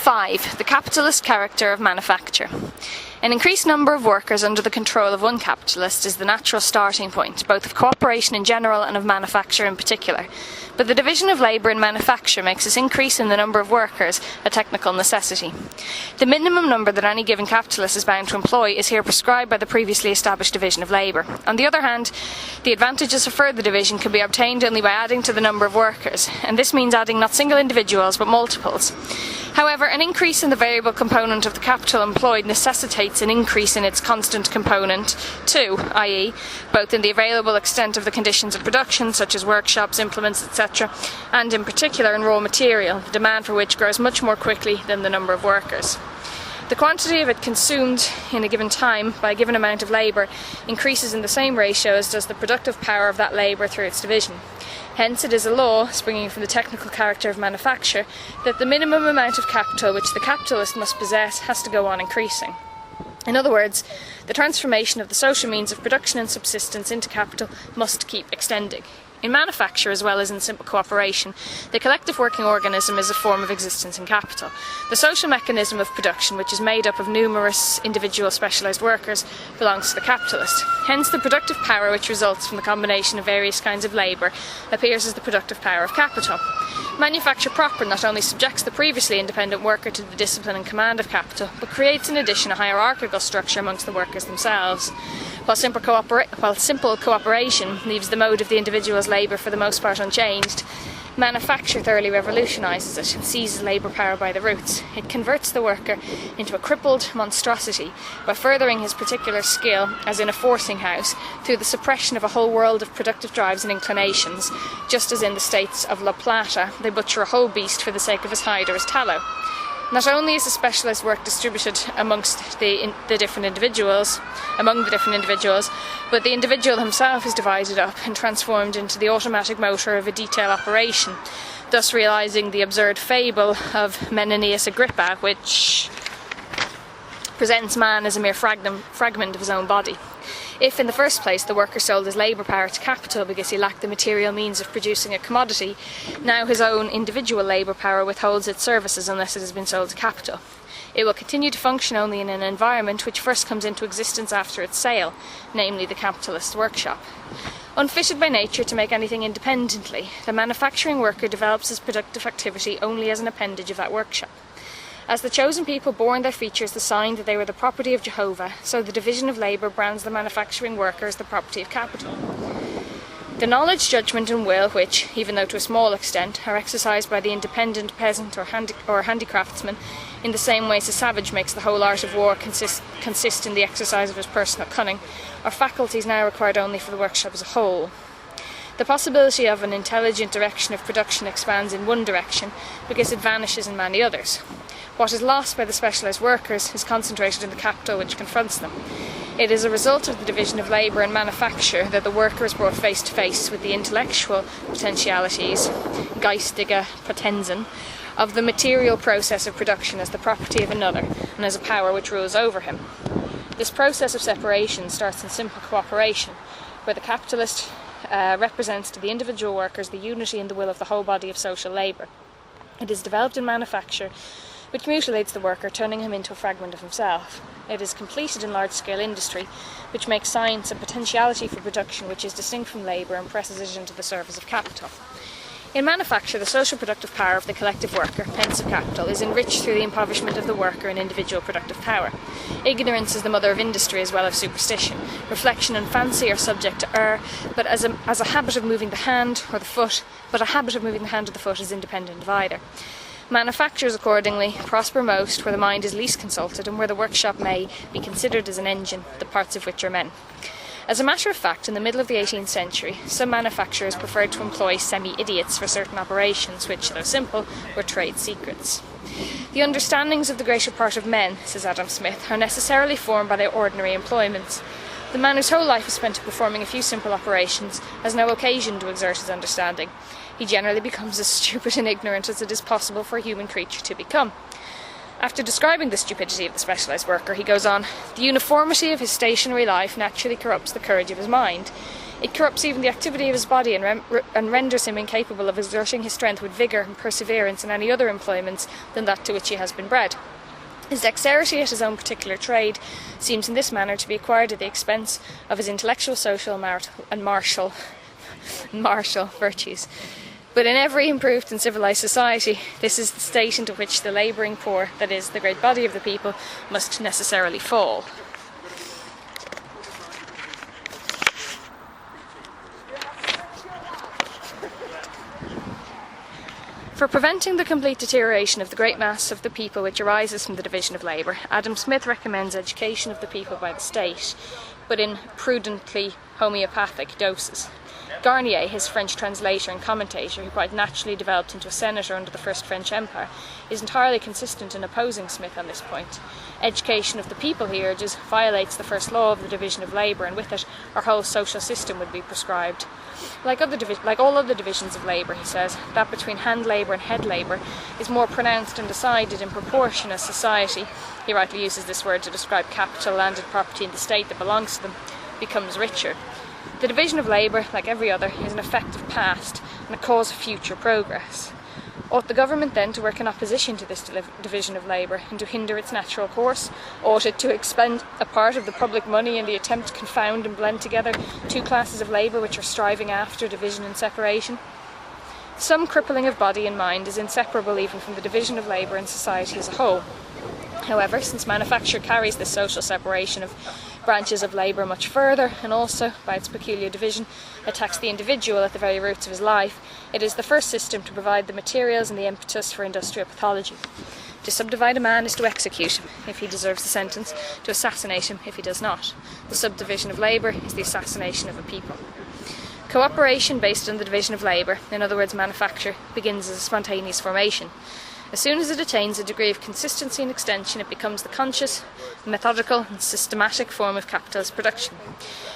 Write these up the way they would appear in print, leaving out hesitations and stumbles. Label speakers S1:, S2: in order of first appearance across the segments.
S1: 5. The capitalist character of manufacture. An increased number of workers under the control of one capitalist is the natural starting point, both of cooperation in general and of manufacture in particular. But the division of labour in manufacture makes this increase in the number of workers a technical necessity. The minimum number that any given capitalist is bound to employ is here prescribed by the previously established division of labour. On the other hand, the advantages of further division can be obtained only by adding to the number of workers, and this means adding not single individuals but multiples. However, an increase in the variable component of the capital employed necessitates an increase in its constant component too, i.e., both in the available extent of the conditions of production, such as workshops, implements, etc., and in particular in raw material, the demand for which grows much more quickly than the number of workers. The quantity of it consumed in a given time by a given amount of labour increases in the same ratio as does the productive power of that labour through its division. Hence, it is a law, springing from the technical character of manufacture, that the minimum amount of capital which the capitalist must possess has to go on increasing. In other words, the transformation of the social means of production and subsistence into capital must keep extending. In manufacture, as well as in simple cooperation, the collective working organism is a form of existence in capital. The social mechanism of production, which is made up of numerous individual specialised workers, belongs to the capitalist. Hence, the productive power which results from the combination of various kinds of labour appears as the productive power of capital. Manufacture proper not only subjects the previously independent worker to the discipline and command of capital, but creates in addition a hierarchical structure amongst the workers themselves. While simple cooperation leaves the mode of the individual's labour for the most part unchanged, manufacture thoroughly revolutionises it and seizes labour power by the roots. It converts the worker into a crippled monstrosity by furthering his particular skill, as in a forcing house, through the suppression of a whole world of productive drives and inclinations, just as in the states of La Plata they butcher a whole beast for the sake of his hide or his tallow. Not only is the specialised work distributed amongst the different individuals, but the individual himself is divided up and transformed into the automatic motor of a detail operation, thus realising the absurd fable of Menenius Agrippa, which presents man as a mere fragment of his own body. If, in the first place, the worker sold his labour power to capital because he lacked the material means of producing a commodity, now his own individual labour power withholds its services unless it has been sold to capital. It will continue to function only in an environment which first comes into existence after its sale, namely the capitalist's workshop. Unfitted by nature to make anything independently, the manufacturing worker develops his productive activity only as an appendage of that workshop. As the chosen people bore in their features the sign that they were the property of Jehovah, so the division of labour brands the manufacturing worker as the property of capital. The knowledge, judgment and will which, even though to a small extent, are exercised by the independent peasant or handicraftsman, in the same way as a savage makes the whole art of war consist in the exercise of his personal cunning, are faculties now required only for the workshop as a whole. The possibility of an intelligent direction of production expands in one direction because it vanishes in many others. What is lost by the specialised workers is concentrated in the capital which confronts them. It is a result of the division of labour and manufacture that the worker is brought face to face with the intellectual potentialities, geistige Potenzen, of the material process of production as the property of another and as a power which rules over him. This process of separation starts in simple cooperation, where the capitalist represents to the individual workers the unity and the will of the whole body of social labour. It is developed in manufacture, which mutilates the worker, turning him into a fragment of himself. It is completed in large-scale industry, which makes science a potentiality for production which is distinct from labour and presses it into the service of capital. In manufacture, the social productive power of the collective worker, hence of capital, is enriched through the impoverishment of the worker in individual productive power. Ignorance is the mother of industry as well as superstition. Reflection and fancy are subject to error, but as a habit of moving the hand or the foot, is independent of either. Manufactures, accordingly, prosper most where the mind is least consulted and where the workshop may be considered as an engine, the parts of which are men. As a matter of fact, in the middle of the 18th century, some manufacturers preferred to employ semi-idiots for certain operations which, though simple, were trade secrets. The understandings of the greater part of men, says Adam Smith, are necessarily formed by their ordinary employments. The man whose whole life is spent performing a few simple operations has no occasion to exert his understanding. He generally becomes as stupid and ignorant as it is possible for a human creature to become. After describing the stupidity of the specialised worker, he goes on, "The uniformity of his stationary life naturally corrupts the courage of his mind. It corrupts even the activity of his body and renders him incapable of exerting his strength with vigour and perseverance in any other employments than that to which he has been bred. His dexterity at his own particular trade seems in this manner to be acquired at the expense of his intellectual, social, marital and martial virtues. But in every improved and civilised society, this is the state into which the labouring poor, that is, the great body of the people, must necessarily fall. For preventing the complete deterioration of the great mass of the people which arises from the division of labour, Adam Smith recommends education of the people by the state, but in prudently homeopathic doses. Garnier, his French translator and commentator, who quite naturally developed into a senator under the First French Empire, is entirely consistent in opposing Smith on this point. Education of the people, he urges, violates the first law of the division of labour, and with it our whole social system would be prescribed. Like all other divisions of labour, he says, that between hand labour and head labour is more pronounced and decided in proportion as society, he rightly uses this word to describe capital, landed property and the state that belongs to them, becomes richer. The division of labour, like every other, is an effect of past and a cause of future progress. Ought the government then to work in opposition to this division of labour and to hinder its natural course? Ought it to expend a part of the public money in the attempt to confound and blend together two classes of labour which are striving after division and separation? Some crippling of body and mind is inseparable even from the division of labour in society as a whole. However, since manufacture carries this social separation of branches of labour much further, and also, by its peculiar division, attacks the individual at the very roots of his life, it is the first system to provide the materials and the impetus for industrial pathology. To subdivide a man is to execute him, if he deserves the sentence, to assassinate him, if he does not. The subdivision of labour is the assassination of a people. Cooperation based on the division of labour, in other words manufacture, begins as a spontaneous formation. As soon as it attains a degree of consistency and extension, it becomes the conscious, methodical and systematic form of capitalist production.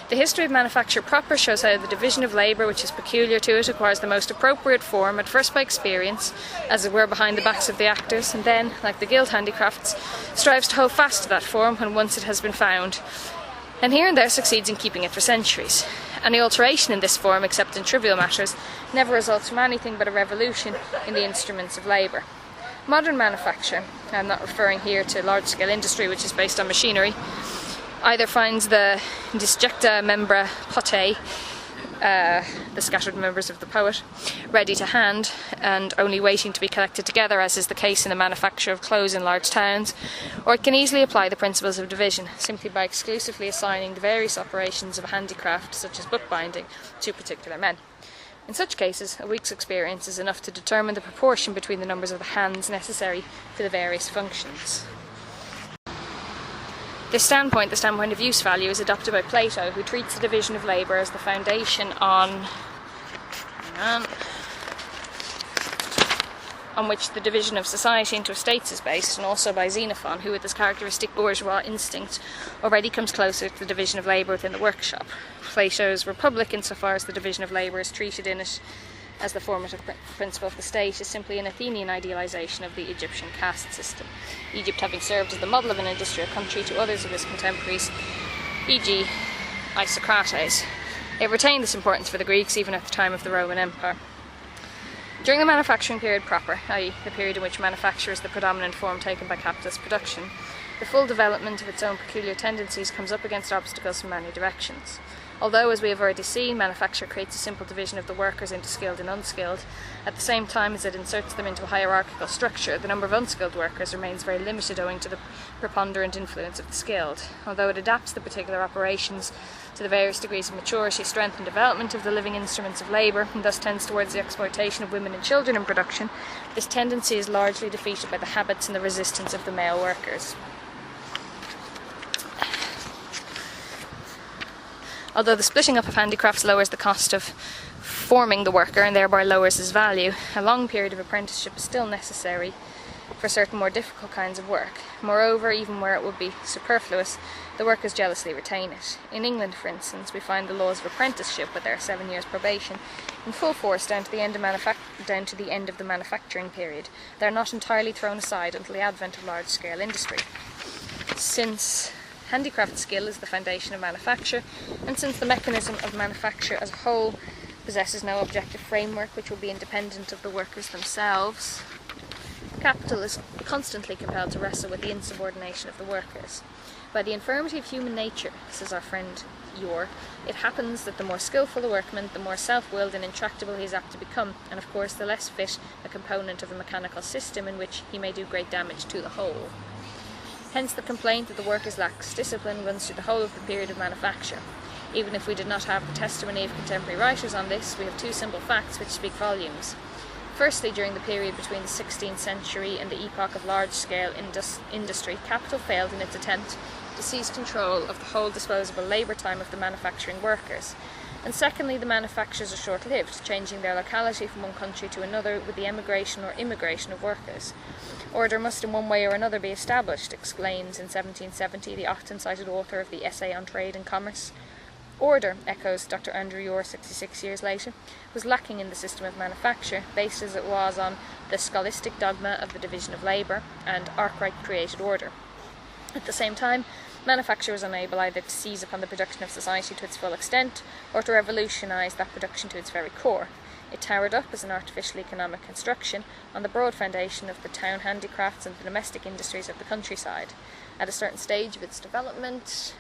S1: The history of manufacture proper shows how the division of labour which is peculiar to it acquires the most appropriate form, at first by experience, as it were behind the backs of the actors, and then, like the guild handicrafts, strives to hold fast to that form when once it has been found, and here and there succeeds in keeping it for centuries. Any alteration in this form, except in trivial matters, never results from anything but a revolution in the instruments of labour. Modern manufacture, I'm not referring here to large-scale industry which is based on machinery, either finds the disjecta membra potae, the scattered members of the poet, ready to hand and only waiting to be collected together, as is the case in the manufacture of clothes in large towns, or it can easily apply the principles of division, simply by exclusively assigning the various operations of a handicraft, such as bookbinding, to particular men. In such cases, a week's experience is enough to determine the proportion between the numbers of the hands necessary for the various functions. This standpoint, the standpoint of use value, is adopted by Plato, who treats the division of labour as the foundation on which the division of society into estates is based, and also by Xenophon, who with his characteristic bourgeois instinct already comes closer to the division of labour within the workshop. Plato's Republic, insofar as the division of labour is treated in it as the formative principle of the state, is simply an Athenian idealisation of the Egyptian caste system, Egypt having served as the model of an industrial country to others of his contemporaries, e.g. Isocrates. It retained this importance for the Greeks even at the time of the Roman Empire. During the manufacturing period proper, i.e. the period in which manufacture is the predominant form taken by capitalist production, the full development of its own peculiar tendencies comes up against obstacles from many directions. Although, as we have already seen, manufacture creates a simple division of the workers into skilled and unskilled, at the same time as it inserts them into a hierarchical structure, the number of unskilled workers remains very limited owing to the preponderant influence of the skilled. Although it adapts the particular operations to the various degrees of maturity, strength and development of the living instruments of labour, and thus tends towards the exploitation of women and children in production, this tendency is largely defeated by the habits and the resistance of the male workers. Although the splitting up of handicrafts lowers the cost of forming the worker and thereby lowers his value, a long period of apprenticeship is still necessary for certain more difficult kinds of work. Moreover, even where it would be superfluous, the workers jealously retain it. In England, for instance, we find the laws of apprenticeship, with their 7 years probation, in full force down to the end of the manufacturing period. They are not entirely thrown aside until the advent of large-scale industry. Since Handicraft skill is the foundation of manufacture, and since the mechanism of manufacture as a whole possesses no objective framework which will be independent of the workers themselves, capital is constantly compelled to wrestle with the insubordination of the workers. By the infirmity of human nature, says our friend Yore, it happens that the more skillful the workman, the more self-willed and intractable he is apt to become, and of course the less fit a component of a mechanical system in which he may do great damage to the whole. Hence the complaint that the workers lacks discipline runs through the whole of the period of manufacture. Even if we did not have the testimony of contemporary writers on this, we have two simple facts which speak volumes. Firstly, during the period between the 16th century and the epoch of large-scale industry, capital failed in its attempt to seize control of the whole disposable labour time of the manufacturing workers. And secondly, the manufactures are short-lived, changing their locality from one country to another with the emigration or immigration of workers. Order must in one way or another be established, exclaims in 1770 the often-cited author of the Essay on Trade and Commerce. Order, echoes Dr. Andrew Yore 66 years later, was lacking in the system of manufacture, based as it was on the scholastic dogma of the division of labour and Arkwright created order. At the same time, manufacture was unable either to seize upon the production of society to its full extent, or to revolutionise that production to its very core. It towered up as an artificial economic construction on the broad foundation of the town handicrafts and the domestic industries of the countryside. At a certain stage of its development,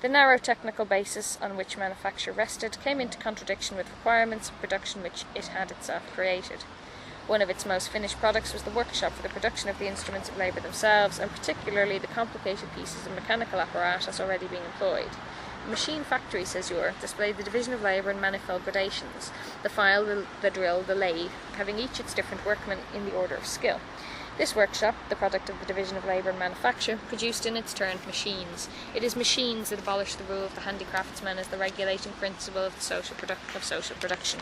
S1: the narrow technical basis on which manufacture rested came into contradiction with requirements of production which it had itself created. One of its most finished products was the workshop for the production of the instruments of labour themselves, and particularly the complicated pieces of mechanical apparatus already being employed. A machine factory, says Yore, displayed the division of labour in manifold gradations, the file, the drill, the lathe, having each its different workmen in the order of skill. This workshop, the product of the division of labour and manufacture, produced in its turn machines. It is machines that abolish the rule of the handicraftsman as the regulating principle of social production.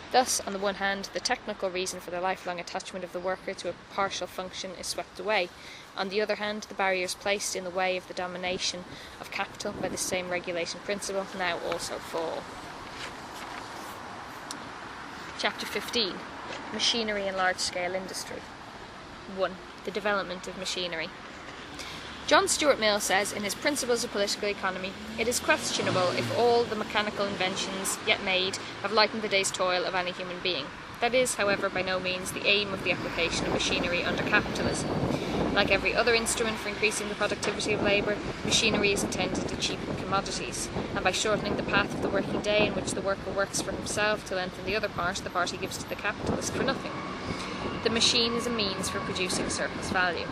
S1: Thus, on the one hand, the technical reason for the lifelong attachment of the worker to a partial function is swept away. On the other hand, the barriers placed in the way of the domination of capital by this same regulating principle now also fall. Chapter 15. Machinery and large-scale industry. 1. The development of machinery. John Stuart Mill says in his Principles of Political Economy, "It is questionable if all the mechanical inventions yet made have lightened the day's toil of any human being. That is, however, by no means the aim of the application of machinery under capitalism. Like every other instrument for increasing the productivity of labour, machinery is intended to cheapen commodities, and by shortening the path of the working day in which the worker works for himself to lengthen the other part he gives to the capitalist for nothing. The machine is a means for producing surplus value.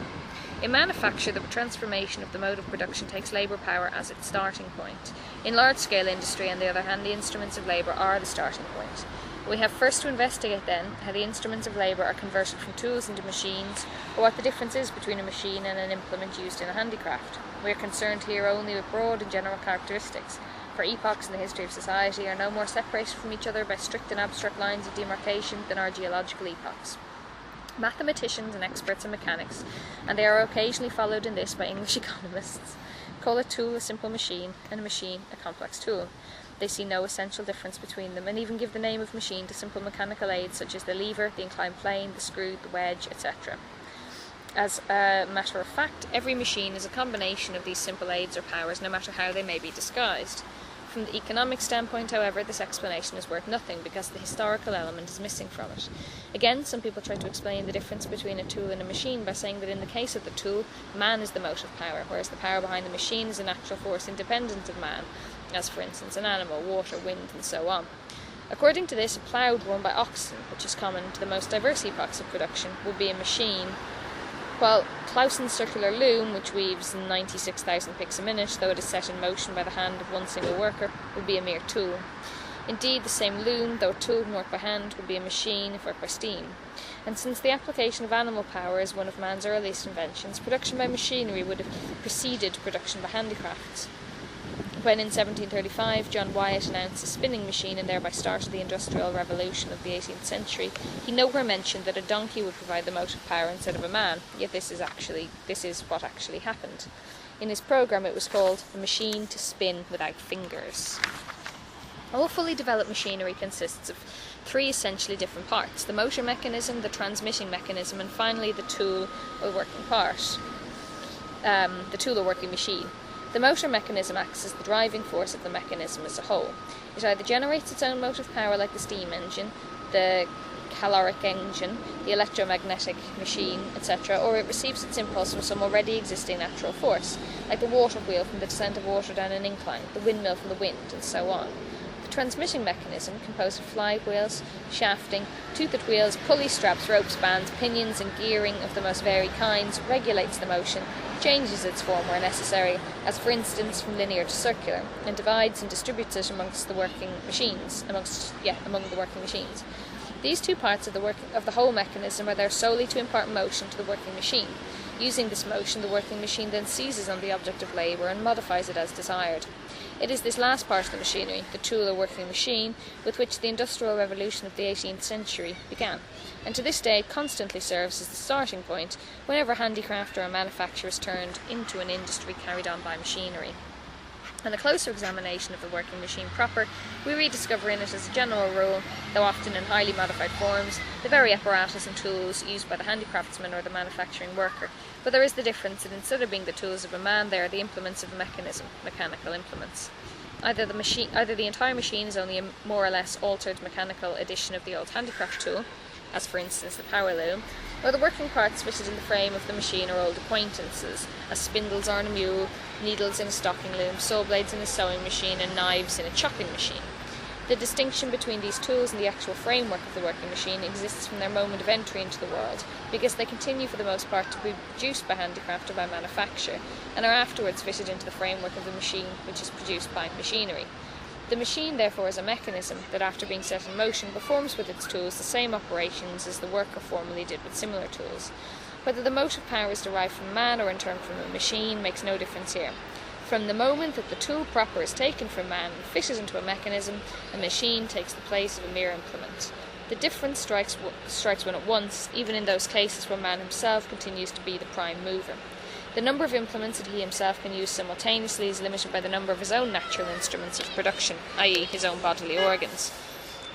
S1: In manufacture, the transformation of the mode of production takes labour power as its starting point. In large-scale industry, on the other hand, the instruments of labour are the starting point. We have first to investigate, then, how the instruments of labour are converted from tools into machines, or what the difference is between a machine and an implement used in a handicraft. We are concerned here only with broad and general characteristics, for epochs in the history of society are no more separated from each other by strict and abstract lines of demarcation than are geological epochs. Mathematicians and experts in mechanics, and they are occasionally followed in this by English economists, call a tool a simple machine and a machine a complex tool. They see no essential difference between them, and even give the name of machine to simple mechanical aids such as the lever, the inclined plane, the screw, the wedge, etc. As a matter of fact, every machine is a combination of these simple aids or powers, no matter how they may be disguised. From the economic standpoint, however, this explanation is worth nothing because the historical element is missing from it. Again, some people try to explain the difference between a tool and a machine by saying that in the case of the tool, man is the motive power, whereas the power behind the machine is a natural force independent of man, as for instance an animal, water, wind, and so on. According to this, a plough drawn by oxen, which is common to the most diverse epochs of production, would be a machine, while Clausen's circular loom, which weaves 96,000 picks a minute, though it is set in motion by the hand of one single worker, would be a mere tool. Indeed, the same loom, though a tool worked by hand, would be a machine if worked by steam. And since the application of animal power is one of man's earliest inventions, production by machinery would have preceded production by handicrafts. When in 1735 John Wyatt announced a spinning machine and thereby started the Industrial Revolution of the 18th century, he nowhere mentioned that a donkey would provide the motive power instead of a man, yet this is what actually happened. In his programme it was called "A Machine to Spin Without Fingers." All fully developed machinery consists of three essentially different parts: the motor mechanism, the transmitting mechanism, and finally the tool or working part, the tool or working machine. The motor mechanism acts as the driving force of the mechanism as a whole. It either generates its own motive power like the steam engine, the caloric engine, the electromagnetic machine, etc., or it receives its impulse from some already existing natural force, like the water wheel from the descent of water down an incline, the windmill from the wind, and so on. The transmitting mechanism, composed of flywheels, shafting, toothed wheels, pulley straps, ropes, bands, pinions, and gearing of the most varied kinds, regulates the motion, changes its form where necessary, as for instance from linear to circular, and divides and distributes it among the working machines. These two parts of the whole mechanism are there solely to impart motion to the working machine. Using this motion, the working machine then seizes on the object of labour and modifies it as desired. It is this last part of the machinery, the tool or working machine, with which the Industrial Revolution of the 18th century began, and to this day it constantly serves as the starting point whenever handicraft or a manufacture is turned into an industry carried on by machinery. On a closer examination of the working machine proper, we rediscover in it as a general rule, though often in highly modified forms, the very apparatus and tools used by the handicraftsman or the manufacturing worker, but there is the difference that instead of being the tools of a man, they are the implements of a mechanism, mechanical implements. Either the entire machine is only a more or less altered mechanical edition of the old handicraft tool, as for instance the power loom, or the working parts fitted in the frame of the machine are old acquaintances, as spindles are in a mule, needles in a stocking loom, saw blades in a sewing machine, and knives in a chopping machine. The distinction between these tools and the actual framework of the working machine exists from their moment of entry into the world, because they continue for the most part to be produced by handicraft or by manufacture, and are afterwards fitted into the framework of the machine which is produced by machinery. The machine, therefore, is a mechanism that, after being set in motion, performs with its tools the same operations as the worker formerly did with similar tools. Whether the motive power is derived from man or in turn from a machine makes no difference here. From the moment that the tool proper is taken from man and fitted into a mechanism, a machine takes the place of a mere implement. The difference strikes one at once, even in those cases where man himself continues to be the prime mover. The number of implements that he himself can use simultaneously is limited by the number of his own natural instruments of production, i.e. his own bodily organs.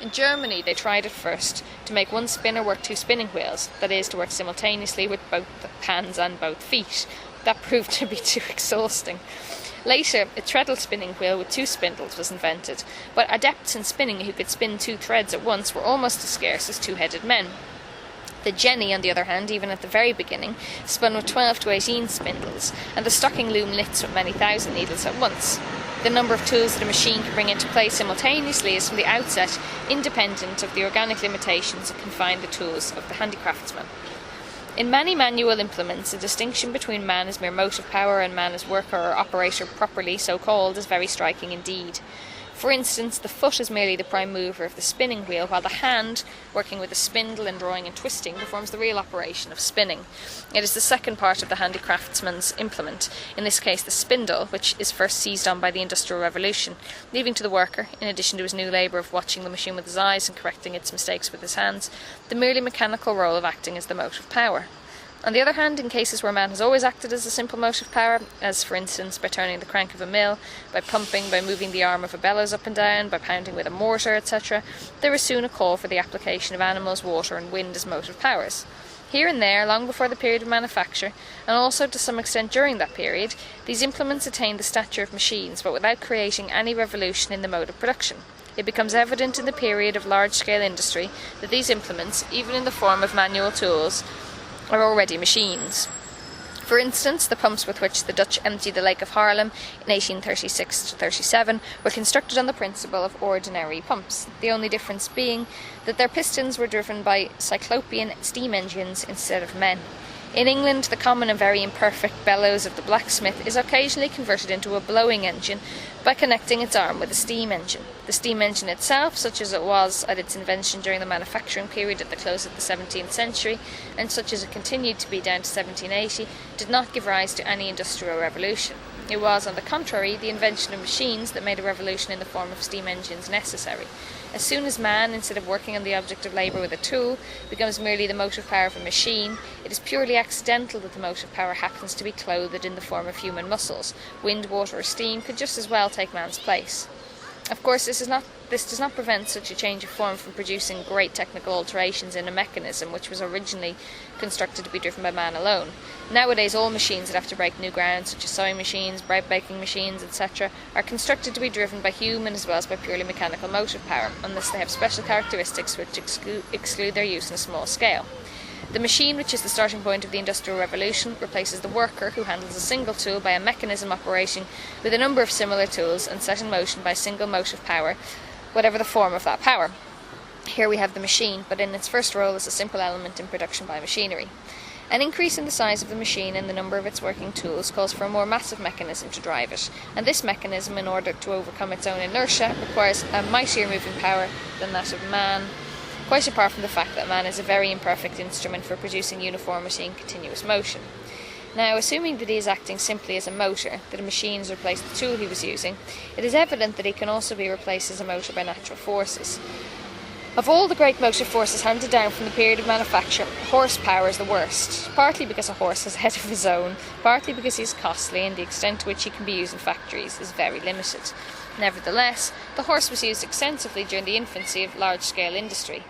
S1: In Germany, they tried at first to make one spinner work two spinning wheels, that is, to work simultaneously with both hands and both feet. That proved to be too exhausting. Later, a treadle spinning wheel with two spindles was invented, but adepts in spinning who could spin two threads at once were almost as scarce as two-headed men. The jenny, on the other hand, even at the very beginning, spun with 12 to 18 spindles, and the stocking loom lits with many thousand needles at once. The number of tools that a machine can bring into play simultaneously is from the outset independent of the organic limitations that confine the tools of the handicraftsman. In many manual implements, the distinction between man as mere motive power and man as worker or operator properly so called is very striking indeed. For instance, the foot is merely the prime mover of the spinning wheel, while the hand, working with a spindle and drawing and twisting, performs the real operation of spinning. It is the second part of the handicraftsman's implement, in this case the spindle, which is first seized on by the Industrial Revolution, leaving to the worker, in addition to his new labour of watching the machine with his eyes and correcting its mistakes with his hands, the merely mechanical role of acting as the motive power. On the other hand, in cases where man has always acted as a simple motive power, as for instance by turning the crank of a mill, by pumping, by moving the arm of a bellows up and down, by pounding with a mortar, etc., there is soon a call for the application of animals, water and wind as motive powers. Here and there, long before the period of manufacture, and also to some extent during that period, these implements attain the stature of machines, but without creating any revolution in the mode of production. It becomes evident in the period of large-scale industry that these implements, even in the form of manual tools, are already machines. For instance, the pumps with which the Dutch emptied the Lake of Haarlem in 1836-37 were constructed on the principle of ordinary pumps, the only difference being that their pistons were driven by cyclopean steam engines instead of men. In England, the common and very imperfect bellows of the blacksmith is occasionally converted into a blowing engine by connecting its arm with a steam engine. The steam engine itself, such as it was at its invention during the manufacturing period at the close of the 17th century, and such as it continued to be down to 1780, did not give rise to any industrial revolution. It was, on the contrary, the invention of machines that made a revolution in the form of steam engines necessary. As soon as man, instead of working on the object of labour with a tool, becomes merely the motive power of a machine, it is purely accidental that the motive power happens to be clothed in the form of human muscles. Wind, water or steam could just as well take man's place. Of course, this does not prevent such a change of form from producing great technical alterations in a mechanism which was originally constructed to be driven by man alone. Nowadays, all machines that have to break new ground, such as sewing machines, bread baking machines, etc., are constructed to be driven by human as well as by purely mechanical motive power, unless they have special characteristics which exclude their use on a small scale. The machine, which is the starting point of the Industrial Revolution, replaces the worker, who handles a single tool, by a mechanism operating with a number of similar tools and set in motion by single motive power, whatever the form of that power. Here we have the machine, but in its first role as a simple element in production by machinery. An increase in the size of the machine and the number of its working tools calls for a more massive mechanism to drive it, and this mechanism, in order to overcome its own inertia, requires a mightier moving power than that of man, quite apart from the fact that man is a very imperfect instrument for producing uniformity and continuous motion. Now, assuming that he is acting simply as a motor, that a machine has replaced the tool he was using, it is evident that he can also be replaced as a motor by natural forces. Of all the great motive forces handed down from the period of manufacture, horsepower is the worst, partly because a horse has a head of his own, partly because he is costly and the extent to which he can be used in factories is very limited. Nevertheless, the horse was used extensively during the infancy of large-scale industry.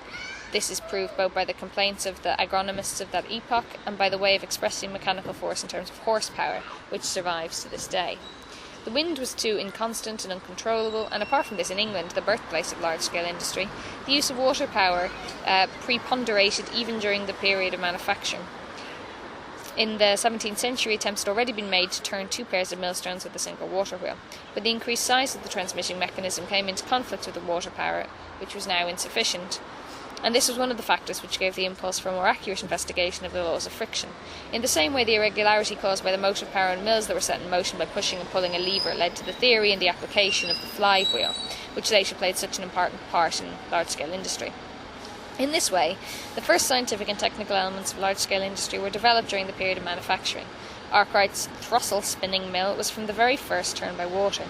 S1: This is proved both by the complaints of the agronomists of that epoch and by the way of expressing mechanical force in terms of horsepower, which survives to this day. The wind was too inconstant and uncontrollable, and apart from this, in England, the birthplace of large-scale industry, the use of water power preponderated even during the period of manufacture. In the 17th century, attempts had already been made to turn 2 pairs of millstones with a single water wheel, but the increased size of the transmitting mechanism came into conflict with the water power, which was now insufficient. And this was one of the factors which gave the impulse for a more accurate investigation of the laws of friction. In the same way, the irregularity caused by the motive power in mills that were set in motion by pushing and pulling a lever led to the theory and the application of the flywheel, which later played such an important part in large-scale industry. In this way, the first scientific and technical elements of large-scale industry were developed during the period of manufacturing. Arkwright's throstle spinning mill was from the very first turned by water.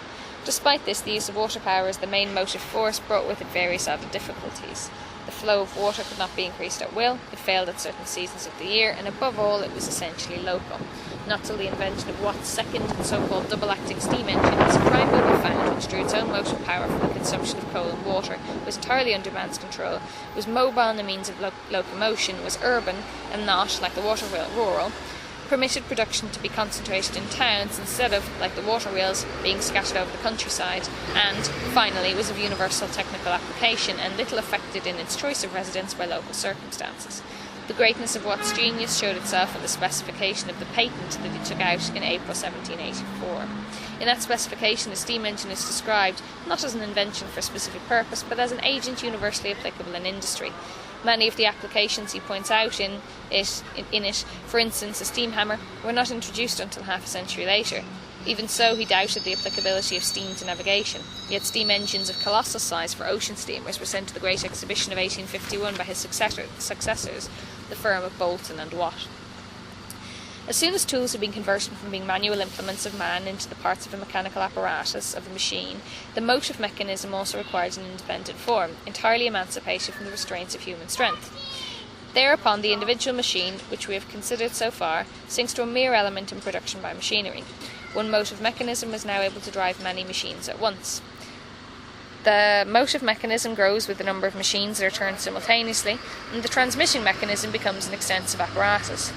S1: Despite this, the use of water power as the main motive force brought with it various added difficulties. The flow of water could not be increased at will, it failed at certain seasons of the year, and above all it was essentially local. Not till the invention of Watt's second and so-called double-acting steam engine was a prime mover found which drew its own motive power from the consumption of coal and water, was entirely under man's control, was mobile in the means of locomotion, was urban, and not, like the water wheel, rural, permitted production to be concentrated in towns instead of, like the water wheels, being scattered over the countryside, and, finally, was of universal technical application and little affected in its choice of residence by local circumstances. The greatness of Watt's genius showed itself in the specification of the patent that he took out in April 1784. In that specification, the steam engine is described not as an invention for a specific purpose, but as an agent universally applicable in industry. Many of the applications he points out in it, for instance, a steam hammer, were not introduced until half a century later. Even so, he doubted the applicability of steam to navigation. Yet steam engines of colossal size for ocean steamers were sent to the Great Exhibition of 1851 by his successors, the firm of Boulton and Watt. As soon as tools had been converted from being manual implements of man into the parts of a mechanical apparatus of a machine, the motive mechanism also required an independent form, entirely emancipated from the restraints of human strength. Thereupon the individual machine, which we have considered so far, sinks to a mere element in production by machinery. One motive mechanism is now able to drive many machines at once. The motive mechanism grows with the number of machines that are turned simultaneously, and the transmission mechanism becomes an extensive apparatus.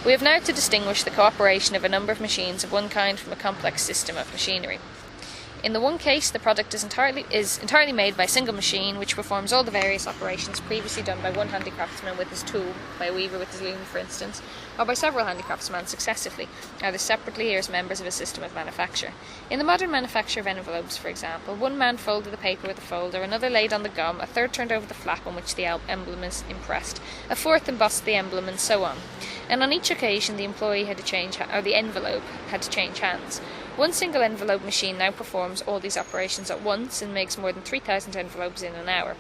S1: We have now to distinguish the cooperation of a number of machines of one kind from a complex system of machinery. In the one case, the product is entirely made by a single machine, which performs all the various operations previously done by one handicraftsman with his tool, by a weaver with his loom, for instance, or by several handicraftsmen successively, either separately or as members of a system of manufacture. In the modern manufacture of envelopes, for example, one man folded the paper with a folder, another laid on the gum, a third turned over the flap on which the emblem is impressed, a fourth embossed the emblem, and so on. And on each occasion, the the envelope had to change hands. One single envelope machine now performs all these operations at once and makes more than 3,000 envelopes in an hour.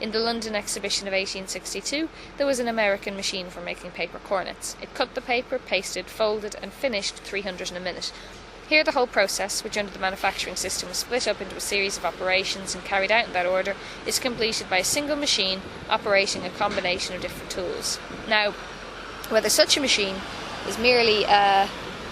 S1: In the London Exhibition of 1862, there was an American machine for making paper cornets. It cut the paper, pasted, folded, and finished 300 in a minute. Here the whole process, which under the manufacturing system was split up into a series of operations and carried out in that order, is completed by a single machine operating a combination of different tools. Now, whether such a machine is merely a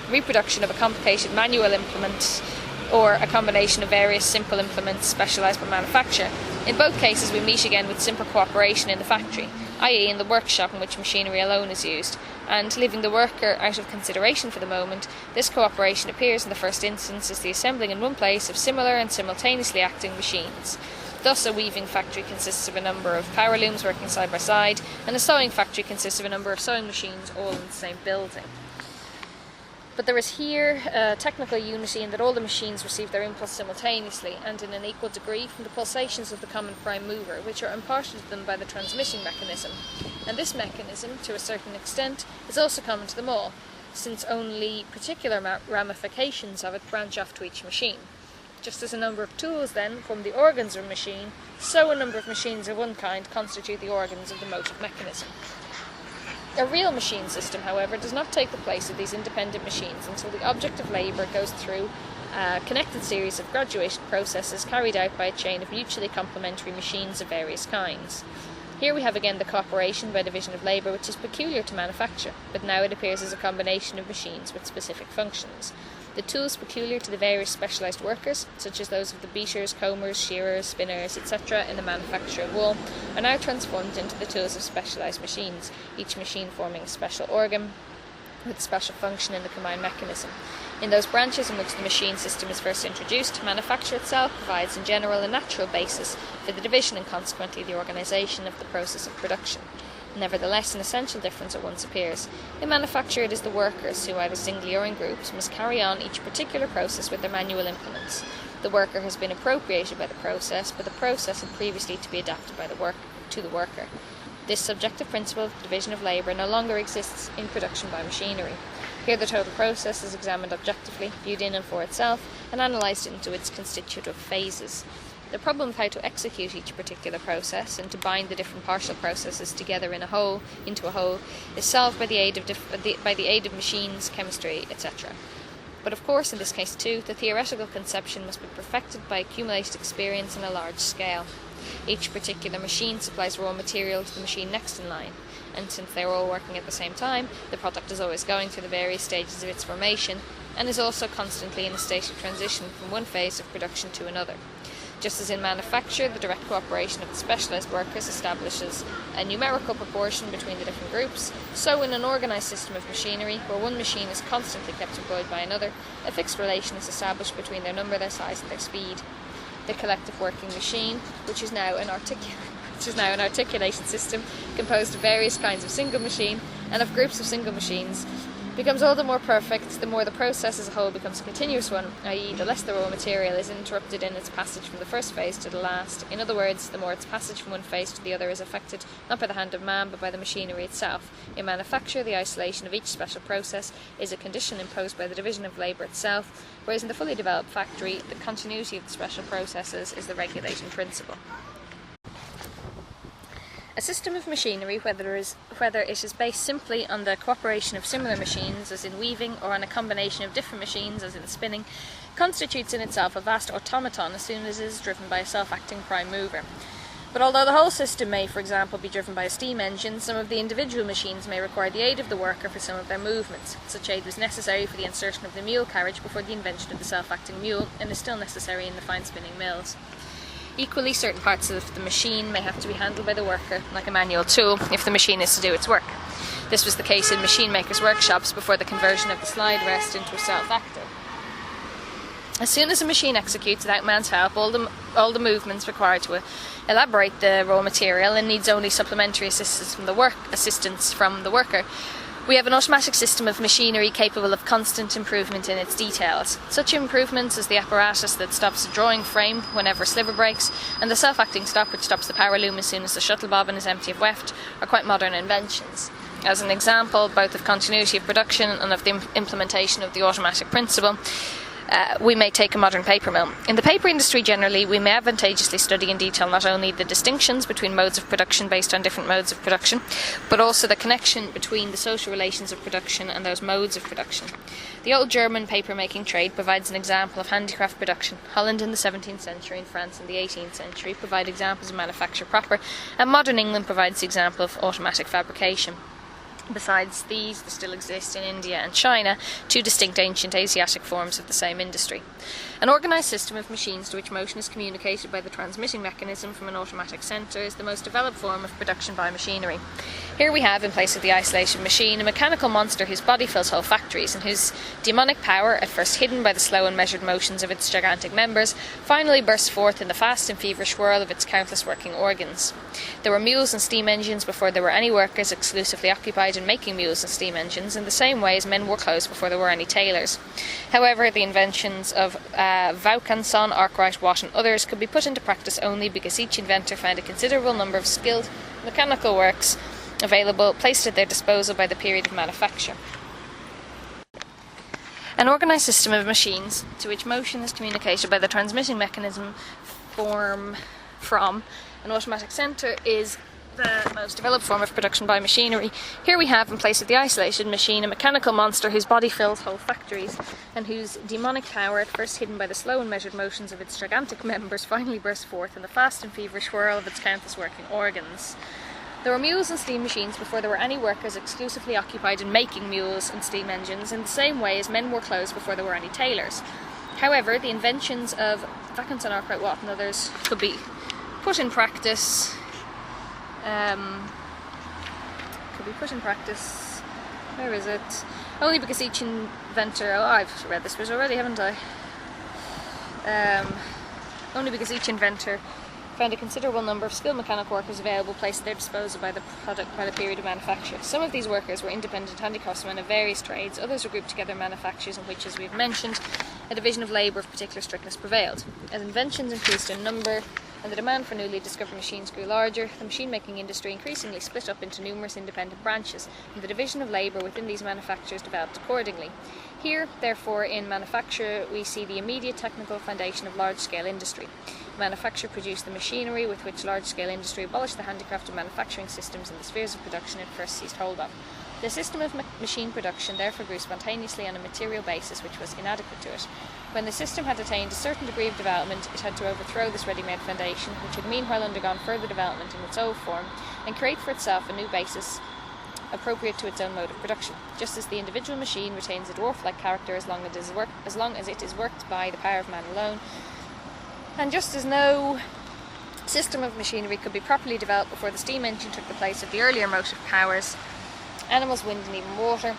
S1: reproduction of a complicated manual implement or a combination of various simple implements specialised by manufacture, in both cases we meet again with simple cooperation in the factory. i.e. in the workshop in which machinery alone is used, and leaving the worker out of consideration for the moment, this cooperation appears in the first instance as the assembling in one place of similar and simultaneously acting machines. Thus, a weaving factory consists of a number of power looms working side by side, and a sewing factory consists of a number of sewing machines all in the same building. But there is here a technical unity in that all the machines receive their impulse simultaneously and in an equal degree from the pulsations of the common prime mover, which are imparted to them by the transmitting mechanism. And this mechanism, to a certain extent, is also common to them all, since only particular ramifications of it branch off to each machine. Just as a number of tools, then, form the organs of a machine, so a number of machines of one kind constitute the organs of the motive mechanism. A real machine system, however, does not take the place of these independent machines until the object of labour goes through a connected series of graduated processes carried out by a chain of mutually complementary machines of various kinds. Here we have again the cooperation by division of labour which is peculiar to manufacture, but now it appears as a combination of machines with specific functions. The tools peculiar to the various specialised workers, such as those of the beaters, combers, shearers, spinners, etc. in the manufacture of wool, are now transformed into the tools of specialised machines, each machine forming a special organ with a special function in the combined mechanism. In those branches in which the machine system is first introduced, manufacture itself provides in general a natural basis for the division and consequently the organisation of the process of production. Nevertheless, an essential difference at once appears. In manufacture, it is the workers who, either singly or in groups, must carry on each particular process with their manual implements. The worker has been appropriated by the process, but the process had previously to be adapted by to the worker. This subjective principle of division of labour no longer exists in production by machinery. Here the total process is examined objectively, viewed in and for itself, and analysed into its constitutive phases. The problem of how to execute each particular process and to bind the different partial processes together into a whole is solved by the aid of machines, chemistry, etc. But of course, in this case too, the theoretical conception must be perfected by accumulated experience on a large scale. Each particular machine supplies raw material to the machine next in line, and since they are all working at the same time, the product is always going through the various stages of its formation, and is also constantly in a state of transition from one phase of production to another. Just as in manufacture, the direct cooperation of the specialised workers establishes a numerical proportion between the different groups, so in an organised system of machinery, where one machine is constantly kept employed by another, a fixed relation is established between their number, their size and their speed. The collective working machine, which is now an articulated system composed of various kinds of single machine and of groups of single machines, becomes all the more perfect the more the process as a whole becomes a continuous one, i.e. the less the raw material is interrupted in its passage from the first phase to the last. In other words, the more its passage from one phase to the other is affected not by the hand of man but by the machinery itself. In manufacture, the isolation of each special process is a condition imposed by the division of labour itself, whereas in the fully developed factory, the continuity of the special processes is the regulating principle. A system of machinery, whether it is based simply on the cooperation of similar machines, as in weaving, or on a combination of different machines, as in spinning, constitutes in itself a vast automaton as soon as it is driven by a self-acting prime mover. But although the whole system may, for example, be driven by a steam engine, some of the individual machines may require the aid of the worker for some of their movements. Such aid was necessary for the insertion of the mule carriage before the invention of the self-acting mule, and is still necessary in the fine spinning mills. Equally, certain parts of the machine may have to be handled by the worker, like a manual tool, if the machine is to do its work. This was the case in machine makers' workshops before the conversion of the slide rest into a self-actor. As soon as a machine executes without man's help, all the movements required to elaborate the raw material and needs only supplementary assistance from the worker, we have an automatic system of machinery capable of constant improvement in its details. Such improvements as the apparatus that stops the drawing frame whenever a sliver breaks, and the self-acting stop which stops the power loom as soon as the shuttle bobbin is empty of weft, are quite modern inventions. As an example, both of continuity of production and of the implementation of the automatic principle, we may take a modern paper mill. In the paper industry generally, we may advantageously study in detail not only the distinctions between modes of production based on different modes of production, but also the connection between the social relations of production and those modes of production. The old German paper-making trade provides an example of handicraft production. Holland in the 17th century and France in the 18th century provide examples of manufacture proper, and modern England provides the example of automatic fabrication. Besides these, there still exist in India and China 2 distinct ancient Asiatic forms of the same industry. An organised system of machines to which motion is communicated by the transmitting mechanism from an automatic centre is the most developed form of production by machinery. Here we have, in place of the isolated machine, a mechanical monster whose body fills whole factories and whose demonic power, at first hidden by the slow and measured motions of its gigantic members, finally bursts forth in the fast and feverish whirl of its countless working organs. There were mules and steam engines before there were any workers exclusively occupied in making mules and steam engines, in the same way as men wore clothes before there were any tailors. However, the inventions of Vaucanson, Arkwright, Watt and others could be put into practice only because each inventor found a considerable number of skilled mechanical works available, placed at their disposal by the period of manufacture. An organised system of machines to which motion is communicated by the transmitting mechanism from an automatic centre is the most developed form of production by machinery. Here we have, in place of the isolated machine, a mechanical monster whose body fills whole factories and whose demonic power, at first hidden by the slow and measured motions of its gigantic members, finally bursts forth in the fast and feverish whirl of its countless working organs. There were mules and steam machines before there were any workers exclusively occupied in making mules and steam engines, in the same way as men wore clothes before there were any tailors. However, the inventions of Vaucanson, Arkwright, Watt and others could be put in practice where is it? Only because each inventor, I've read this bit already, haven't I? Only because each inventor found a considerable number of skilled mechanical workers available, placed at their disposal by the period of manufacture. Some of these workers were independent handicraftsmen of various trades, others were grouped together in manufactures in which, as we have mentioned, a division of labour of particular strictness prevailed. As inventions increased in number and the demand for newly discovered machines grew larger, the machine-making industry increasingly split up into numerous independent branches, and the division of labour within these manufactures developed accordingly. Here, therefore, in manufacture, we see the immediate technical foundation of large-scale industry. Manufacture produced the machinery with which large-scale industry abolished the handicrafted manufacturing systems in the spheres of production it first seized hold of. The system of machine production therefore grew spontaneously on a material basis which was inadequate to it. When the system had attained a certain degree of development, it had to overthrow this ready-made foundation, which had meanwhile undergone further development in its old form, and create for itself a new basis appropriate to its own mode of production. Just as the individual machine retains a dwarf-like character as long as it is worked by the power of man alone, and just as no system of machinery could be properly developed before the steam engine took the place of the earlier motive powers, animals, wind and even water,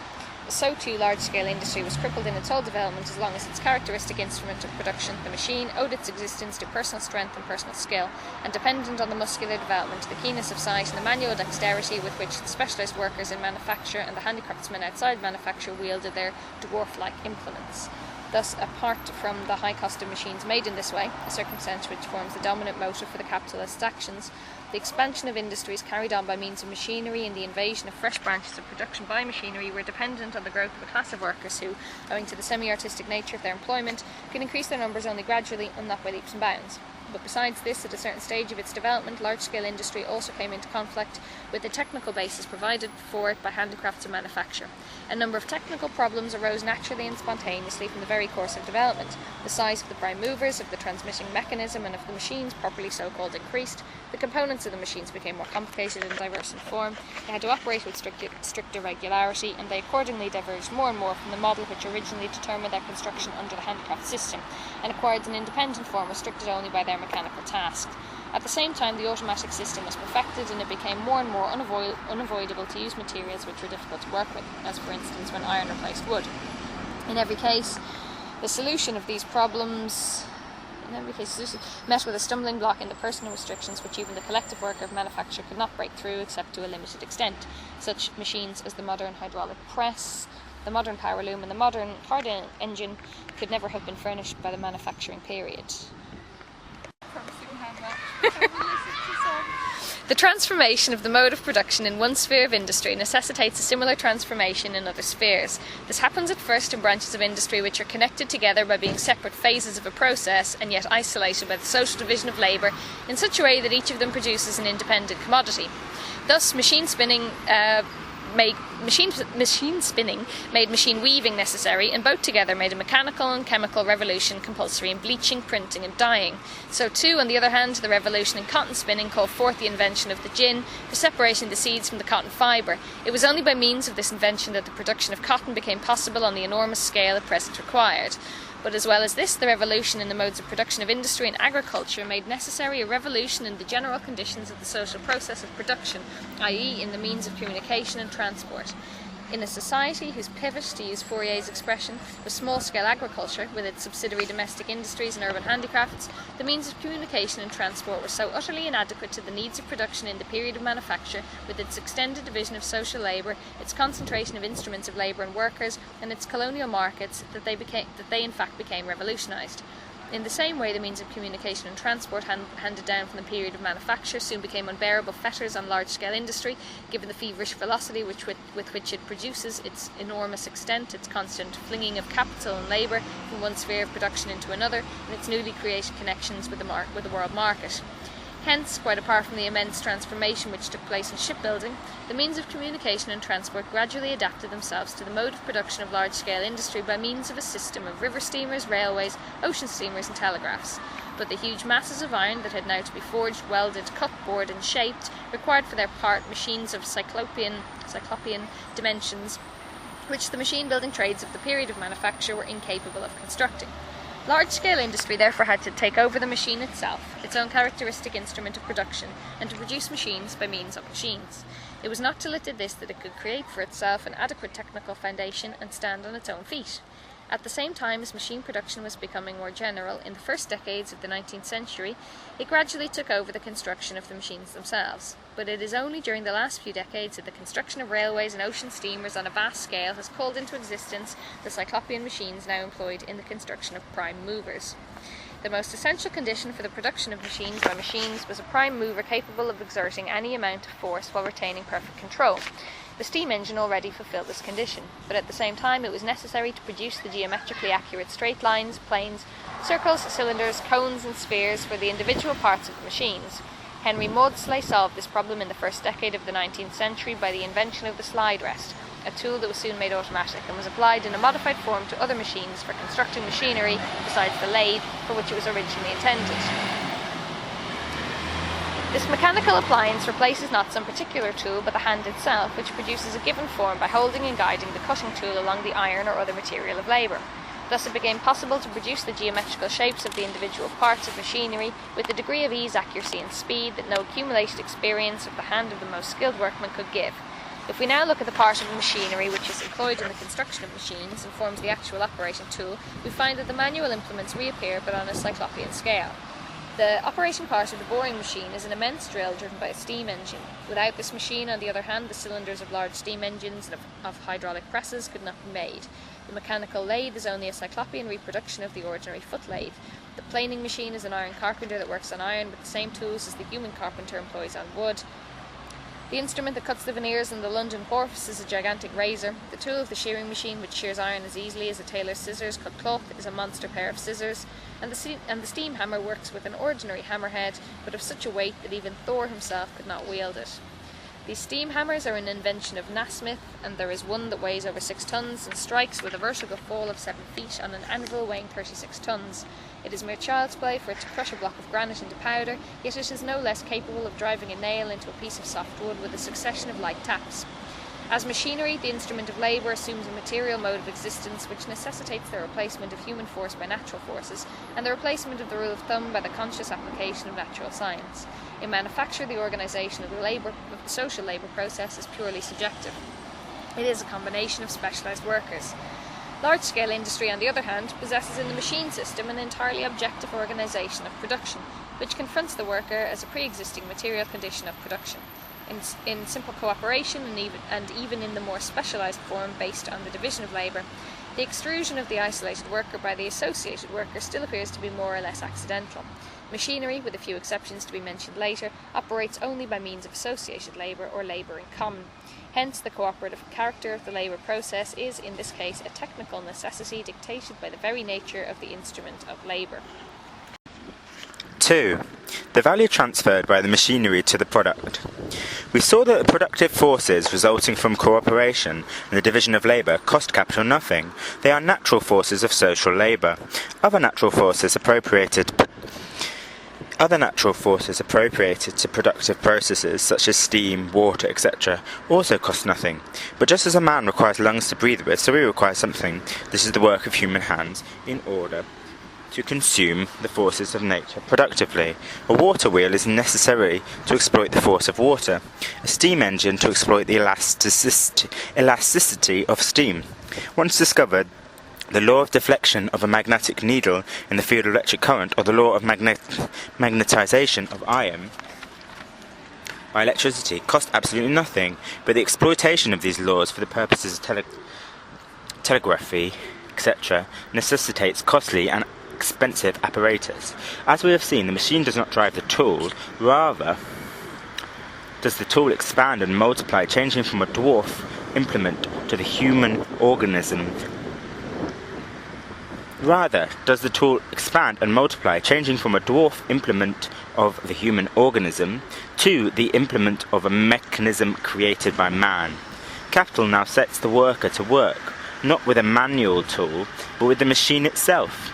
S1: so too large-scale industry was crippled in its whole development as long as its characteristic instrument of production, the machine, owed its existence to personal strength and personal skill, and dependent on the muscular development, the keenness of sight and the manual dexterity with which the specialised workers in manufacture and the handicraftsmen outside manufacture wielded their dwarf-like implements. Thus, apart from the high cost of machines made in this way, a circumstance which forms the dominant motive for the capitalist's actions, the expansion of industries carried on by means of machinery and the invasion of fresh branches of production by machinery were dependent on the growth of a class of workers who, owing to the semi-artistic nature of their employment, could increase their numbers only gradually and not by leaps and bounds. But besides this, at a certain stage of its development, large-scale industry also came into conflict with the technical basis provided for it by handicrafts and manufacture. A number of technical problems arose naturally and spontaneously from the very course of development. The size of the prime movers, of the transmitting mechanism, and of the machines properly so-called increased. The components of the machines became more complicated and diverse in form. They had to operate with stricter regularity, and they accordingly diverged more and more from the model which originally determined their construction under the handicraft system, and acquired an independent form restricted only by their mechanical tasks. At the same time, the automatic system was perfected, and it became more and more unavoidable to use materials which were difficult to work with, as for instance when iron replaced wood. In every case, the solution of these problems met with a stumbling block in the personal restrictions which even the collective worker of manufacture could not break through except to a limited extent. Such machines as the modern hydraulic press, the modern power loom, and the modern car engine could never have been furnished by the manufacturing period. The transformation of the mode of production in one sphere of industry necessitates a similar transformation in other spheres. This happens at first in branches of industry which are connected together by being separate phases of a process and yet isolated by the social division of labour in such a way that each of them produces an independent commodity. Thus, machine spinning machine spinning made machine weaving necessary, and both together made a mechanical and chemical revolution compulsory in bleaching, printing and dyeing. So too, on the other hand, the revolution in cotton spinning called forth the invention of the gin for separating the seeds from the cotton fibre. It was only by means of this invention that the production of cotton became possible on the enormous scale at present required. But as well as this, the revolution in the modes of production of industry and agriculture made necessary a revolution in the general conditions of the social process of production, i.e. in the means of communication and transport. In a society whose pivot, to use Fourier's expression, was small-scale agriculture, with its subsidiary domestic industries and urban handicrafts, the means of communication and transport were so utterly inadequate to the needs of production in the period of manufacture, with its extended division of social labour, its concentration of instruments of labour and workers, and its colonial markets, that they in fact became revolutionised. In the same way, the means of communication and transport handed down from the period of manufacture soon became unbearable fetters on large-scale industry, given the feverish velocity with which it produces, its enormous extent, its constant flinging of capital and labour from one sphere of production into another, and its newly created connections with the world market. Hence, quite apart from the immense transformation which took place in shipbuilding, the means of communication and transport gradually adapted themselves to the mode of production of large-scale industry by means of a system of river steamers, railways, ocean steamers and telegraphs. But the huge masses of iron that had now to be forged, welded, cut, bored and shaped required for their part machines of cyclopean dimensions, which the machine-building trades of the period of manufacture were incapable of constructing. Large-scale industry therefore had to take over the machine itself, its own characteristic instrument of production, and to produce machines by means of machines. It was not till it did this that it could create for itself an adequate technical foundation and stand on its own feet. At the same time as machine production was becoming more general, in the first decades of the 19th century, it gradually took over the construction of the machines themselves. But it is only during the last few decades that the construction of railways and ocean steamers on a vast scale has called into existence the cyclopean machines now employed in the construction of prime movers. The most essential condition for the production of machines by machines was a prime mover capable of exerting any amount of force while retaining perfect control. The steam engine already fulfilled this condition, but at the same time it was necessary to produce the geometrically accurate straight lines, planes, circles, cylinders, cones and spheres for the individual parts of the machines. Henry Maudslay solved this problem in the first decade of the 19th century by the invention of the slide rest, a tool that was soon made automatic and was applied in a modified form to other machines for constructing machinery besides the lathe for which it was originally intended. This mechanical appliance replaces not some particular tool but the hand itself, which produces a given form by holding and guiding the cutting tool along the iron or other material of labour. Thus it became possible to produce the geometrical shapes of the individual parts of machinery with a degree of ease, accuracy and speed that no accumulated experience of the hand of the most skilled workman could give. If we now look at the part of the machinery which is employed in the construction of machines and forms the actual operating tool, we find that the manual implements reappear but on a cyclopean scale. The operating part of the boring machine is an immense drill driven by a steam engine. Without this machine, on the other hand, the cylinders of large steam engines and of hydraulic presses could not be made. The mechanical lathe is only a cyclopean reproduction of the ordinary foot lathe. The planing machine is an iron carpenter that works on iron with the same tools as the human carpenter employs on wood. The instrument that cuts the veneers in the London wharfs is a gigantic razor. The tool of the shearing machine, which shears iron as easily as a tailor's scissors cut cloth, is a monster pair of scissors. And the steam hammer works with an ordinary hammerhead, but of such a weight that even Thor himself could not wield it. These steam hammers are an invention of Nasmyth, and there is one that weighs over 6 tons and strikes with a vertical fall of 7 feet on an anvil weighing 36 tons. It is mere child's play for it to crush a block of granite into powder, yet it is no less capable of driving a nail into a piece of soft wood with a succession of light taps. As machinery, the instrument of labour assumes a material mode of existence which necessitates the replacement of human force by natural forces, and the replacement of the rule of thumb by the conscious application of natural science. In manufacture, the organisation of the social labour process is purely subjective. It is a combination of specialised workers. Large-scale industry, on the other hand, possesses in the machine system an entirely objective organisation of production, which confronts the worker as a pre-existing material condition of production. In simple cooperation and even in the more specialised form based on the division of labour, the extrusion of the isolated worker by the associated worker still appears to be more or less accidental. Machinery, with a few exceptions to be mentioned later, operates only by means of associated labour or labour in common. Hence, the cooperative character of the labour process is, in this case, a technical necessity dictated by the very nature of the instrument of labour.
S2: 2. The value transferred by the machinery to the product. We saw that the productive forces resulting from cooperation and the division of labour cost capital nothing. They are natural forces of social labour. Other natural forces appropriated to productive processes such as steam, water, etc. also cost nothing. But just as a man requires lungs to breathe with, so we require something. This is the work of human hands in order to consume the forces of nature productively. A water wheel is necessary to exploit the force of water, a steam engine to exploit the elasticity of steam. Once discovered, the law of deflection of a magnetic needle in the field of electric current, or the law of magnetization of iron by electricity, cost absolutely nothing, but the exploitation of these laws for the purposes of telegraphy, etc., necessitates costly and expensive apparatus. As we have seen, the machine does not drive the tool, rather does the tool expand and multiply, changing from a dwarf implement to the human organism. Rather does the tool expand and multiply, changing from a dwarf implement of the human organism to the implement of a mechanism created by man. Capital now sets the worker to work, not with a manual tool, but with the machine itself,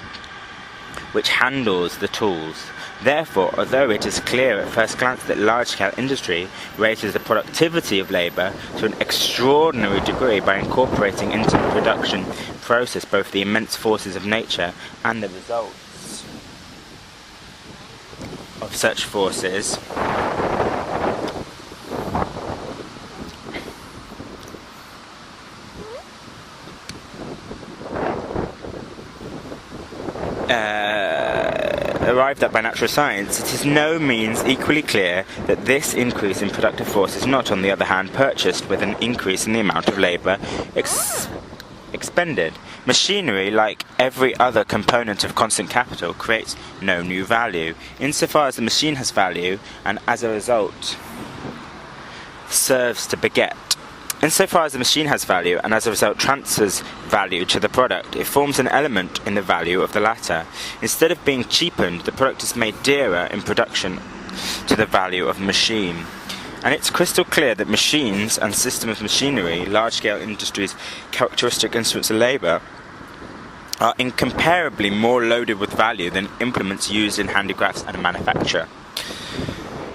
S2: which handles the tools. Therefore, although it is clear at first glance that large-scale industry raises the productivity of labour to an extraordinary degree by incorporating into the production process both the immense forces of nature and the results of such forces, arrived at by natural science, it is no means equally clear that this increase in productive force is not, on the other hand, purchased with an increase in the amount of labour expended. Machinery, like every other component of constant capital, creates no new value, insofar as the machine has value, and as a result serves to beget. Insofar as the machine has value, and as a result transfers value to the product, it forms an element in the value of the latter. Instead of being cheapened, the product is made dearer in production to the value of the machine. And it's crystal clear that machines and system of machinery, large-scale industries, characteristic instruments of labour, are incomparably more loaded with value than implements used in handicrafts and manufacture.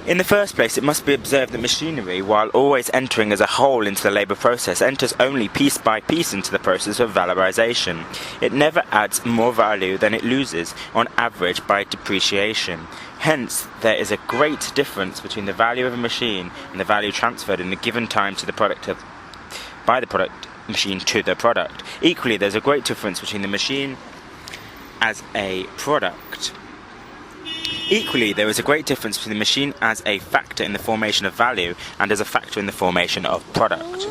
S2: In the first place, it must be observed that machinery, while always entering as a whole into the labour process, enters only piece by piece into the process of valorization. It never adds more value than it loses, on average, by depreciation. Hence, there is a great difference between the value of a machine and the value transferred in a given time to the product by the product machine to the product. Equally, there's a great difference between the machine as a product. Equally, there is a great difference between the machine as a factor in the formation of value and as a factor in the formation of product.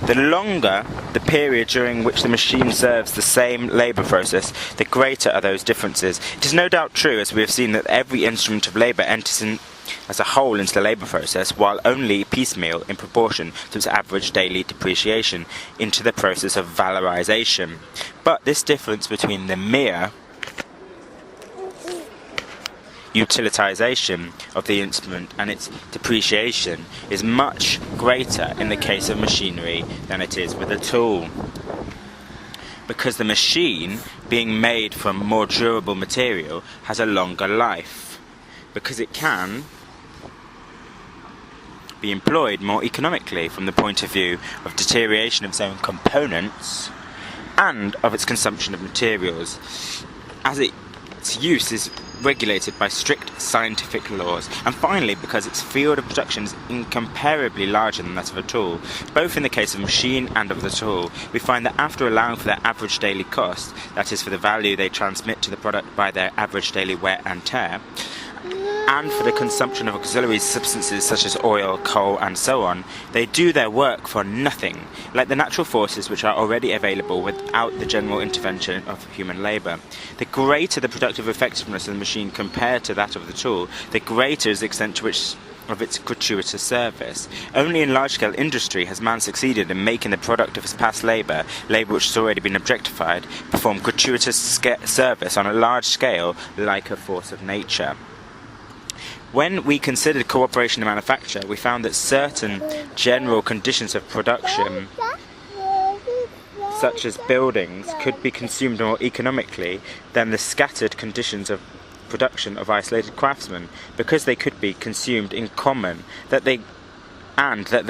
S2: The longer the period during which the machine serves the same labour process, the greater are those differences. It is no doubt true, as we have seen, that every instrument of labour enters in as a whole into the labour process, while only piecemeal in proportion to its average daily depreciation into the process of valorization. But this difference between the mere utilization of the instrument and its depreciation is much greater in the case of machinery than it is with a tool. Because the machine, being made from more durable material, has a longer life. Because it can be employed more economically from the point of view of deterioration of its own components and of its consumption of materials, as its use is regulated by strict scientific laws, and finally because its field of production is incomparably larger than that of a tool. Both in the case of a machine and of the tool, we find that after allowing for their average daily cost, that is for the value they transmit to the product by their average daily wear and tear, and for the consumption of auxiliary substances such as oil, coal, and so on, they do their work for nothing, like the natural forces which are already available without the general intervention of human labour. The greater the productive effectiveness of the machine compared to that of the tool, the greater is the extent to which of its gratuitous service. Only in large-scale industry has man succeeded in making the product of his past labour, which has already been objectified, perform gratuitous service on a large scale like a force of nature. When we considered cooperation in manufacture, we found that certain general conditions of production, such as buildings, could be consumed more economically than the scattered conditions of production of isolated craftsmen, because they could be consumed in common, that they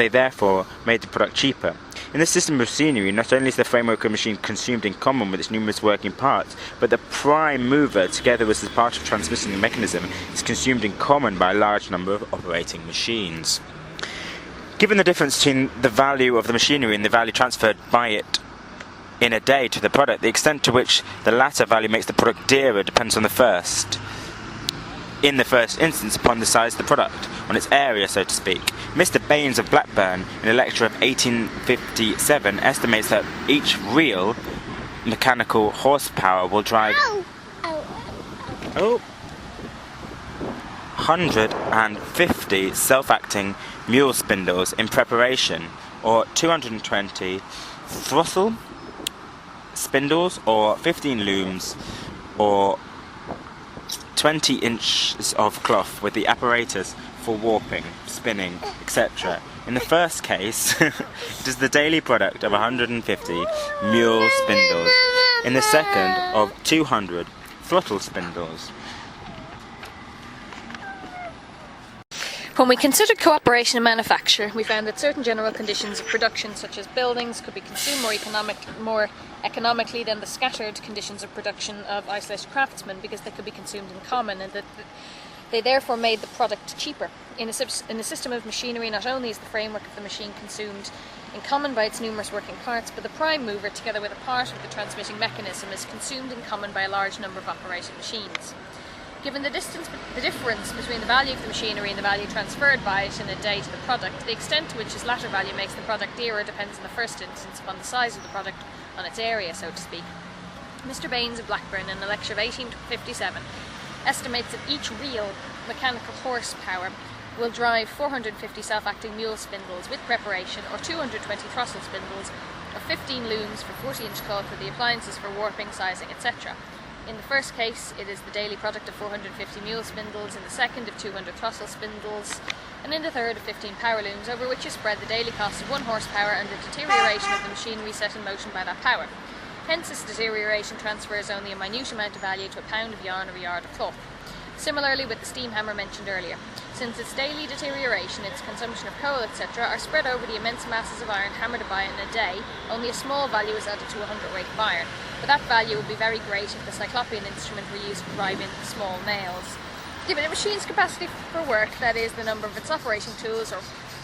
S2: therefore made the product cheaper. In the system of machinery, not only is the framework of a machine consumed in common with its numerous working parts, but the prime mover, together with the part of transmitting the mechanism, is consumed in common by a large number of operating machines. Given the difference between the value of the machinery and the value transferred by it in a day to the product, the extent to which the latter value makes the product dearer depends on the first. In the first instance, upon the size of the product, on its area, so to speak. Mr. Baines of Blackburn, in a lecture of 1857, estimates that each real mechanical horsepower will drive 150 self-acting mule spindles in preparation, or 220 throttle spindles, or 15 looms, or 20 inches of cloth with the apparatus for warping, spinning, etc. In the first case, it is the daily product of 150 mule spindles. In the second, of 200 throttle spindles.
S1: When we considered cooperation in manufacture, we found that certain general conditions of production, such as buildings, could be consumed more economically than the scattered conditions of production of isolated craftsmen, because they could be consumed in common, and that they therefore made the product cheaper. In a system of machinery, not only is the framework of the machine consumed in common by its numerous working parts, but the prime mover, together with a part of the transmitting mechanism, is consumed in common by a large number of operating machines. Given the difference between the value of the machinery and the value transferred by it in a day to the product, the extent to which this latter value makes the product dearer depends in the first instance upon the size of the product, on its area, so to speak. Mr. Baines of Blackburn, in a lecture of 1857, estimates that each real mechanical horsepower will drive 450 self-acting mule spindles with preparation, or 220 throttle spindles, or 15 looms for 40-inch cloth with the appliances for warping, sizing, etc. In the first case, it is the daily product of 450 mule spindles, in the second of 200 throttle spindles, and in the third of 15 power looms, over which is spread the daily cost of 1 horsepower and the deterioration of the machinery set in motion by that power. Hence, this deterioration transfers only a minute amount of value to a pound of yarn or a yard of cloth. Similarly with the steam hammer mentioned earlier. Since its daily deterioration, its consumption of coal, etc., are spread over the immense masses of iron hammered by in a day, only a small value is added to a hundredweight of iron, but that value would be very great if the cyclopean instrument were used to drive in small nails. Given a machine's capacity for work, that is, the number of its operating tools, or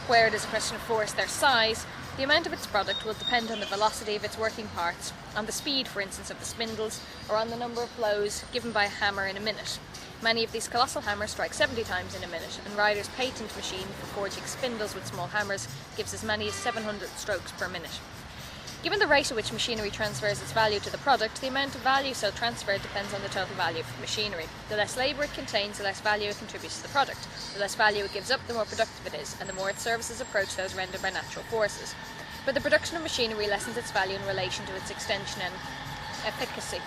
S1: where it is a question of force, their size, the amount of its product will depend on the velocity of its working parts, on the speed, for instance, of the spindles, or on the number of blows given by a hammer in a minute. Many of these colossal hammers strike 70 times in a minute, and Ryder's patent machine for forging spindles with small hammers gives as many as 700 strokes per minute. Given the rate at which machinery transfers its value to the product, the amount of value so transferred depends on the total value of the machinery. The less labour it contains, the less value it contributes to the product. The less value it gives up, the more productive it is, and the more its services approach those rendered by natural forces. But the production of machinery lessens its value in relation to its extension and efficacy.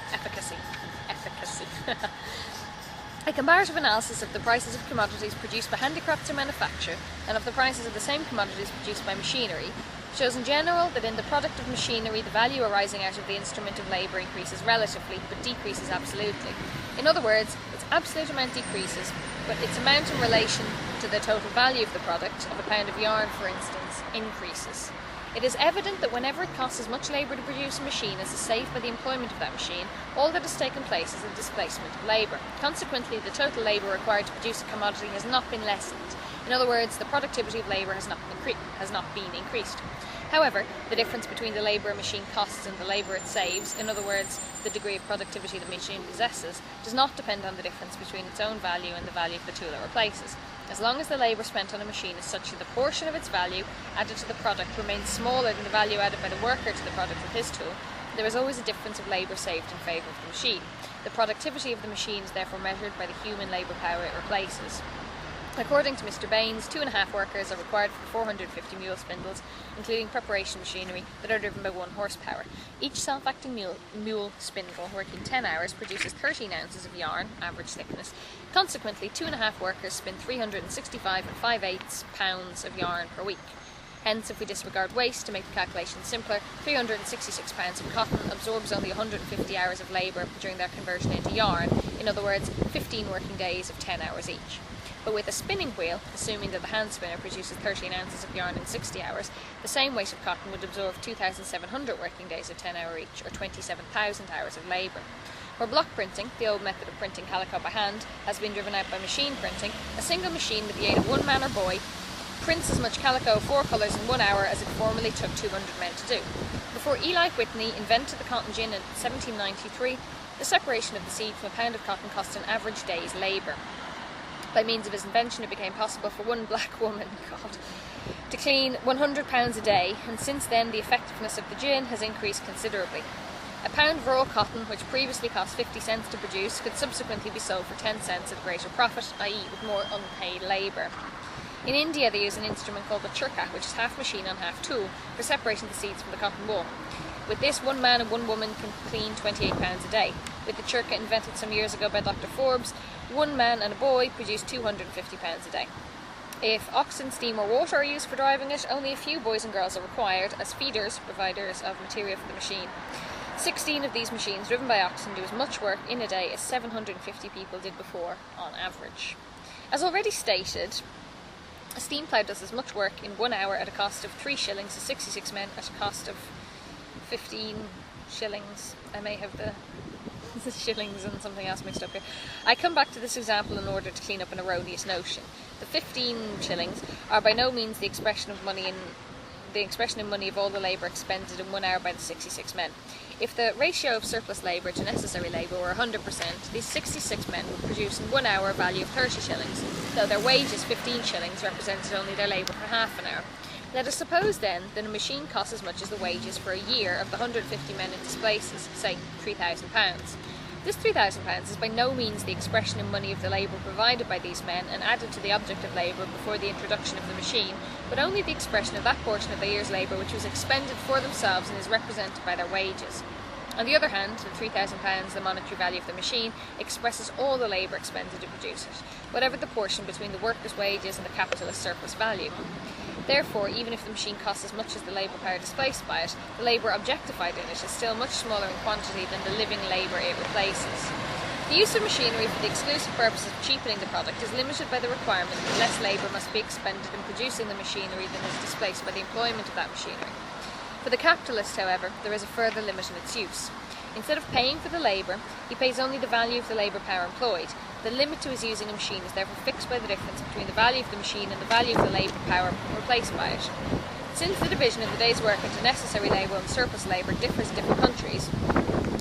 S1: A comparative analysis of the prices of commodities produced by handicrafts or manufacture and of the prices of the same commodities produced by machinery shows in general that in the product of machinery the value arising out of the instrument of labour increases relatively but decreases absolutely. In other words, its absolute amount decreases, but its amount in relation to the total value of the product, of a pound of yarn for instance, increases. It is evident that whenever it costs as much labour to produce a machine as is saved by the employment of that machine, all that has taken place is a displacement of labour. Consequently, the total labour required to produce a commodity has not been lessened. In other words, the productivity of labour has not been increased. However, the difference between the labour a machine costs and the labour it saves, in other words, the degree of productivity the machine possesses, does not depend on the difference between its own value and the value of the tool it replaces. As long as the labour spent on a machine is such that the portion of its value added to the product remains smaller than the value added by the worker to the product with his tool, there is always a difference of labour saved in favour of the machine. The productivity of the machine is therefore measured by the human labour power it replaces. According to Mr. Baines, 2.5 workers are required for the 450 mule spindles, including preparation machinery, that are driven by 1 horsepower. Each self-acting mule spindle, working 10 hours, produces 13 ounces of yarn, average thickness. Consequently, 2.5 workers spin 365 and 5/8 pounds of yarn per week. Hence, if we disregard waste to make the calculation simpler, 366 pounds of cotton absorbs only 150 hours of labour during their conversion into yarn, in other words, 15 working days of 10 hours each. But with a spinning wheel, assuming that the hand spinner produces 13 ounces of yarn in 60 hours, the same weight of cotton would absorb 2,700 working days of 10 hours each, or 27,000 hours of labour. Where block printing, the old method of printing calico by hand, has been driven out by machine printing, a single machine with the aid of 1 man or boy prints as much calico of 4 colours in 1 hour as it formerly took 200 men to do. Before Eli Whitney invented the cotton gin in 1793, the separation of the seed from a pound of cotton cost an average day's labour. By means of his invention, it became possible for one black woman, to clean 100 pounds a day, and since then the effectiveness of the gin has increased considerably. A pound of raw cotton, which previously cost 50 cents to produce, could subsequently be sold for 10 cents at greater profit, i.e. with more unpaid labour. In India they use an instrument called the churka, which is half machine and half tool, for separating the seeds from the cotton wool. With this, 1 man and 1 woman can clean 28 pounds a day. With the churka invented some years ago by Dr. Forbes, 1 man and a boy produce 250 pounds a day. If oxen, steam or water are used for driving it, only a few boys and girls are required as feeders, providers of material for the machine. 16 of these machines driven by oxen do as much work in a day as 750 people did before on average. As already stated, a steam plough does as much work in 1 hour at a cost of 3 shillings as 66 men at a cost of 15 shillings. I may have the shillings and something else mixed up here. I come back to this example in order to clean up an erroneous notion. The 15 shillings are by no means the expression in money of all the labour expended in 1 hour by the 66 men. If the ratio of surplus labour to necessary labour were 100%, these 66 men would produce in 1 hour a value of 30 shillings, though their wages, 15 shillings, represented only their labour for half an hour. Let us suppose then that a machine costs as much as the wages for a year of the 150 men it displaces, say £3,000. This £3,000 is by no means the expression in money of the labour provided by these men and added to the object of labour before the introduction of the machine, but only the expression of that portion of the year's labour which was expended for themselves and is represented by their wages. On the other hand, the £3,000, the monetary value of the machine, expresses all the labour expended to produce it, whatever the portion between the worker's wages and the capitalist's surplus value. Therefore, even if the machine costs as much as the labour power displaced by it, the labour objectified in it is still much smaller in quantity than the living labour it replaces. The use of machinery for the exclusive purpose of cheapening the product is limited by the requirement that less labour must be expended in producing the machinery than is displaced by the employment of that machinery. For the capitalist, however, there is a further limit in its use. Instead of paying for the labour, he pays only the value of the labour power employed. The limit to his using a machine is therefore fixed by the difference between the value of the machine and the value of the labour power replaced by it. Since the division of the day's work into necessary labour and surplus labour differs in different countries,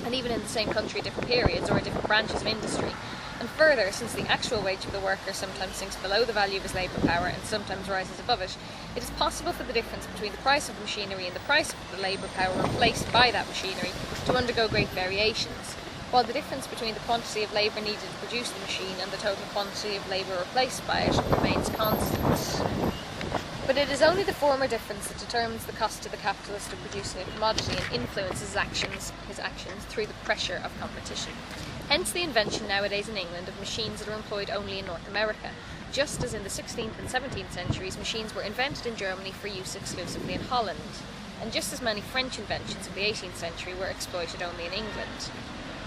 S1: and even in the same country at different periods or in different branches of industry, and further, since the actual wage of the worker sometimes sinks below the value of his labour power and sometimes rises above it, it is possible for the difference between the price of the machinery and the price of the labour power replaced by that machinery to undergo great variations, while the difference between the quantity of labour needed to produce the machine and the total quantity of labour replaced by it remains constant. But it is only the former difference that determines the cost to the capitalist of producing a commodity and influences his actions through the pressure of competition. Hence the invention nowadays in England of machines that are employed only in North America, just as in the 16th and 17th centuries machines were invented in Germany for use exclusively in Holland, and just as many French inventions of the 18th century were exploited only in England.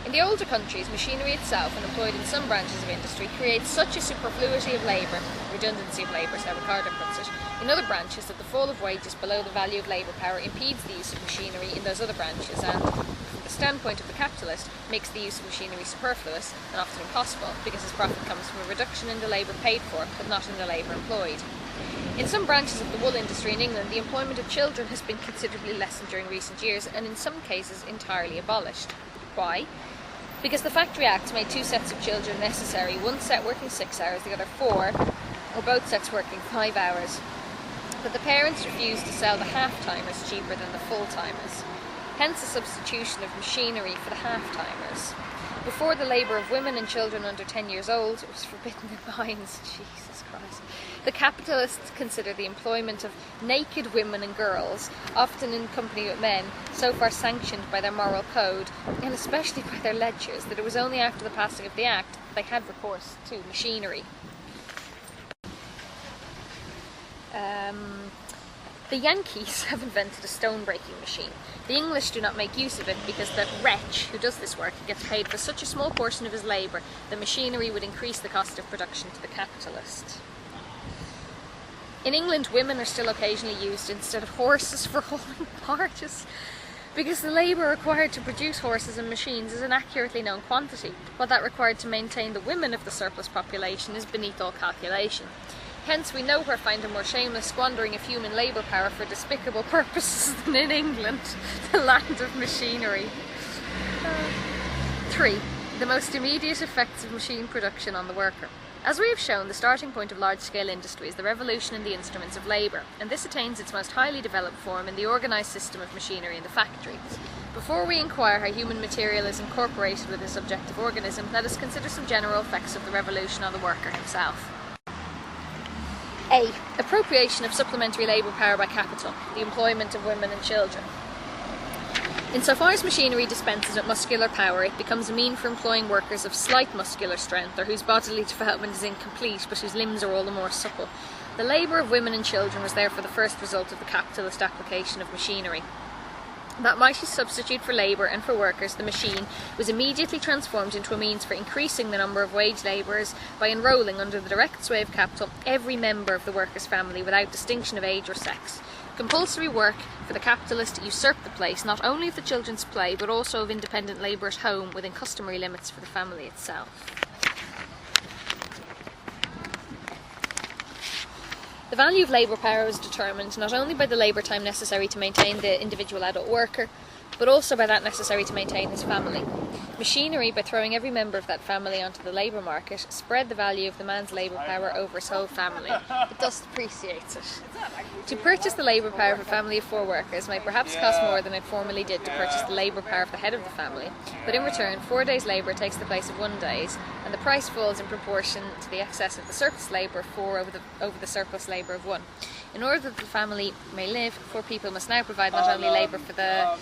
S1: In the older countries, machinery itself, when employed in some branches of industry, creates such a superfluity of labour, redundancy of labour, as Ricardo puts it, in other branches that the fall of wages below the value of labour power impedes the use of machinery in those other branches and, from the standpoint of the capitalist, makes the use of machinery superfluous and often impossible, because his profit comes from a reduction in the labour paid for, but not in the labour employed. In some branches of the wool industry in England, the employment of children has been considerably lessened during recent years, and in some cases entirely abolished. Why? Because the Factory Acts made 2 sets of children necessary, one set working 6 hours, the other 4, or both sets working 5 hours. But the parents refused to sell the half-timers cheaper than the full-timers. hence the substitution of machinery for the half-timers. Before the labour of women and children under 10 years old was forbidden in mines. Jesus Christ. The capitalists consider the employment of naked women and girls, often in company with men, so far sanctioned by their moral code, and especially by their ledgers, that it was only after the passing of the Act that they had recourse to machinery. The Yankees have invented a stone-breaking machine. The English do not make use of it because the wretch who does this work gets paid for such a small portion of his labour that machinery would increase the cost of production to the capitalist. In England, women are still occasionally used instead of horses for hauling barges, because the labour required to produce horses and machines is an accurately known quantity, while that required to maintain the women of the surplus population is beneath all calculation. Hence, we nowhere find a more shameless squandering of human labour power for despicable purposes than in England, the land of machinery. 3. The most immediate effects of machine production on the worker. As we have shown, the starting point of large-scale industry is the revolution in the instruments of labour, and this attains its most highly developed form in the organised system of machinery in the factory. Before we inquire how human material is incorporated with this objective organism, let us consider some general effects of the revolution on the worker himself. A. Appropriation of supplementary labour power by capital, the employment of women and children. Insofar as machinery dispenses with muscular power, it becomes a mean for employing workers of slight muscular strength, or whose bodily development is incomplete, but whose limbs are all the more supple. The labour of women and children was therefore the first result of the capitalist application of machinery. That mighty substitute for labour and for workers, the machine, was immediately transformed into a means for increasing the number of wage labourers by enrolling under the direct sway of capital every member of the workers' family without distinction of age or sex. Compulsory work for the capitalist usurped the place not only of the children's play but also of independent labour at home within customary limits for the family itself. The value of labour power was determined not only by the labour time necessary to maintain the individual adult worker, but also by that necessary to maintain his family. Machinery, by throwing every member of that family onto the labour market, spread the value of the man's labour power over his whole family. It thus depreciates it. To purchase the labour power of a family of 4 workers might perhaps cost more than it formerly did to purchase the labour power of the head of the family, but in return 4 days' labour takes the place of 1 day's, and the price falls in proportion to the excess of the surplus labour of 4 over the surplus labour of 1. In order that the family may live, 4 people must now provide not only labour for the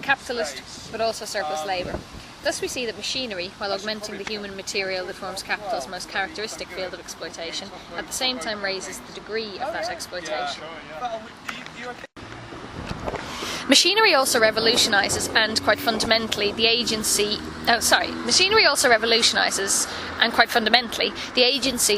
S1: capitalist, but also surplus labour. Thus we see that machinery, while augmenting the human material that forms capital's most characteristic field of exploitation, at the same time raises the degree of that exploitation. Machinery also revolutionises and quite fundamentally the agency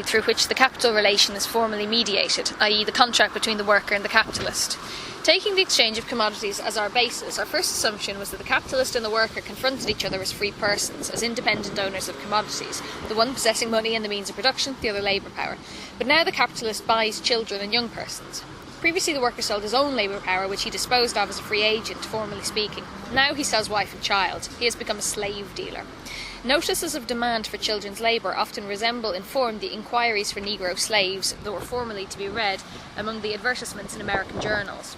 S1: through which the capital relation is formally mediated, i.e. the contract between the worker and the capitalist. Taking the exchange of commodities as our basis, our first assumption was that the capitalist and the worker confronted each other as free persons, as independent owners of commodities, the one possessing money and the means of production, the other labour power. But now the capitalist buys children and young persons. Previously the worker sold his own labour power, which he disposed of as a free agent, formally speaking. Now he sells wife and child. He has become a slave dealer. Notices of demand for children's labour often resemble in form the inquiries for Negro slaves that were formerly to be read among the advertisements in American journals.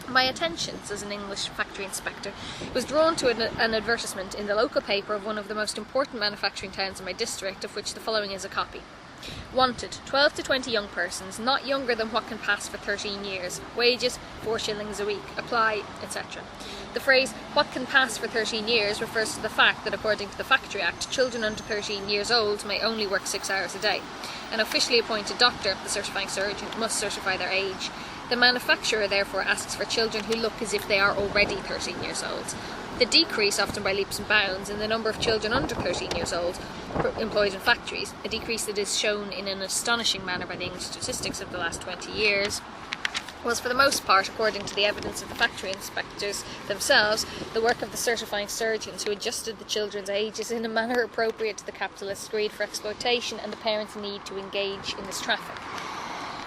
S1: My attention, says an English factory inspector, was drawn to an advertisement in the local paper of one of the most important manufacturing towns in my district, of which the following is a copy. Wanted, 12 to 20 young persons, not younger than what can pass for 13 years. Wages, 4 shillings a week. Apply, etc. The phrase, what can pass for 13 years, refers to the fact that according to the Factory Act, children under 13 years old may only work 6 hours a day. An officially appointed doctor, the certifying surgeon, must certify their age. The manufacturer therefore asks for children who look as if they are already 13 years old. The decrease, often by leaps and bounds, in the number of children under 13 years old employed in factories, a decrease that is shown in an astonishing manner by the English statistics of the last 20 years, was for the most part, according to the evidence of the factory inspectors themselves, the work of the certifying surgeons who adjusted the children's ages in a manner appropriate to the capitalist's greed for exploitation and the parents' need to engage in this traffic.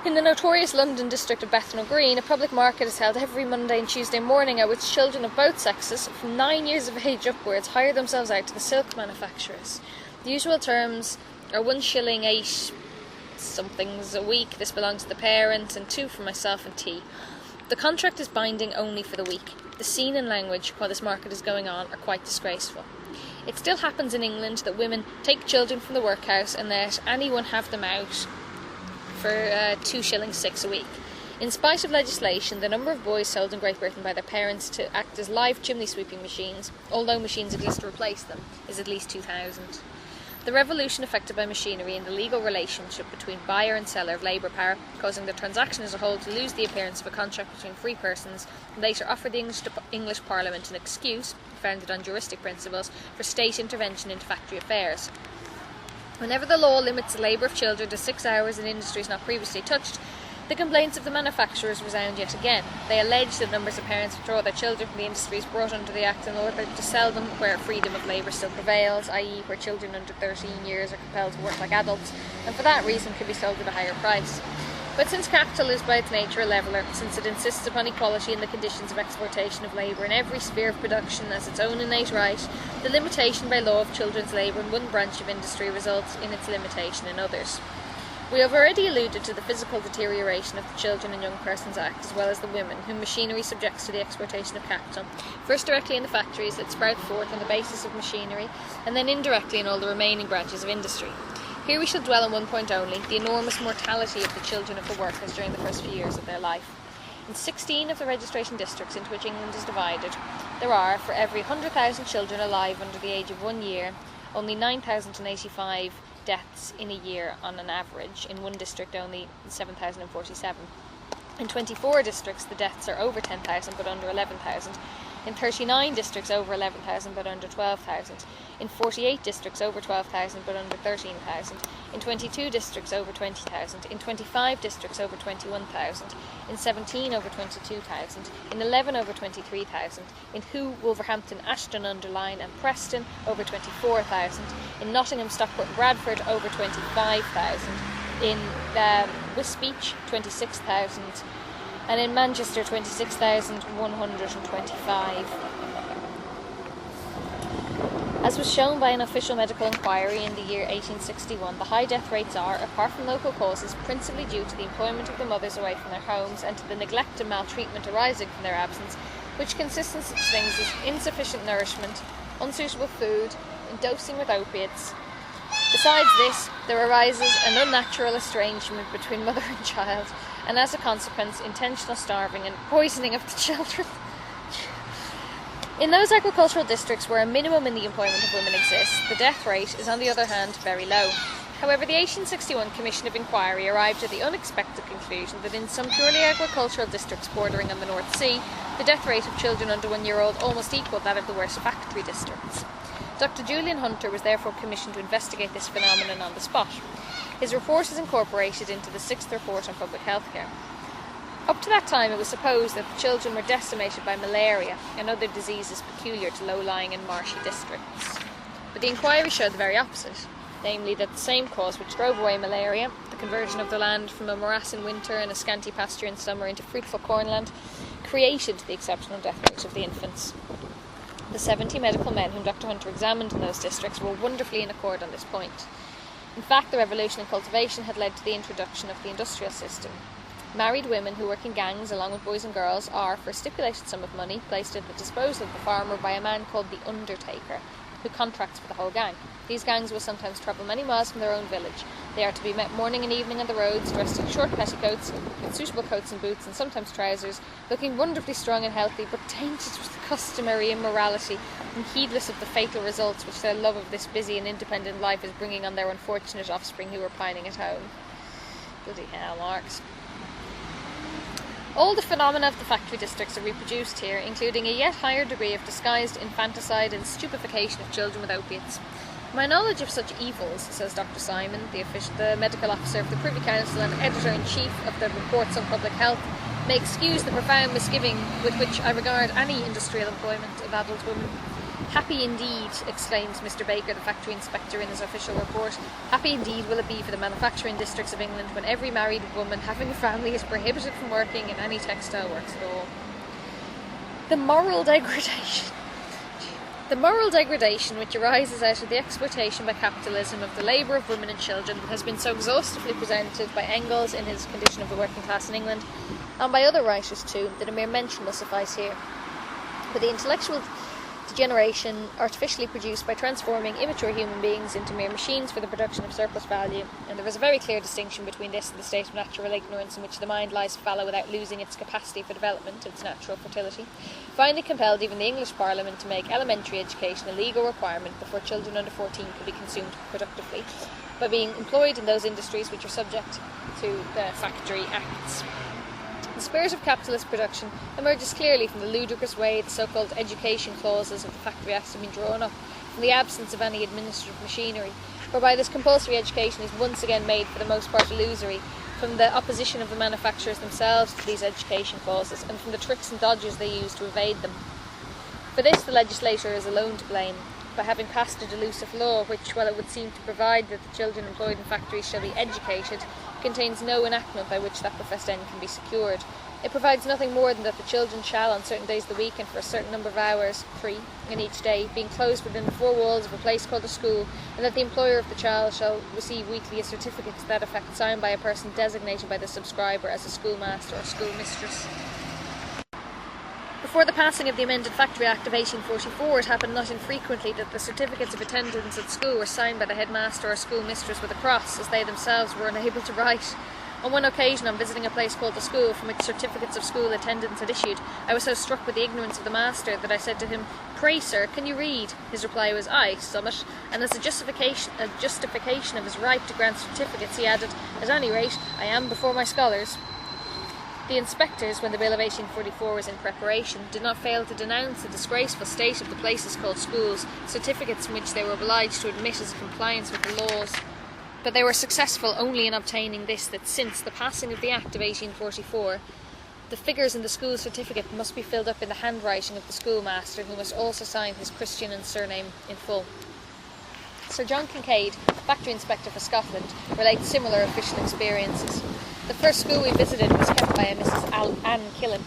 S1: In the notorious London district of Bethnal Green, a public market is held every Monday and Tuesday morning at which children of both sexes, from 9 years of age upwards, hire themselves out to the silk manufacturers. The usual terms are 1 shilling 8 somethings a week. This belongs to the parent, and 2 for myself and tea. The contract is binding only for the week. The scene and language while this market is going on are quite disgraceful. It still happens in England that women take children from the workhouse and let anyone have them out for 2 shillings 6 a week. In spite of legislation, the number of boys sold in Great Britain by their parents to act as live chimney sweeping machines, although machines exist to replace them, is at least 2,000. The revolution effected by machinery in the legal relationship between buyer and seller of labour power, causing the transaction as a whole to lose the appearance of a contract between free persons, later offered the English Parliament an excuse, founded on juristic principles, for state intervention into factory affairs. Whenever the law limits the labour of children to 6 hours in industries not previously touched, the complaints of the manufacturers resound yet again. They allege that numbers of parents withdraw their children from the industries brought under the Act in order to sell them where freedom of labour still prevails, i.e. where children under 13 years are compelled to work like adults, and for that reason can be sold at a higher price. But since capital is by its nature a leveller, since it insists upon equality in the conditions of exploitation of labour in every sphere of production as its own innate right, the limitation by law of children's labour in one branch of industry results in its limitation in others. We have already alluded to the physical deterioration of the Children and Young Persons Act, as well as the women, whom machinery subjects to the exploitation of capital, first directly in the factories that sprout forth on the basis of machinery, and then indirectly in all the remaining branches of industry. Here we shall dwell on one point only, the enormous mortality of the children of the workers during the first few years of their life. In 16 of the registration districts into which England is divided, there are, for every 100,000 children alive under the age of 1 year, only 9,085 deaths in a year on an average. In one district only 7,047. In 24 districts the deaths are over 10,000 but under 11,000. In 39 districts over 11,000 but under 12,000. In 48 districts over 12,000 but under 13,000. In 22 districts over 20,000. In 25 districts over 21,000. In 17 over 22,000. In 11 over 23,000. In Hoo, Wolverhampton, Ashton-under-Lyne and Preston over 24,000. In Nottingham, Stockport and Bradford over 25,000. In Wisbech 26,000. And in Manchester 26,125. As was shown by an official medical inquiry in the year 1861, the high death rates are, apart from local causes, principally due to the employment of the mothers away from their homes and to the neglect and maltreatment arising from their absence, which consists in such things as insufficient nourishment, unsuitable food, and dosing with opiates. Besides this, there arises an unnatural estrangement between mother and child, and as a consequence, intentional starving and poisoning of the children. In those agricultural districts where a minimum in the employment of women exists, the death rate is on the other hand very low. However, the 1861 Commission of Inquiry arrived at the unexpected conclusion that in some purely agricultural districts bordering on the North Sea, the death rate of children under 1 year old almost equalled that of the worst factory districts. Dr. Julian Hunter was therefore commissioned to investigate this phenomenon on the spot. His report is incorporated into the 6th report on public health care. Up to that time it was supposed that the children were decimated by malaria and other diseases peculiar to low-lying and marshy districts. But the inquiry showed the very opposite, namely that the same cause which drove away malaria, the conversion of the land from a morass in winter and a scanty pasture in summer into fruitful cornland, created the exceptional death rate of the infants. The 70 medical men whom Dr. Hunter examined in those districts were wonderfully in accord on this point. In fact, the revolution in cultivation had led to the introduction of the industrial system. Married women who work in gangs along with boys and girls are, for a stipulated sum of money, placed at the disposal of the farmer by a man called the undertaker, who contracts for the whole gang. These gangs will sometimes travel many miles from their own village. They are to be met morning and evening on the roads, dressed in short petticoats, with suitable coats and boots, and sometimes trousers, looking wonderfully strong and healthy, but tainted with customary immorality, and heedless of the fatal results which their love of this busy and independent life is bringing on their unfortunate offspring who are pining at home. Bloody hell, Marx. All the phenomena of the factory districts are reproduced here, including a yet higher degree of disguised infanticide and stupefaction of children with opiates. My knowledge of such evils, says Dr. Simon, the medical officer of the Privy Council and editor-in-chief of the Reports on Public Health, may excuse the profound misgiving with which I regard any industrial employment of adult women. Happy indeed, exclaims Mr. Baker, the factory inspector, in his official report. Happy indeed will it be for the manufacturing districts of England when every married woman having a family is prohibited from working in any textile works at all. The moral degradation. The moral degradation which arises out of the exploitation by capitalism of the labour of women and children has been so exhaustively presented by Engels in his Condition of the Working Class in England, and by other writers too, that a mere mention will suffice here. But the intellectual degeneration artificially produced by transforming immature human beings into mere machines for the production of surplus value, and there is a very clear distinction between this and the state of natural ignorance in which the mind lies fallow without losing its capacity for development, its natural fertility, finally compelled even the English Parliament to make elementary education a legal requirement before children under 14 could be consumed productively, by being employed in those industries which are subject to the Factory Acts. The spirit of capitalist production emerges clearly from the ludicrous way the so-called education clauses of the Factory Acts have been drawn up, from the absence of any administrative machinery, whereby this compulsory education is once again made for the most part illusory, from the opposition of the manufacturers themselves to these education clauses, and from the tricks and dodges they use to evade them. For this the legislator is alone to blame, by having passed a delusive law which, while it would seem to provide that the children employed in factories shall be educated, contains no enactment by which that professed end can be secured. It provides nothing more than that the children shall, on certain days of the week and for a certain number of hours, 3 in each day, be enclosed within the 4 walls of a place called a school, and that the employer of the child shall receive weekly a certificate to that effect signed by a person designated by the subscriber as a schoolmaster or schoolmistress. Before the passing of the amended Factory Act of 1844, it happened not infrequently that the certificates of attendance at school were signed by the headmaster or schoolmistress with a cross, as they themselves were unable to write. On one occasion, on visiting a place called the school, from which certificates of school attendance had issued, I was so struck with the ignorance of the master that I said to him, "Pray, sir, can you read?" His reply was, "Aye, summut," and as a justification of his right to grant certificates, he added, "At any rate, I am before my scholars." The inspectors, when the Bill of 1844 was in preparation, did not fail to denounce the disgraceful state of the places called schools, certificates from which they were obliged to admit as a compliance with the laws. But they were successful only in obtaining this, that since the passing of the Act of 1844, the figures in the school certificate must be filled up in the handwriting of the schoolmaster, who must also sign his Christian and surname in full. Sir John Kincaid, factory inspector for Scotland, relates similar official experiences. The first school we visited was kept by a Mrs. Anne Killen.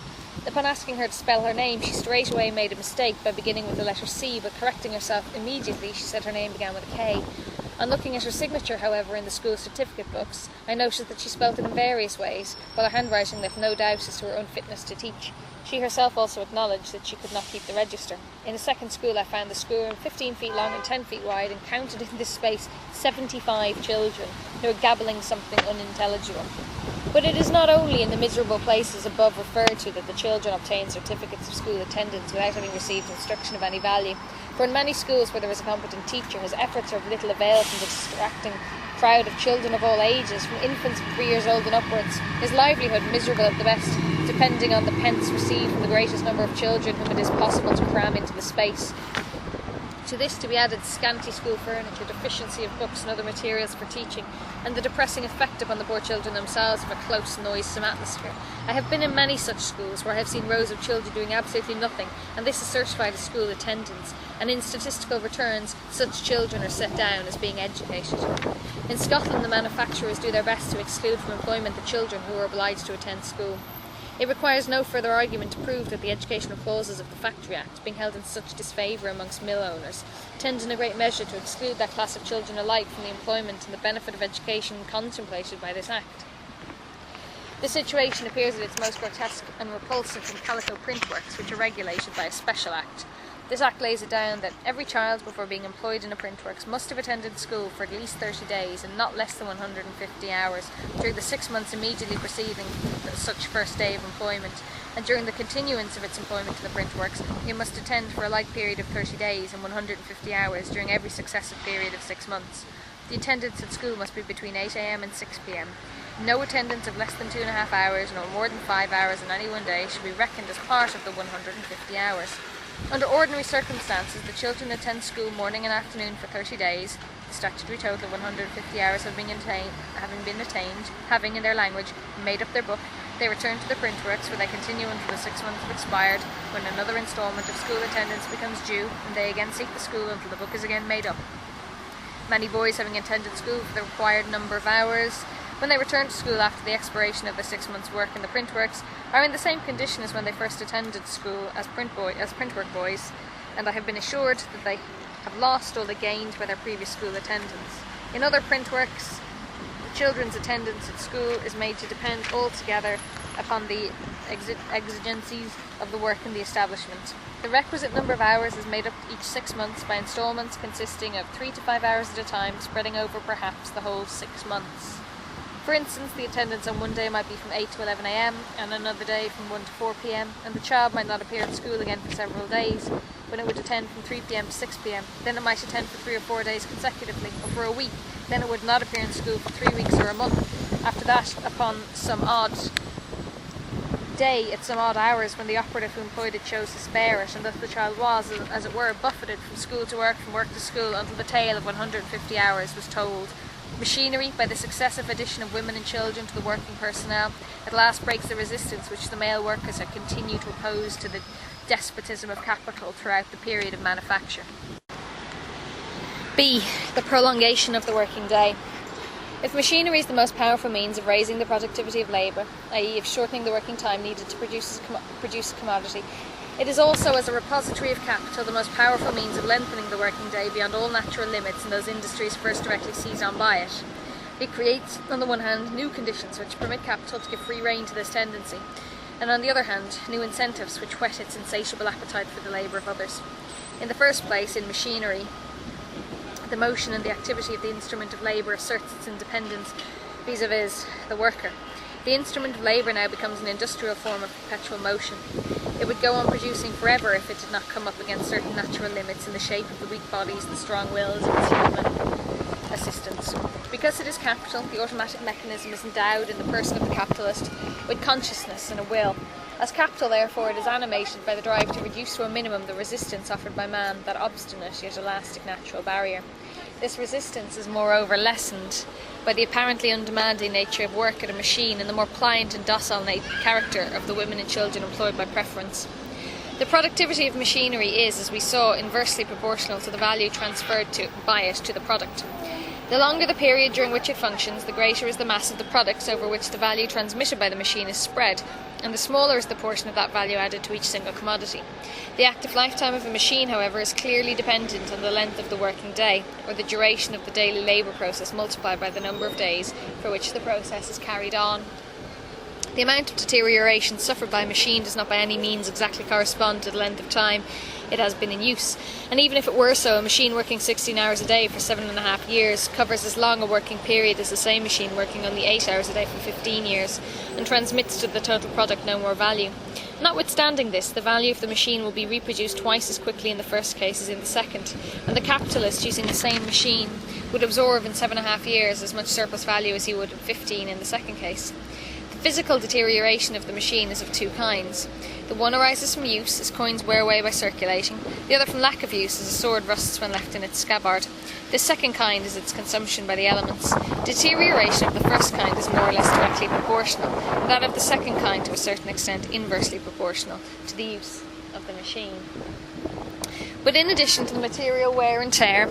S1: Upon asking her to spell her name, she straightway made a mistake by beginning with the letter C, but correcting herself immediately, she said her name began with a K. On looking at her signature, however, in the school certificate books, I noticed that she spelt it in various ways, while her handwriting left no doubt as to her unfitness to teach. She herself also acknowledged that she could not keep the register. In a second school I found the schoolroom 15 feet long and 10 feet wide, and counted in this space 75 children who were gabbling something unintelligible. But it is not only in the miserable places above referred to that the children obtain certificates of school attendance without having received instruction of any value, for in many schools where there is a competent teacher, his efforts are of little avail from the distracting crowd of children of all ages, from infants of 3 years old and upwards, his livelihood miserable at the best, depending on the pence received from the greatest number of children whom it is possible to cram into the space. To this to be added scanty school furniture, deficiency of books and other materials for teaching, and the depressing effect upon the poor children themselves of a close, noisome atmosphere. I have been in many such schools where I have seen rows of children doing absolutely nothing, and this is certified as school attendance, and in statistical returns such children are set down as being educated. In Scotland the manufacturers do their best to exclude from employment the children who are obliged to attend school. It requires no further argument to prove that the educational clauses of the Factory Act, being held in such disfavour amongst mill owners, tend in a great measure to exclude that class of children alike from the employment and the benefit of education contemplated by this Act. This situation appears at its most grotesque and repulsive in calico print works, which are regulated by a special Act. This Act lays it down that every child, before being employed in a printworks, must have attended school for at least 30 days and not less than 150 hours during the 6 months immediately preceding such first day of employment, and during the continuance of its employment in the printworks, he must attend for a like period of 30 days and 150 hours during every successive period of 6 months. The attendance at school must be between 8 a.m. and 6 p.m. No attendance of less than 2.5 hours, nor more than 5 hours in any one day, should be reckoned as part of the 150 hours. Under ordinary circumstances, the children attend school morning and afternoon for 30 days, the statutory total of 150 hours having been attained, having, in their language, made up their book. They return to the printworks, where they continue until the 6 months have expired, when another instalment of school attendance becomes due, and they again seek the school until the book is again made up. Many boys, having attended school for the required number of hours, when they return to school after the expiration of the 6 months' work in the printworks, are in the same condition as when they first attended school as printwork boys. and I have been assured that they have lost all they gained by their previous school attendance. In other print works, the children's attendance at school is made to depend altogether upon the exigencies of the work in the establishment. The requisite number of hours is made up each 6 months by instalments consisting of 3 to 5 hours at a time, spreading over perhaps the whole 6 months. For instance, the attendance on one day might be from 8 to 11 a.m. and another day from 1 to 4 p.m, and the child might not appear at school again for several days, when it would attend from 3 p.m. to 6 p.m. Then it might attend for 3 or 4 days consecutively, or for a week. Then it would not appear in school for 3 weeks or a month. After that, upon some odd day, at some odd hours, when the operative who employed it chose to spare it, and thus the child was, as it were, buffeted from school to work, from work to school, until the tale of 150 hours was told. Machinery, by the successive addition of women and children to the working personnel, at last breaks the resistance which the male workers have continued to oppose to the despotism of capital throughout the period of manufacture. B. The prolongation of the working day. If machinery is the most powerful means of raising the productivity of labour, i.e. of shortening the working time needed to produce a commodity, it is also, as a repository of capital, the most powerful means of lengthening the working day beyond all natural limits in those industries first directly seized on by it. It creates, on the one hand, new conditions which permit capital to give free rein to this tendency, and on the other hand, new incentives which whet its insatiable appetite for the labour of others. In the first place, in machinery, the motion and the activity of the instrument of labour asserts its independence vis-a-vis the worker. The instrument of labour now becomes an industrial form of perpetual motion. It would go on producing forever if it did not come up against certain natural limits in the shape of the weak bodies and strong wills of its human assistants. Because it is capital, the automatic mechanism is endowed in the person of the capitalist with consciousness and a will. As capital, therefore, it is animated by the drive to reduce to a minimum the resistance offered by man, that obstinate yet elastic natural barrier. This resistance is moreover lessened by the apparently undemanding nature of work at a machine and the more pliant and docile character of the women and children employed by preference. The productivity of machinery is, as we saw, inversely proportional to the value transferred by it to the product. The longer the period during which it functions, the greater is the mass of the products over which the value transmitted by the machine is spread, and the smaller is the portion of that value added to each single commodity. The active lifetime of a machine, however, is clearly dependent on the length of the working day, or the duration of the daily labour process multiplied by the number of days for which the process is carried on. The amount of deterioration suffered by a machine does not by any means exactly correspond to the length of time it has been in use, and even if it were so, a machine working 16 hours a day for 7.5 years covers as long a working period as the same machine working only 8 hours a day for 15 years, and transmits to the total product no more value. Notwithstanding this, the value of the machine will be reproduced twice as quickly in the first case as in the second, and the capitalist using the same machine would absorb in 7.5 years as much surplus value as he would in 15 in the second case. The physical deterioration of the machine is of two kinds. The one arises from use, as coins wear away by circulating. The other from lack of use, as a sword rusts when left in its scabbard. This second kind is its consumption by the elements. Deterioration of the first kind is more or less directly proportional, and that of the second kind to a certain extent inversely proportional to the use of the machine. But in addition to the material wear and tear,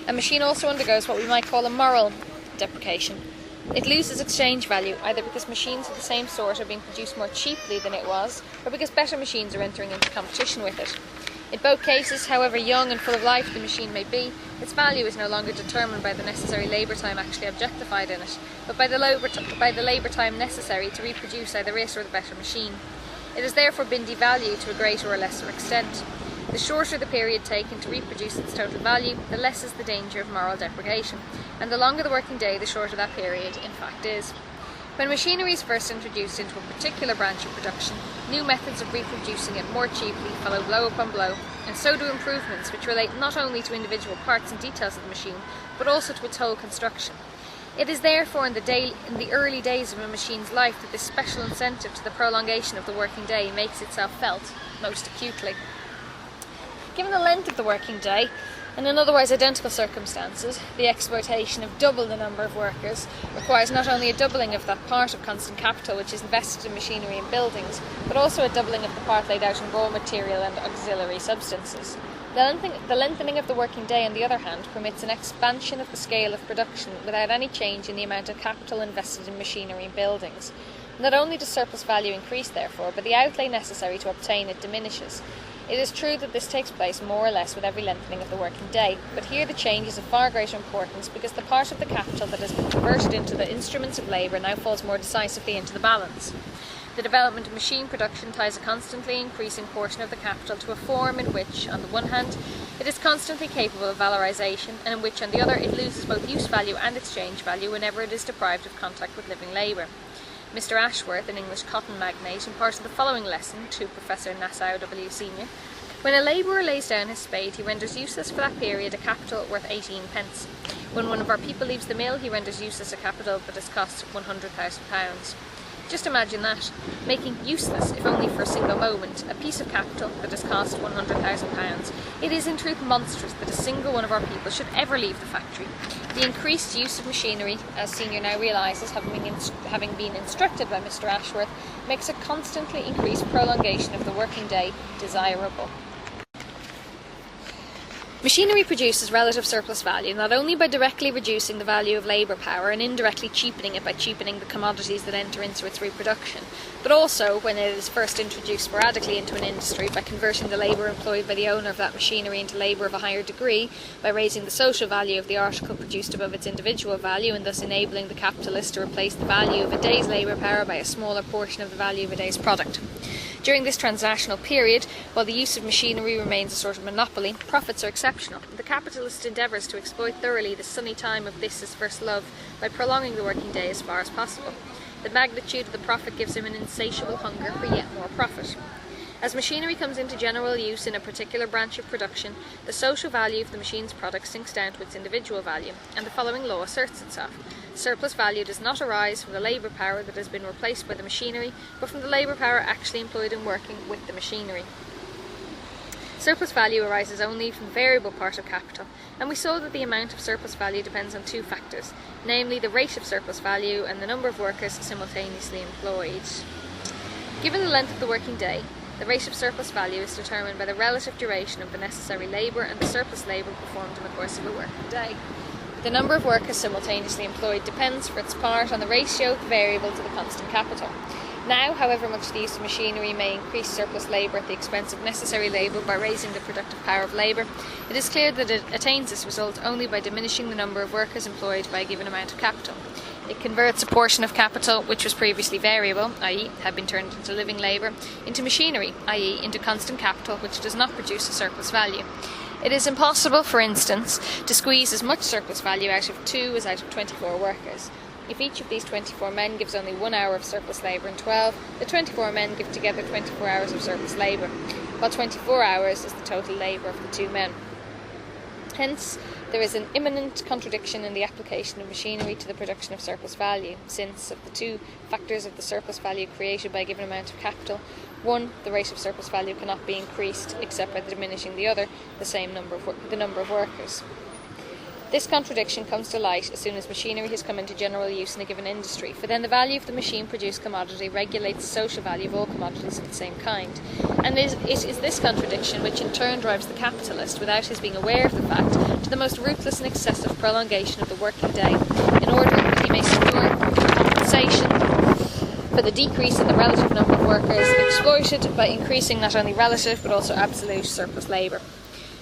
S1: a machine also undergoes what we might call a moral depreciation. It loses exchange value, either because machines of the same sort are being produced more cheaply than it was, or because better machines are entering into competition with it. In both cases, however young and full of life the machine may be, its value is no longer determined by the necessary labour time actually objectified in it, but by the labour time necessary to reproduce either it or the better machine. It has therefore been devalued to a greater or lesser extent. The shorter the period taken to reproduce its total value, the less is the danger of moral depreciation, and the longer the working day, the shorter that period in fact is. When machinery is first introduced into a particular branch of production, new methods of reproducing it more cheaply follow blow upon blow, and so do improvements which relate not only to individual parts and details of the machine, but also to its whole construction. It is therefore in the early days of a machine's life that this special incentive to the prolongation of the working day makes itself felt most acutely. Given the length of the working day, and in otherwise identical circumstances, the exploitation of double the number of workers requires not only a doubling of that part of constant capital which is invested in machinery and buildings, but also a doubling of the part laid out in raw material and auxiliary substances. The lengthening of the working day, on the other hand, permits an expansion of the scale of production without any change in the amount of capital invested in machinery and buildings. Not only does surplus value increase, therefore, but the outlay necessary to obtain it diminishes. It is true that this takes place more or less with every lengthening of the working day, but here the change is of far greater importance because the part of the capital that has been converted into the instruments of labour now falls more decisively into the balance. The development of machine production ties a constantly increasing portion of the capital to a form in which, on the one hand, it is constantly capable of valorisation, and in which, on the other, it loses both use value and exchange value whenever it is deprived of contact with living labour. Mr. Ashworth, an English cotton magnate, imparted the following lesson to Professor Nassau W. Senior. When a labourer lays down his spade, he renders useless for that period a capital worth 18 pence. When one of our people leaves the mill, he renders useless a capital that has cost £100,000. Just imagine that, making useless, if only for a single moment, a piece of capital that has cost £100,000. It is in truth monstrous that a single one of our people should ever leave the factory. The increased use of machinery, as Senior now realises, having been instructed by Mr. Ashworth, makes a constantly increased prolongation of the working day desirable. Machinery produces relative surplus value not only by directly reducing the value of labour power and indirectly cheapening it by cheapening the commodities that enter into its reproduction, but also, when it is first introduced sporadically into an industry, by converting the labour employed by the owner of that machinery into labour of a higher degree, by raising the social value of the article produced above its individual value and thus enabling the capitalist to replace the value of a day's labour power by a smaller portion of the value of a day's product. During this transnational period, while the use of machinery remains a sort of monopoly, profits are exceptional. The capitalist endeavours to exploit thoroughly the sunny time of this his first love by prolonging the working day as far as possible. The magnitude of the profit gives him an insatiable hunger for yet more profit. As machinery comes into general use in a particular branch of production, the social value of the machine's product sinks down to its individual value, and the following law asserts itself. Surplus value does not arise from the labour power that has been replaced by the machinery, but from the labour power actually employed in working with the machinery. Surplus value arises only from the variable part of capital, and we saw that the amount of surplus value depends on two factors, namely the rate of surplus value and the number of workers simultaneously employed. Given the length of the working day, the rate of surplus value is determined by the relative duration of the necessary labour and the surplus labour performed in the course of a working day. The number of workers simultaneously employed depends, for its part, on the ratio of the variable to the constant capital. Now, however much the use of machinery may increase surplus labour at the expense of necessary labour by raising the productive power of labour, it is clear that it attains this result only by diminishing the number of workers employed by a given amount of capital. It converts a portion of capital which was previously variable, i.e. had been turned into living labour, into machinery, i.e. into constant capital which does not produce a surplus value. It is impossible, for instance, to squeeze as much surplus value out of 2 as out of 24 workers. If each of these 24 men gives only 1 hour of surplus labour in 12, the 24 men give together 24 hours of surplus labour, while 24 hours is the total labour of the 2 men. Hence, there is an imminent contradiction in the application of machinery to the production of surplus value, since, of the two factors of the surplus value created by a given amount of capital, one, the rate of surplus value cannot be increased except by diminishing the other, the number of workers. This contradiction comes to light as soon as machinery has come into general use in a given industry, for then the value of the machine-produced commodity regulates the social value of all commodities of the same kind. And it is this contradiction which in turn drives the capitalist, without his being aware of the fact, to the most ruthless and excessive prolongation of the working day, in order that he may secure compensation for the decrease in the relative number of workers exploited by increasing not only relative but also absolute surplus labour.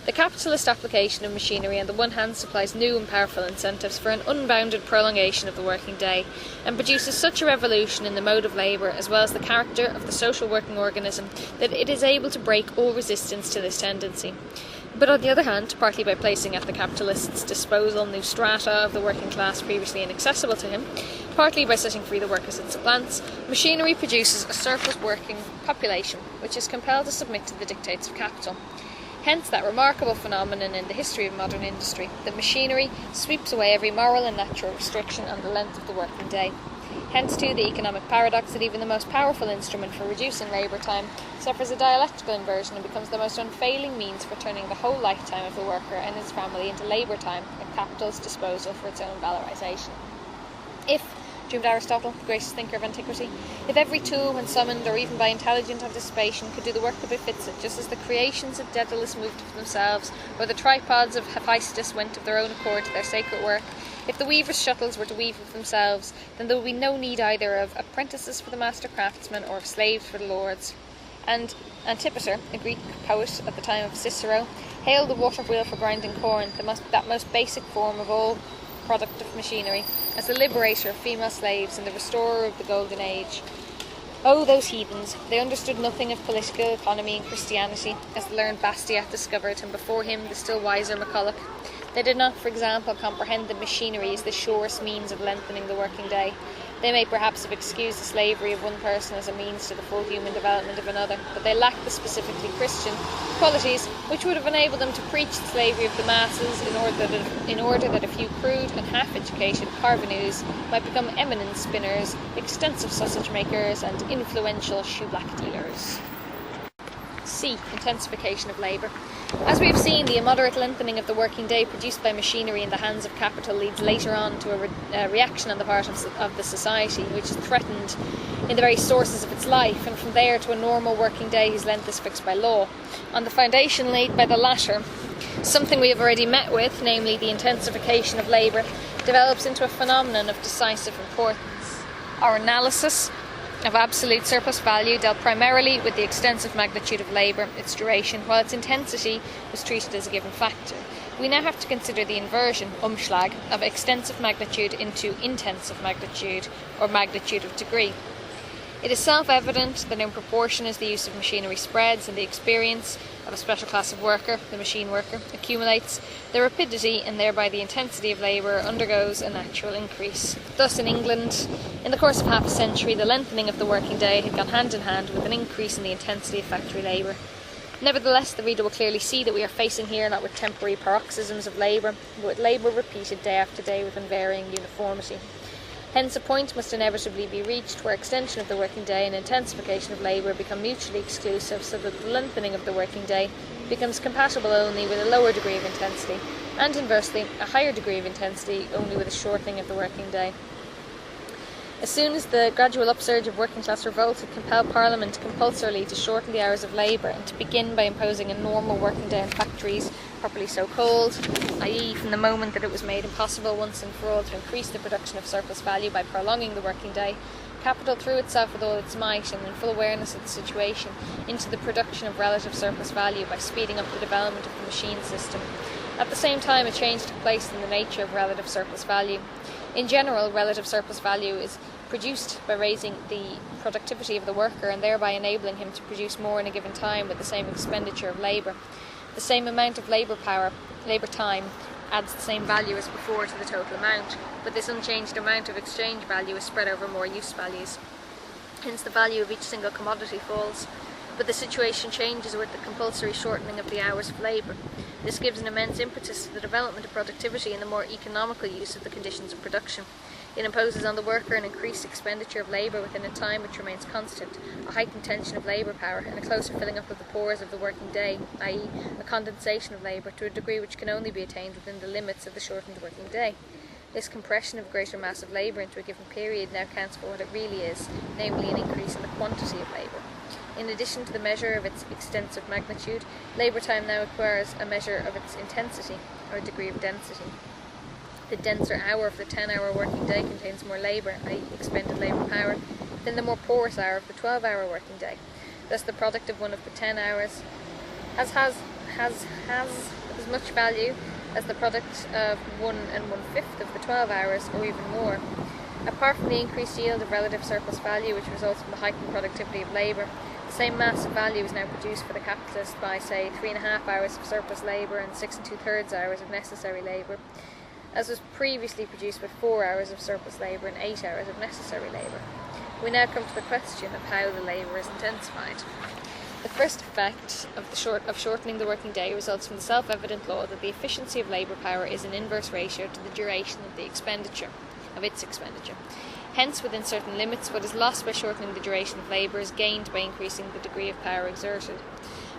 S1: The capitalist application of machinery on the one hand supplies new and powerful incentives for an unbounded prolongation of the working day, and produces such a revolution in the mode of labour as well as the character of the social working organism that it is able to break all resistance to this tendency. But on the other hand, partly by placing at the capitalist's disposal new strata of the working class previously inaccessible to him, partly by setting free the workers it supplants, machinery produces a surplus working population which is compelled to submit to the dictates of capital. Hence that remarkable phenomenon in the history of modern industry, that machinery sweeps away every moral and natural restriction on the length of the working day. Hence too the economic paradox that even the most powerful instrument for reducing labour time suffers a dialectical inversion and becomes the most unfailing means for turning the whole lifetime of the worker and his family into labour time at capital's disposal for its own valorisation. If, dreamed Aristotle, the greatest thinker of antiquity, if every tool, when summoned, or even by intelligent anticipation, could do the work that befits it, just as the creations of Daedalus moved of themselves, or the tripods of Hephaestus went of their own accord to their sacred work, if the weavers' shuttles were to weave of themselves, then there would be no need either of apprentices for the master craftsmen or of slaves for the lords. And Antipater, a Greek poet at the time of Cicero, hailed the water wheel for grinding corn, that most basic form of all productive machinery, as the liberator of female slaves and the restorer of the Golden Age. Oh, those heathens! They understood nothing of political economy and Christianity, as the learned Bastiat discovered, and before him the still wiser MacCulloch. They did not, for example, comprehend that machinery is the surest means of lengthening the working day. They may perhaps have excused the slavery of one person as a means to the full human development of another, but they lacked the specifically Christian qualities which would have enabled them to preach the slavery of the masses in order that a few crude and half-educated parvenus might become eminent spinners, extensive sausage makers, and influential shoe-black dealers. C. Intensification of labour. As we have seen, the immoderate lengthening of the working day produced by machinery in the hands of capital leads later on to a reaction on the part of the society, which is threatened in the very sources of its life, and from there to a normal working day whose length is fixed by law. On the foundation laid by the latter, something we have already met with, namely the intensification of labour, develops into a phenomenon of decisive importance. Our analysis of absolute surplus value dealt primarily with the extensive magnitude of labour, its duration, while its intensity was treated as a given factor. We now have to consider the inversion, Umschlag, of extensive magnitude into intensive magnitude, or magnitude of degree. It is self-evident that in proportion as the use of machinery spreads and the experience of a special class of worker, the machine worker, accumulates, the rapidity and thereby the intensity of labour undergoes a natural increase. Thus in England, in the course of half a century, the lengthening of the working day had gone hand in hand with an increase in the intensity of factory labour. Nevertheless, the reader will clearly see that we are facing here not with temporary paroxysms of labour, but with labour repeated day after day with unvarying uniformity. Hence a point must inevitably be reached where extension of the working day and intensification of labour become mutually exclusive, so that the lengthening of the working day becomes compatible only with a lower degree of intensity, and inversely, a higher degree of intensity only with a shortening of the working day. As soon as the gradual upsurge of working class revolt had compelled Parliament compulsorily to shorten the hours of labour and to begin by imposing a normal working day in factories, properly so called, i.e. from the moment that it was made impossible once and for all to increase the production of surplus value by prolonging the working day, capital threw itself with all its might and in full awareness of the situation into the production of relative surplus value by speeding up the development of the machine system. At the same time, a change took place in the nature of relative surplus value. In general, relative surplus value is produced by raising the productivity of the worker and thereby enabling him to produce more in a given time with the same expenditure of labour. The same amount of labour time, adds the same value as before to the total amount, but this unchanged amount of exchange value is spread over more use values. Hence the value of each single commodity falls. But the situation changes with the compulsory shortening of the hours of labour. This gives an immense impetus to the development of productivity and the more economical use of the conditions of production. It imposes on the worker an increased expenditure of labour within a time which remains constant, a heightened tension of labour power, and a closer filling up of the pores of the working day, i.e. a condensation of labour to a degree which can only be attained within the limits of the shortened working day. This compression of a greater mass of labour into a given period now counts for what it really is, namely an increase in the quantity of labour. In addition to the measure of its extensive magnitude, labour time now acquires a measure of its intensity, or a degree of density. The denser hour of the 10-hour working day contains more labour, i.e. expended labour power, than the more porous hour of the 12-hour working day. Thus the product of one of the 10 hours has as much value as the product of 1 1/5 of the 12 hours, or even more. Apart from the increased yield of relative surplus value which results from the heightened productivity of labour, the same mass of value is now produced for the capitalist by, say, 3.5 hours of surplus labour and 6 2/3 hours of necessary labour, as was previously produced with 4 hours of surplus labour and 8 hours of necessary labour. We now come to the question of how the labour is intensified. The first effect of shortening the working day results from the self-evident law that the efficiency of labour power is an inverse ratio to the duration of its expenditure. Hence, within certain limits, what is lost by shortening the duration of labour is gained by increasing the degree of power exerted.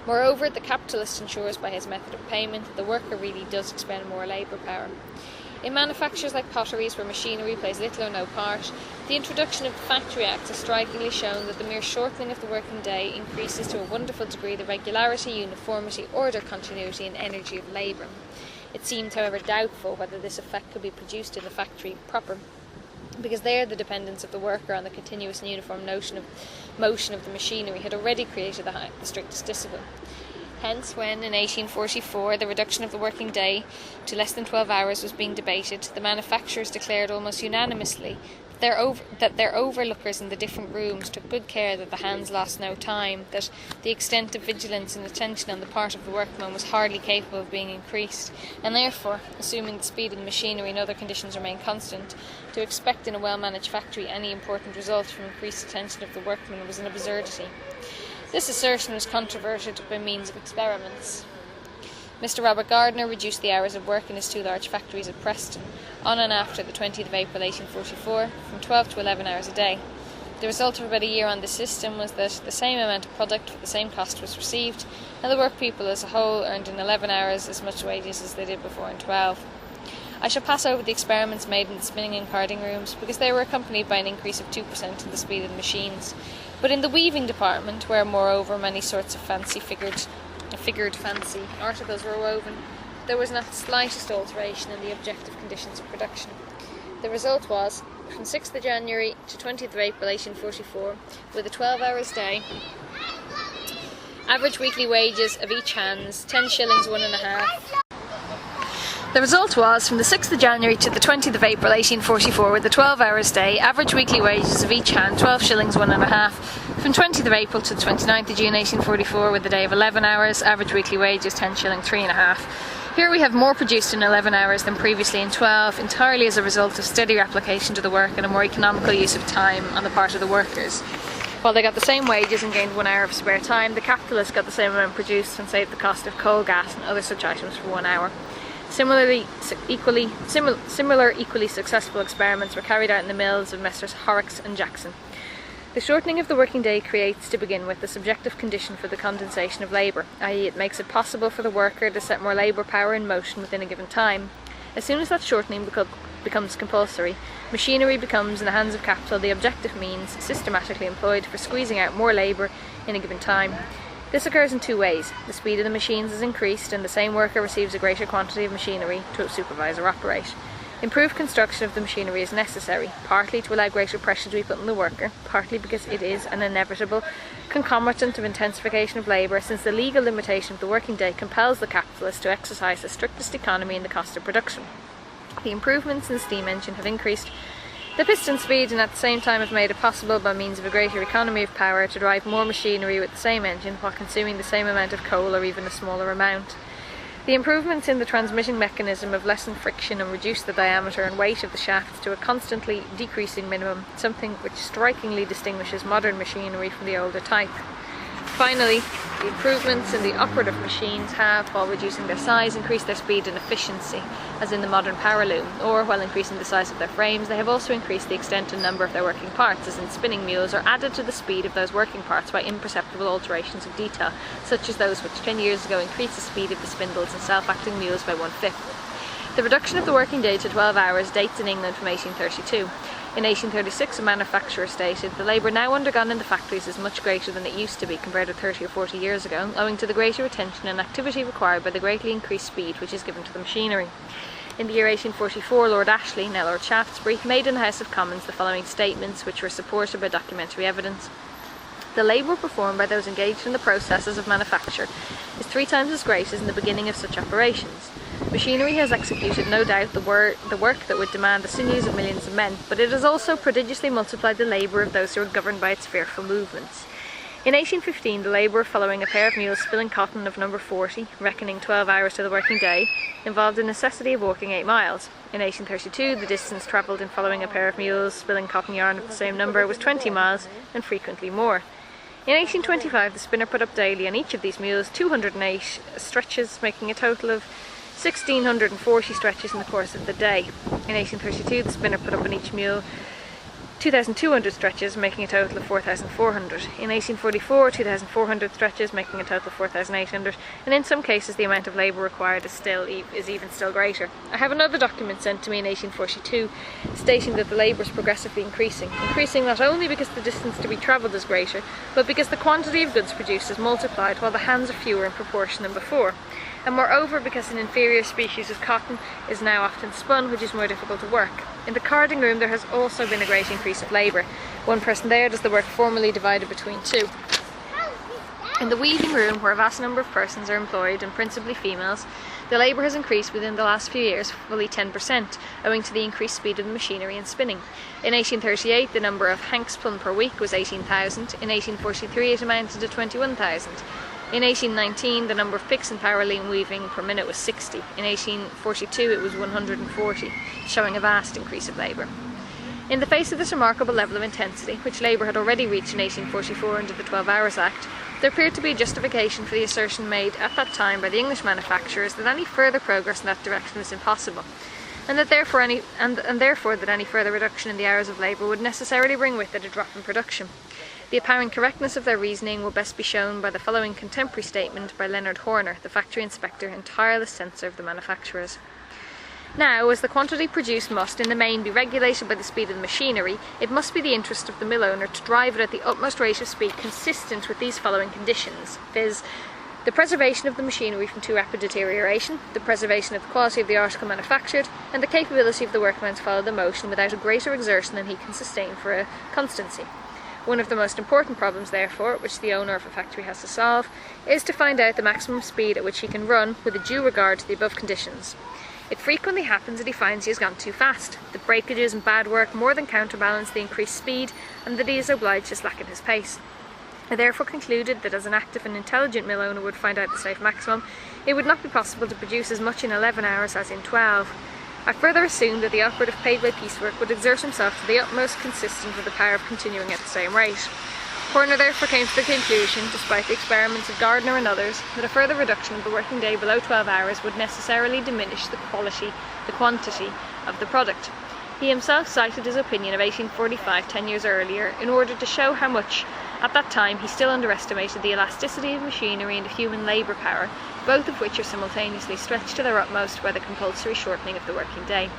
S1: Moreover, the capitalist ensures by his method of payment that the worker really does expend more labour power. In manufactures like potteries, where machinery plays little or no part, the introduction of the Factory Act has strikingly shown that the mere shortening of the working day increases to a wonderful degree the regularity, uniformity, order, continuity and energy of labour. It seemed, however, doubtful whether this effect could be produced in the factory proper. because there the dependence of the worker on the continuous and uniform motion of the machinery had already created the strictest discipline. Hence, when in 1844 the reduction of the working day to less than 12 hours was being debated, the manufacturers declared almost unanimously that their overlookers in the different rooms took good care that the hands lost no time, that the extent of vigilance and attention on the part of the workmen was hardly capable of being increased, and therefore, assuming the speed of the machinery and other conditions remain constant, to expect in a well-managed factory any important result from increased attention of the workmen was an absurdity. This assertion was controverted by means of experiments. Mr. Robert Gardner reduced the hours of work in his two large factories at Preston, on and after the 20th of April 1844, from 12 to 11 hours a day. The result of about a year on this system was that the same amount of product for the same cost was received, and the workpeople as a whole earned in 11 hours as much wages as they did before in 12. I shall pass over the experiments made in the spinning and carding rooms, because they were accompanied by an increase of 2% in the speed of the machines. But in the weaving department, where moreover many sorts of figured fancy articles were woven, there was not the slightest alteration in the objective conditions of production. The result was, from 6th of January to 20th of April 1844, with a 12 hours day, average weekly wages of each hands, 10 shillings 1.5. The result was, from the 6th of January to the 20th of April 1844, with a 12 hours day, average weekly wages of each hand, 12 shillings 1.5. From 20th of April to the 29th of June 1844, with a day of 11 hours, average weekly wages 10 shillings 3.5. Here we have more produced in 11 hours than previously in 12, entirely as a result of steadier application to the work and a more economical use of time on the part of the workers. While they got the same wages and gained 1 hour of spare time, the capitalists got the same amount produced and saved the cost of coal, gas and other such items for 1 hour. Similar equally successful experiments were carried out in the mills of Messrs. Horrocks and Jackson. The shortening of the working day creates, to begin with, the subjective condition for the condensation of labour, i.e. it makes it possible for the worker to set more labour power in motion within a given time. As soon as that shortening becomes compulsory, machinery becomes, in the hands of capital, the objective means systematically employed for squeezing out more labour in a given time. This occurs in two ways. The speed of the machines is increased and the same worker receives a greater quantity of machinery to supervise or operate. Improved construction of the machinery is necessary, partly to allow greater pressure to be put on the worker, partly because it is an inevitable concomitant of intensification of labour, since the legal limitation of the working day compels the capitalist to exercise the strictest economy in the cost of production. The improvements in the steam engine have increased the piston speed and at the same time have made it possible, by means of a greater economy of power, to drive more machinery with the same engine while consuming the same amount of coal or even a smaller amount. The improvements in the transmission mechanism have lessened friction and reduced the diameter and weight of the shafts to a constantly decreasing minimum, something which strikingly distinguishes modern machinery from the older type. Finally, the improvements in the operative machines have, while reducing their size, increased their speed and efficiency, as in the modern power loom, or, while increasing the size of their frames, they have also increased the extent and number of their working parts, as in spinning mules, or added to the speed of those working parts by imperceptible alterations of detail, such as those which 10 years ago increased the speed of the spindles and self-acting mules by 1/5. The reduction of the working day to 12 hours dates in England from 1832. In 1836, a manufacturer stated, "The labour now undergone in the factories is much greater than it used to be compared with 30 or 40 years ago, owing to the greater attention and activity required by the greatly increased speed which is given to the machinery." In the year 1844, Lord Ashley, now Lord Shaftesbury, made in the House of Commons the following statements, which were supported by documentary evidence. "The labour performed by those engaged in the processes of manufacture is 3 times as great as in the beginning of such operations. Machinery has executed, no doubt, the work that would demand the sinews of millions of men, but it has also prodigiously multiplied the labour of those who are governed by its fearful movements. In 1815, the labour of following a pair of mules spilling cotton of number 40, reckoning 12 hours to the working day, involved the necessity of walking 8 miles. In 1832, the distance travelled in following a pair of mules spilling cotton yarn of the same number was 20 miles, and frequently more. In 1825, the spinner put up daily on each of these mules 208 stretches, making a total of 1,640 stretches in the course of the day. In 1832, the spinner put up on each mule 2,200 stretches, making a total of 4,400. In 1844, 2,400 stretches, making a total of 4,800, and in some cases the amount of labour required is even still greater. I have another document sent to me in 1842 stating that the labour is progressively increasing not only because the distance to be travelled is greater, but because the quantity of goods produced is multiplied while the hands are fewer in proportion than before. and moreover because an inferior species of cotton is now often spun, which is more difficult to work. In the carding room there has also been a great increase of labour. One person there does the work formerly divided between two. In the weaving room, where a vast number of persons are employed, and principally females, the labour has increased within the last few years fully 10%, owing to the increased speed of the machinery and spinning. In 1838 the number of hanks spun per week was 18,000, in 1843 it amounted to 21,000. In 1819 the number of picks and power loom weaving per minute was 60, in 1842 it was 140, showing a vast increase of labour. In the face of this remarkable level of intensity, which labour had already reached in 1844 under the 12 Hours Act, there appeared to be a justification for the assertion made at that time by the English manufacturers that any further progress in that direction was impossible, and that therefore any further reduction in the hours of labour would necessarily bring with it a drop in production. The apparent correctness of their reasoning will best be shown by the following contemporary statement by Leonard Horner, the factory inspector and tireless censor of the manufacturers. Now, as the quantity produced must in the main be regulated by the speed of the machinery, it must be the interest of the mill owner to drive it at the utmost rate of speed consistent with these following conditions, viz. the preservation of the machinery from too rapid deterioration, the preservation of the quality of the article manufactured, and the capability of the workman to follow the motion without a greater exertion than he can sustain for a constancy. One of the most important problems, therefore, which the owner of a factory has to solve, is to find out the maximum speed at which he can run with a due regard to the above conditions. It frequently happens that he finds he has gone too fast, that breakages and bad work more than counterbalance the increased speed, and that he is obliged to slacken his pace. I therefore concluded that as an active and intelligent mill owner would find out the safe maximum, it would not be possible to produce as much in 11 hours as in 12. I further assumed that the operative paid by piecework would exert himself to the utmost consistent with the power of continuing at the same rate. Horner therefore came to the conclusion, despite the experiments of Gardner and others, that a further reduction of the working day below 12 hours would necessarily diminish the quantity of the product. He himself cited his opinion of 1845, 10 years earlier, in order to show how much, at that time, he still underestimated the elasticity of machinery and of human labour power, both of which are simultaneously stretched to their utmost by the compulsory shortening of the working day.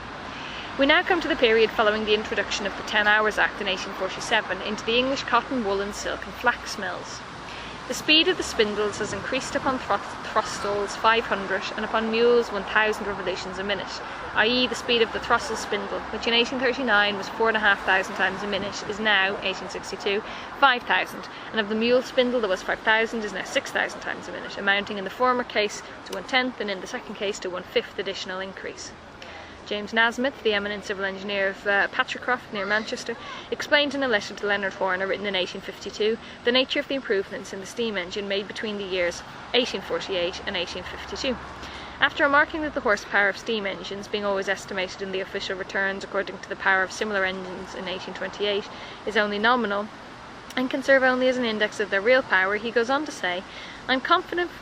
S1: We now come to the period following the introduction of the 10 Hours Act in 1847 into the English cotton, wool and silk and flax mills. The speed of the spindles has increased upon throstles 500 and upon mules 1,000 revolutions a minute, i.e. the speed of the throstle spindle, which in 1839 was 4,500 times a minute, is now, 1862, 5,000, and of the mule spindle that was 5,000 is now 6,000 times a minute, amounting in the former case to 1/10 and in the second case to 1/5 additional increase. James Nasmyth, the eminent civil engineer of Patricroft near Manchester, explained in a letter to Leonard Horner written in 1852 the nature of the improvements in the steam engine made between the years 1848 and 1852. After remarking that the horsepower of steam engines, being always estimated in the official returns according to the power of similar engines in 1828, is only nominal, and can serve only as an index of their real power, he goes on to say, "I am confident that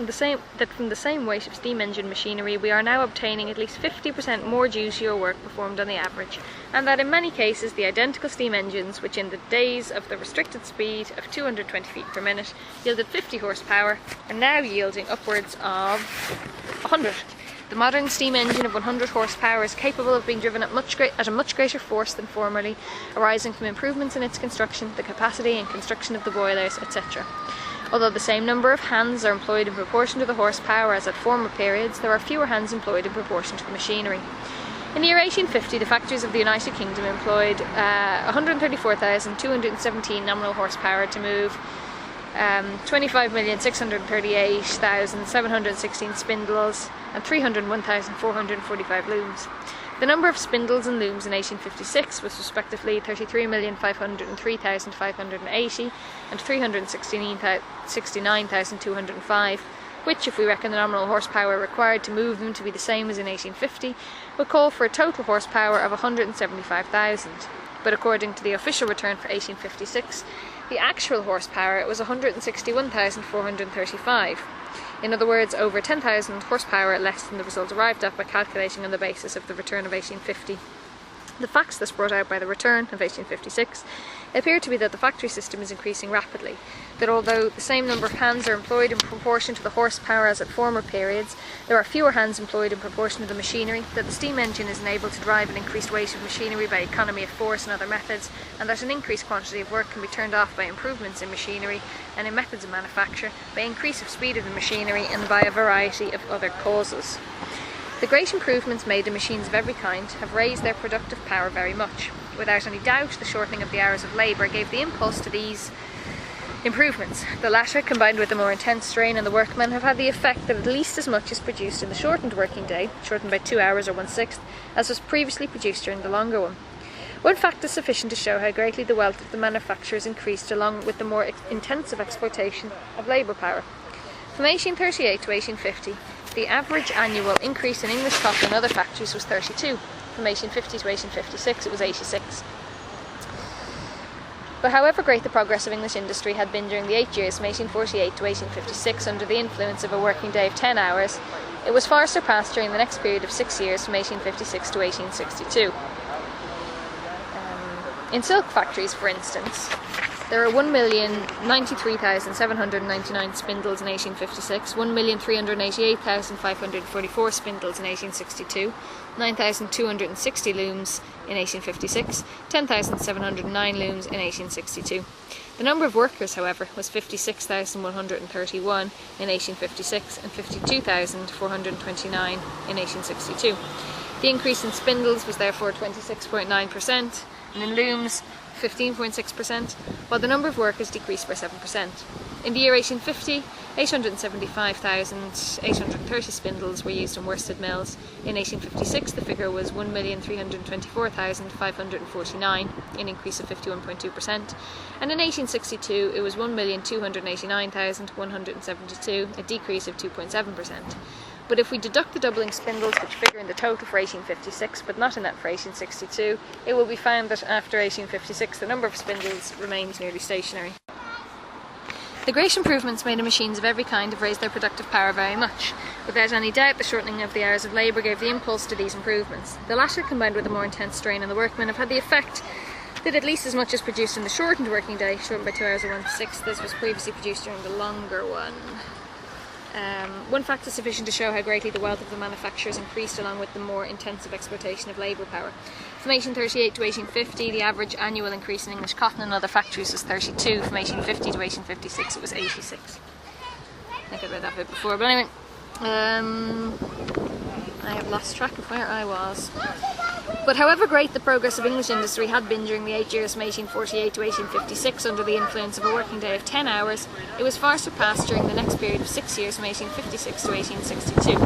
S1: from the same weight of steam engine machinery we are now obtaining at least 50% more juicier work performed on the average, and that in many cases the identical steam engines, which in the days of the restricted speed of 220 feet per minute yielded 50 horsepower, are now yielding upwards of 100. The modern steam engine of 100 horsepower is capable of being driven at a much greater force than formerly, arising from improvements in its construction, the capacity and construction of the boilers, etc. Although the same number of hands are employed in proportion to the horsepower as at former periods, there are fewer hands employed in proportion to the machinery. In the year 1850, the factories of the United Kingdom employed 134,217 nominal horsepower to move 25,638,716 spindles and 301,445 looms. The number of spindles and looms in 1856 was respectively 33,503,580 and 369,205, which, if we reckon the nominal horsepower required to move them to be the same as in 1850, would call for a total horsepower of 175,000. But according to the official return for 1856, the actual horsepower was 161,435. In other words, over 10,000 horsepower less than the result arrived at by calculating on the basis of the return of 1850. The facts thus brought out by the return of 1856 It appeared to be that the factory system is increasing rapidly, that although the same number of hands are employed in proportion to the horsepower as at former periods, there are fewer hands employed in proportion to the machinery, that the steam engine is enabled to drive an increased weight of machinery by economy of force and other methods, and that an increased quantity of work can be turned off by improvements in machinery and in methods of manufacture, by increase of speed of the machinery, and by a variety of other causes. The great improvements made in machines of every kind have raised their productive power very much. Without any doubt, the shortening of the hours of labour gave the impulse to these improvements. The latter, combined with the more intense strain on the workmen, have had the effect that at least as much is produced in the shortened working day, shortened by 2 hours or 1/6, as was previously produced during the longer one. One fact is sufficient to show how greatly the wealth of the manufacturers increased along with the more intensive exploitation of labour power. From 1838 to 1850, the average annual increase in English cotton and other factories was 32. From 1850 to 1856 it was 86. But however great the progress of English industry had been during the 8 years from 1848 to 1856 under the influence of a working day of 10 hours, it was far surpassed during the next period of 6 years from 1856 to 1862. In silk factories, for instance, there are 1,093,799 spindles in 1856, 1,388,544 spindles in 1862, 9,260 looms in 1856, 10,709 looms in 1862. The number of workers, however, was 56,131 in 1856 and 52,429 in 1862. The increase in spindles was therefore 26.9%, and in looms 15.6%, while the number of workers decreased by 7%. In the year 1850, 875,830 spindles were used in worsted mills. In 1856, the figure was 1,324,549, an increase of 51.2%, and in 1862 it was 1,289,172, a decrease of 2.7%. But if we deduct the doubling spindles, which figure in the total for 1856 but not in that for 1862, it will be found that after 1856 the number of spindles remains nearly stationary. The great improvements made in machines of every kind have raised their productive power very much. Without any doubt, the shortening of the hours of labour gave the impulse to these improvements. The latter, combined with a more intense strain on the workmen, have had the effect that at least as much is produced in the shortened working day, shortened by 2 hours or 1/6, this was previously produced during the longer one. One fact is sufficient to show how greatly the wealth of the manufacturers increased along with the more intensive exploitation of labour power. From 1838 to 1850, the average annual increase in English cotton and other factories was 32. From 1850 to 1856, it was 86. I think I read that bit before, but anyway, I have lost track of where I was. But however great the progress of English industry had been during the 8 years from 1848 to 1856 under the influence of a working day of 10 hours, it was far surpassed during the next period of 6 years from 1856 to 1862.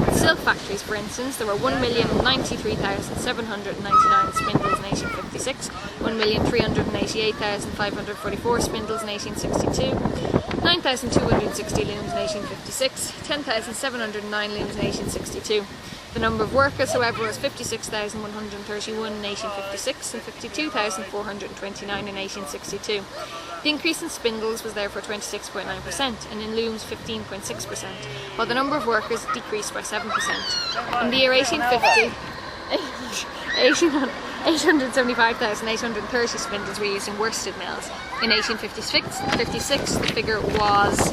S1: In silk factories, for instance, there were 1,093,799 spindles in 1856, 1,388,544 spindles in 1862, 9,260 looms in 1856, 10,709 looms in 1862. The number of workers, however, was 56,131 in 1856 and 52,429 in 1862. The increase in spindles was therefore 26.9% and in looms 15.6%, while the number of workers decreased by 7%. In the year 1850, 875,830 spindles were used in worsted mills. In 1856, the figure was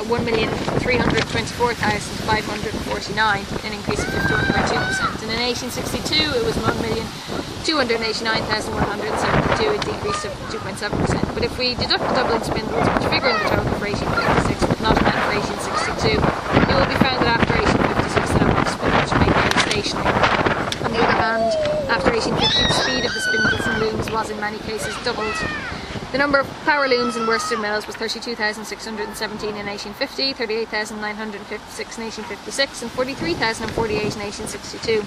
S1: 1,324,549, an increase of 51.2%. And in 1862, it was 1,289,172, a decrease of 2.7%. But if we deduct the doubling spindles, which figure in the total for 1856 but not in that for 1862, it will be found that after 1856, the number of spindles remained very stationary. On the other hand, after 1850, the speed of the spindles and looms was in many cases doubled. The number of power looms in worsted mills was 32,617 in 1850, 38,956 in 1856 and 43,048 in 1862.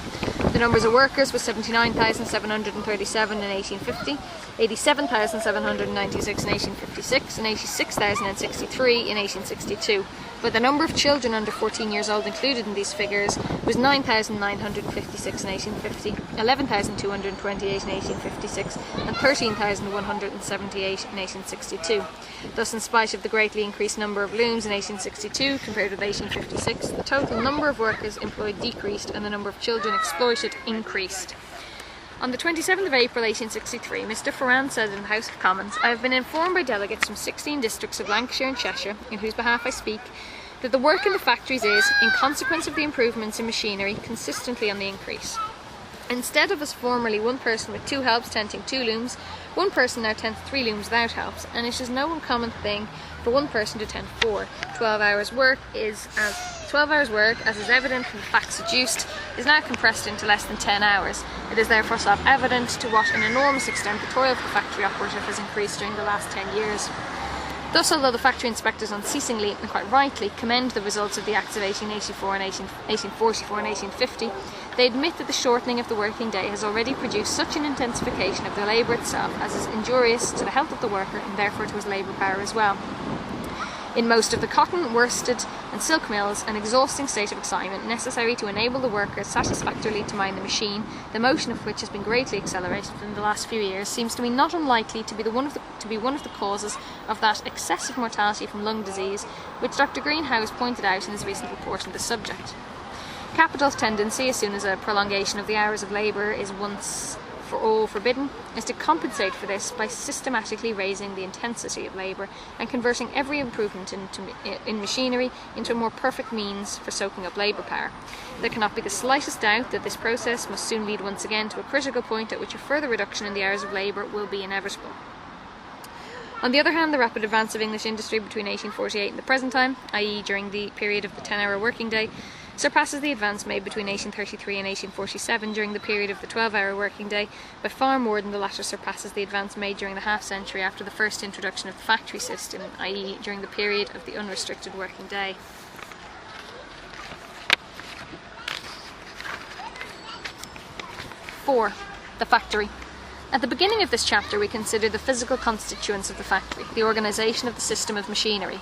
S1: The numbers of workers was 79,737 in 1850, 87,796 in 1856 and 86,063 in 1862. But the number of children under 14 years old included in these figures was 9,956 in 1850, 11,228 in 1856 and 13,178 in 1862. Thus, in spite of the greatly increased number of looms in 1862 compared with 1856, the total number of workers employed decreased and the number of children exploited increased. On the 27th of April 1863, Mr. Ferrand said in the House of Commons, "I have been informed by delegates from 16 districts of Lancashire and Cheshire, in whose behalf I speak, that the work in the factories is, in consequence of the improvements in machinery, consistently on the increase. Instead of as formerly one person with 2 helps tenting 2 looms, one person now tends 3 looms without helps, and it is no uncommon thing for one person to tend 4. 12 hours work, as is evident from the facts adduced, is now compressed into less than 10 hours. It is therefore self-evident to what an enormous extent the toil of the factory operative has increased during the last 10 years. Thus, although the factory inspectors unceasingly, and quite rightly, commend the results of the Acts of 1844 and 1850, they admit that the shortening of the working day has already produced such an intensification of the labour itself as is injurious to the health of the worker and therefore to his labour power as well. In most of the cotton, worsted and silk mills, an exhausting state of excitement necessary to enable the workers satisfactorily to mind the machine, the motion of which has been greatly accelerated in the last few years, seems to me not unlikely to be one of the causes of that excessive mortality from lung disease which Dr. Greenhouse pointed out in his recent report on this subject. Capital's tendency, as soon as a prolongation of the hours of labour is once for all forbidden, is to compensate for this by systematically raising the intensity of labour and converting every improvement in machinery into a more perfect means for soaking up labour power. There cannot be the slightest doubt that this process must soon lead once again to a critical point at which a further reduction in the hours of labour will be inevitable. On the other hand, the rapid advance of English industry between 1848 and the present time, i.e. during the period of the 10-hour working day, surpasses the advance made between 1833 and 1847 during the period of the 12-hour working day by far more than the latter surpasses the advance made during the half-century after the first introduction of the factory system, i.e. during the period of the unrestricted working day. (4) The factory. At the beginning of this chapter we considered the physical constituents of the factory, the organisation of the system of machinery.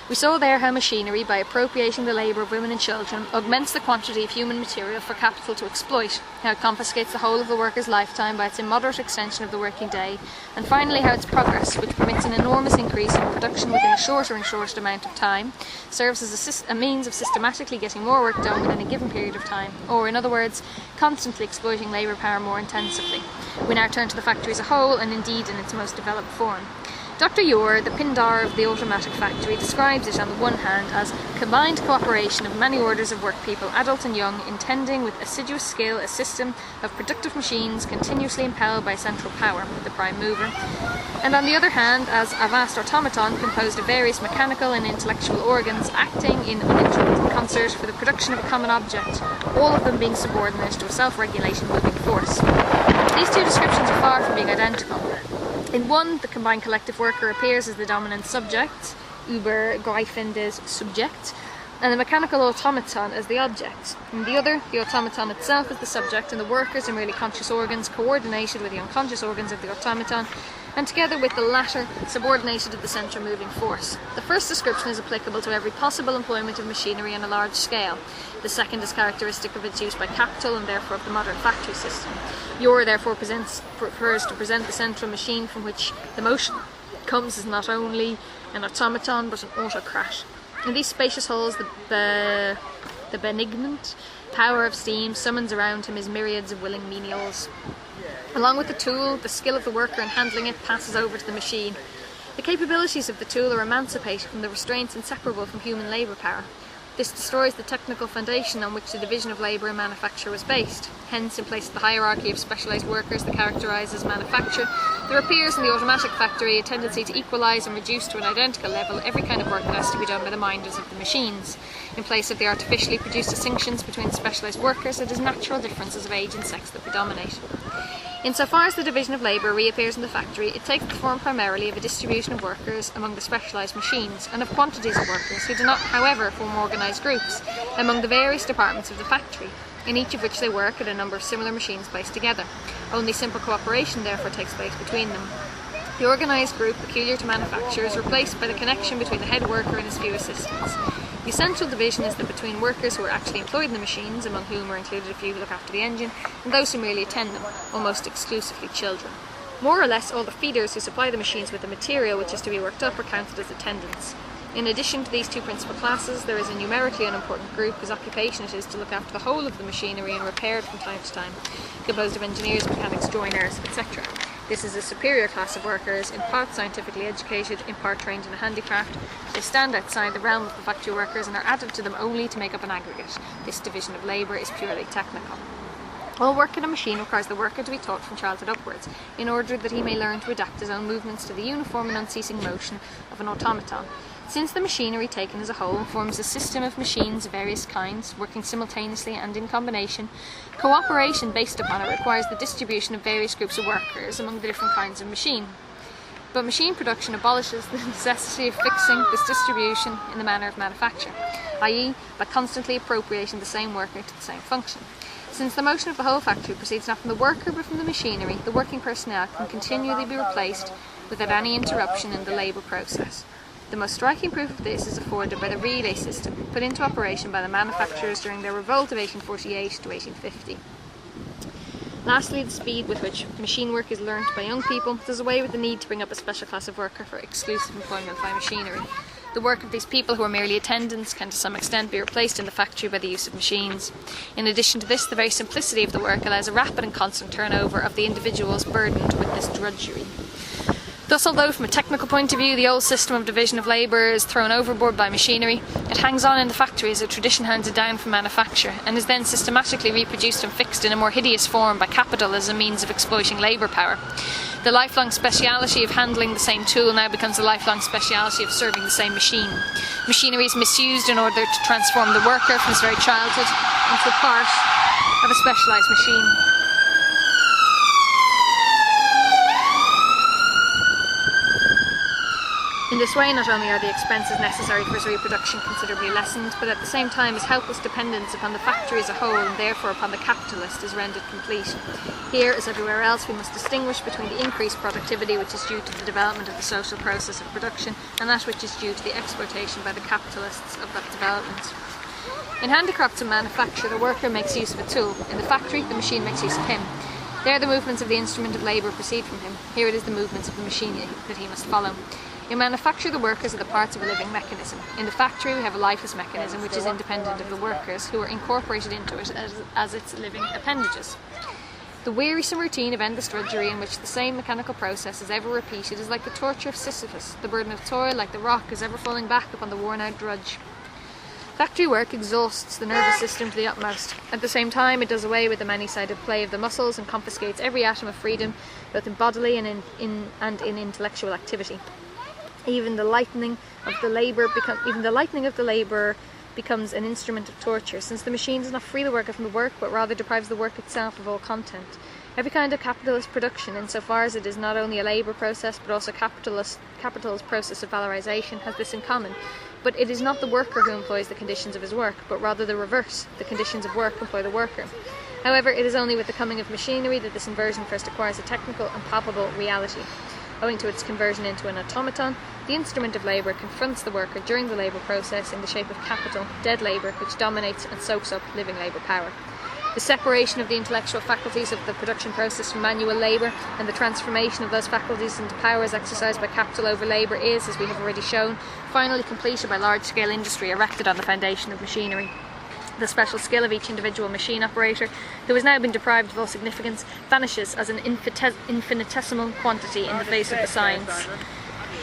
S1: We saw there how machinery, by appropriating the labour of women and children, augments the quantity of human material for capital to exploit, how it confiscates the whole of the worker's lifetime by its immoderate extension of the working day, and finally how its progress, which permits an enormous increase in production within a shorter and shorter amount of time, serves as a means of systematically getting more work done within a given period of time, or, in other words, constantly exploiting labour power more intensively. We now turn to the factory as a whole, and indeed in its most developed form. Dr. Ure, the Pindar of the automatic factory, describes it on the one hand as combined cooperation of many orders of workpeople, adult and young, intending with assiduous skill a system of productive machines continuously impelled by a central power, the prime mover, and on the other hand as a vast automaton composed of various mechanical and intellectual organs acting in uninterrupted concert for the production of a common object, all of them being subordinate to a self-regulating moving force. These two descriptions are far from being identical. In one, the combined collective worker appears as the dominant subject, übergreifendes Subjekt, and the mechanical automaton as the object. In the other, the automaton itself is the subject, and the workers are merely conscious organs coordinated with the unconscious organs of the automaton, and together with the latter, subordinated to the central moving force. The first description is applicable to every possible employment of machinery on a large scale. The second is characteristic of its use by capital and therefore of the modern factory system. Ure therefore prefers to present the central machine from which the motion comes as not only an automaton but an autocrat. In these spacious halls the benignant power of steam summons around him his myriads of willing menials. Along with the tool, the skill of the worker in handling it passes over to the machine. The capabilities of the tool are emancipated from the restraints inseparable from human labour power. This destroys the technical foundation on which the division of labour in manufacture was based. Hence, in place of the hierarchy of specialised workers that characterises manufacture, there appears in the automatic factory a tendency to equalise and reduce to an identical level every kind of work that has to be done by the minders of the machines. In place of the artificially produced distinctions between specialised workers, it is natural differences of age and sex that predominate. Insofar as the division of labour reappears in the factory, it takes the form primarily of a distribution of workers among the specialised machines, and of quantities of workers who do not, however, form organised groups among the various departments of the factory, in each of which they work at a number of similar machines placed together. Only simple cooperation therefore takes place between them. The organised group peculiar to manufacture is replaced by the connection between the head worker and his few assistants. The essential division is that between workers who are actually employed in the machines, among whom are included a few who look after the engine, and those who merely attend them, almost exclusively children. More or less all the feeders who supply the machines with the material which is to be worked up are counted as attendants. In addition to these two principal classes, there is a numerically unimportant group whose occupation it is to look after the whole of the machinery and repair it from time to time, composed of engineers, mechanics, joiners, etc. This is a superior class of workers, in part scientifically educated, in part trained in a handicraft. They stand outside the realm of the factory workers and are added to them only to make up an aggregate. This division of labour is purely technical. All work in a machine requires the worker to be taught from childhood upwards, in order that he may learn to adapt his own movements to the uniform and unceasing motion of an automaton. Since the machinery taken as a whole forms a system of machines of various kinds, working simultaneously and in combination, cooperation based upon it requires the distribution of various groups of workers among the different kinds of machine. But machine production abolishes the necessity of fixing this distribution in the manner of manufacture, i.e. by constantly appropriating the same worker to the same function. Since the motion of the whole factory proceeds not from the worker but from the machinery, the working personnel can continually be replaced without any interruption in the labour process. The most striking proof of this is afforded by the relay system, put into operation by the manufacturers during their revolt of 1848 to 1850. Lastly, the speed with which machine work is learnt by young people does away with the need to bring up a special class of worker for exclusive employment by machinery. The work of these people, who are merely attendants, can to some extent be replaced in the factory by the use of machines. In addition to this, the very simplicity of the work allows a rapid and constant turnover of the individuals burdened with this drudgery. Thus, although from a technical point of view the old system of division of labour is thrown overboard by machinery, it hangs on in the factory as a tradition handed down from manufacture, and is then systematically reproduced and fixed in a more hideous form by capital as a means of exploiting labour power. The lifelong speciality of handling the same tool now becomes the lifelong speciality of serving the same machine. Machinery is misused in order to transform the worker from his very childhood into a part of a specialised machine. In this way, not only are the expenses necessary for his reproduction considerably lessened, but at the same time his helpless dependence upon the factory as a whole, and therefore upon the capitalist, is rendered complete. Here, as everywhere else, we must distinguish between the increased productivity which is due to the development of the social process of production, and that which is due to the exploitation by the capitalists of that development. In handicrafts and manufacture, the worker makes use of a tool. In the factory, the machine makes use of him. There the movements of the instrument of labour proceed from him. Here it is the movements of the machine that he must follow. In manufacture, the workers are the parts of a living mechanism. In the factory, we have a lifeless mechanism which is independent of the workers, who are incorporated into it as its living appendages. The wearisome routine of endless drudgery in which the same mechanical process is ever repeated is like the torture of Sisyphus. The burden of toil, like the rock, is ever falling back upon the worn-out drudge. Factory work exhausts the nervous system to the utmost. At the same time, it does away with the many-sided play of the muscles and confiscates every atom of freedom, both in bodily and in intellectual activity. Even the lightening of the labour becomes an instrument of torture, since the machine does not free the worker from the work, but rather deprives the work itself of all content. Every kind of capitalist production, insofar as it is not only a labour process, but also capital's process of valorisation, has this in common. But it is not the worker who employs the conditions of his work, but rather the reverse. The conditions of work employ the worker. However, it is only with the coming of machinery that this inversion first acquires a technical and palpable reality. Owing to its conversion into an automaton, the instrument of labour confronts the worker during the labour process in the shape of capital, dead labour, which dominates and soaks up living labour power. The separation of the intellectual faculties of the production process from manual labour, and the transformation of those faculties into powers exercised by capital over labour is, as we have already shown, finally completed by large-scale industry erected on the foundation of machinery. The special skill of each individual machine operator, who has now been deprived of all significance, vanishes as an infinitesimal quantity in the face of the science.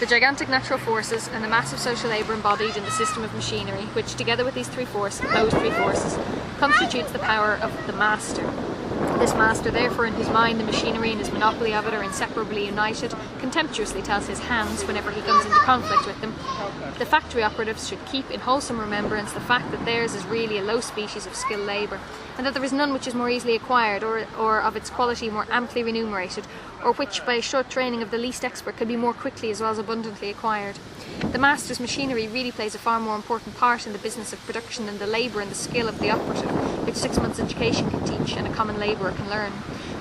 S1: The gigantic natural forces and the massive social labour embodied in the system of machinery, which, together with those three forces, constitutes the power of the master. This master, therefore, in whose mind the machinery and his monopoly of it are inseparably united, contemptuously tells his hands, whenever he comes into conflict with them, the factory operatives should keep in wholesome remembrance the fact that theirs is really a low species of skilled labour, and that there is none which is more easily acquired, or of its quality more amply remunerated, or which, by a short training of the least expert, can be more quickly as well as abundantly acquired. The master's machinery really plays a far more important part in the business of production than the labour and the skill of the operative, which 6 months' education can teach, and a common labour labourer can learn.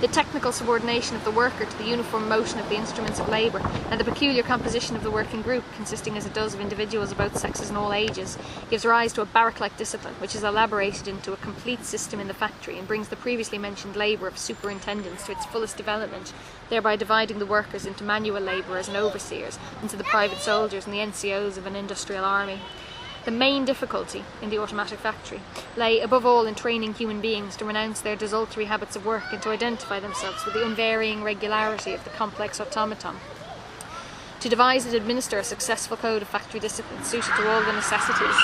S1: The technical subordination of the worker to the uniform motion of the instruments of labour, and the peculiar composition of the working group, consisting as it does of individuals of both sexes and all ages, gives rise to a barrack-like discipline, which is elaborated into a complete system in the factory and brings the previously mentioned labour of superintendents to its fullest development, thereby dividing the workers into manual labourers and overseers, into the private soldiers and the NCOs of an industrial army. The main difficulty in the automatic factory lay above all in training human beings to renounce their desultory habits of work and to identify themselves with the unvarying regularity of the complex automaton. To devise and administer a successful code of factory discipline suited to all the necessities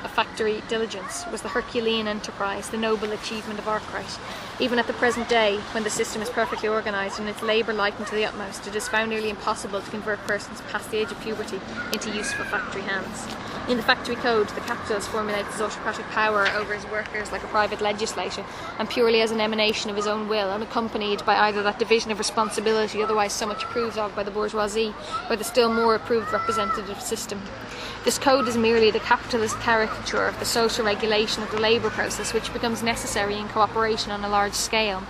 S1: of factory diligence was the Herculean enterprise, the noble achievement of Arkwright. Even at the present day, when the system is perfectly organised and its labour lightened to the utmost, it is found nearly impossible to convert persons past the age of puberty into useful factory hands. In the factory code, the capitalist formulates his autocratic power over his workers like a private legislator, and purely as an emanation of his own will, unaccompanied by either that division of responsibility otherwise so much approved of by the bourgeoisie, or the still more approved representative system. This code is merely the capitalist caricature of the social regulation of the labour process, which becomes necessary in cooperation on a large scale,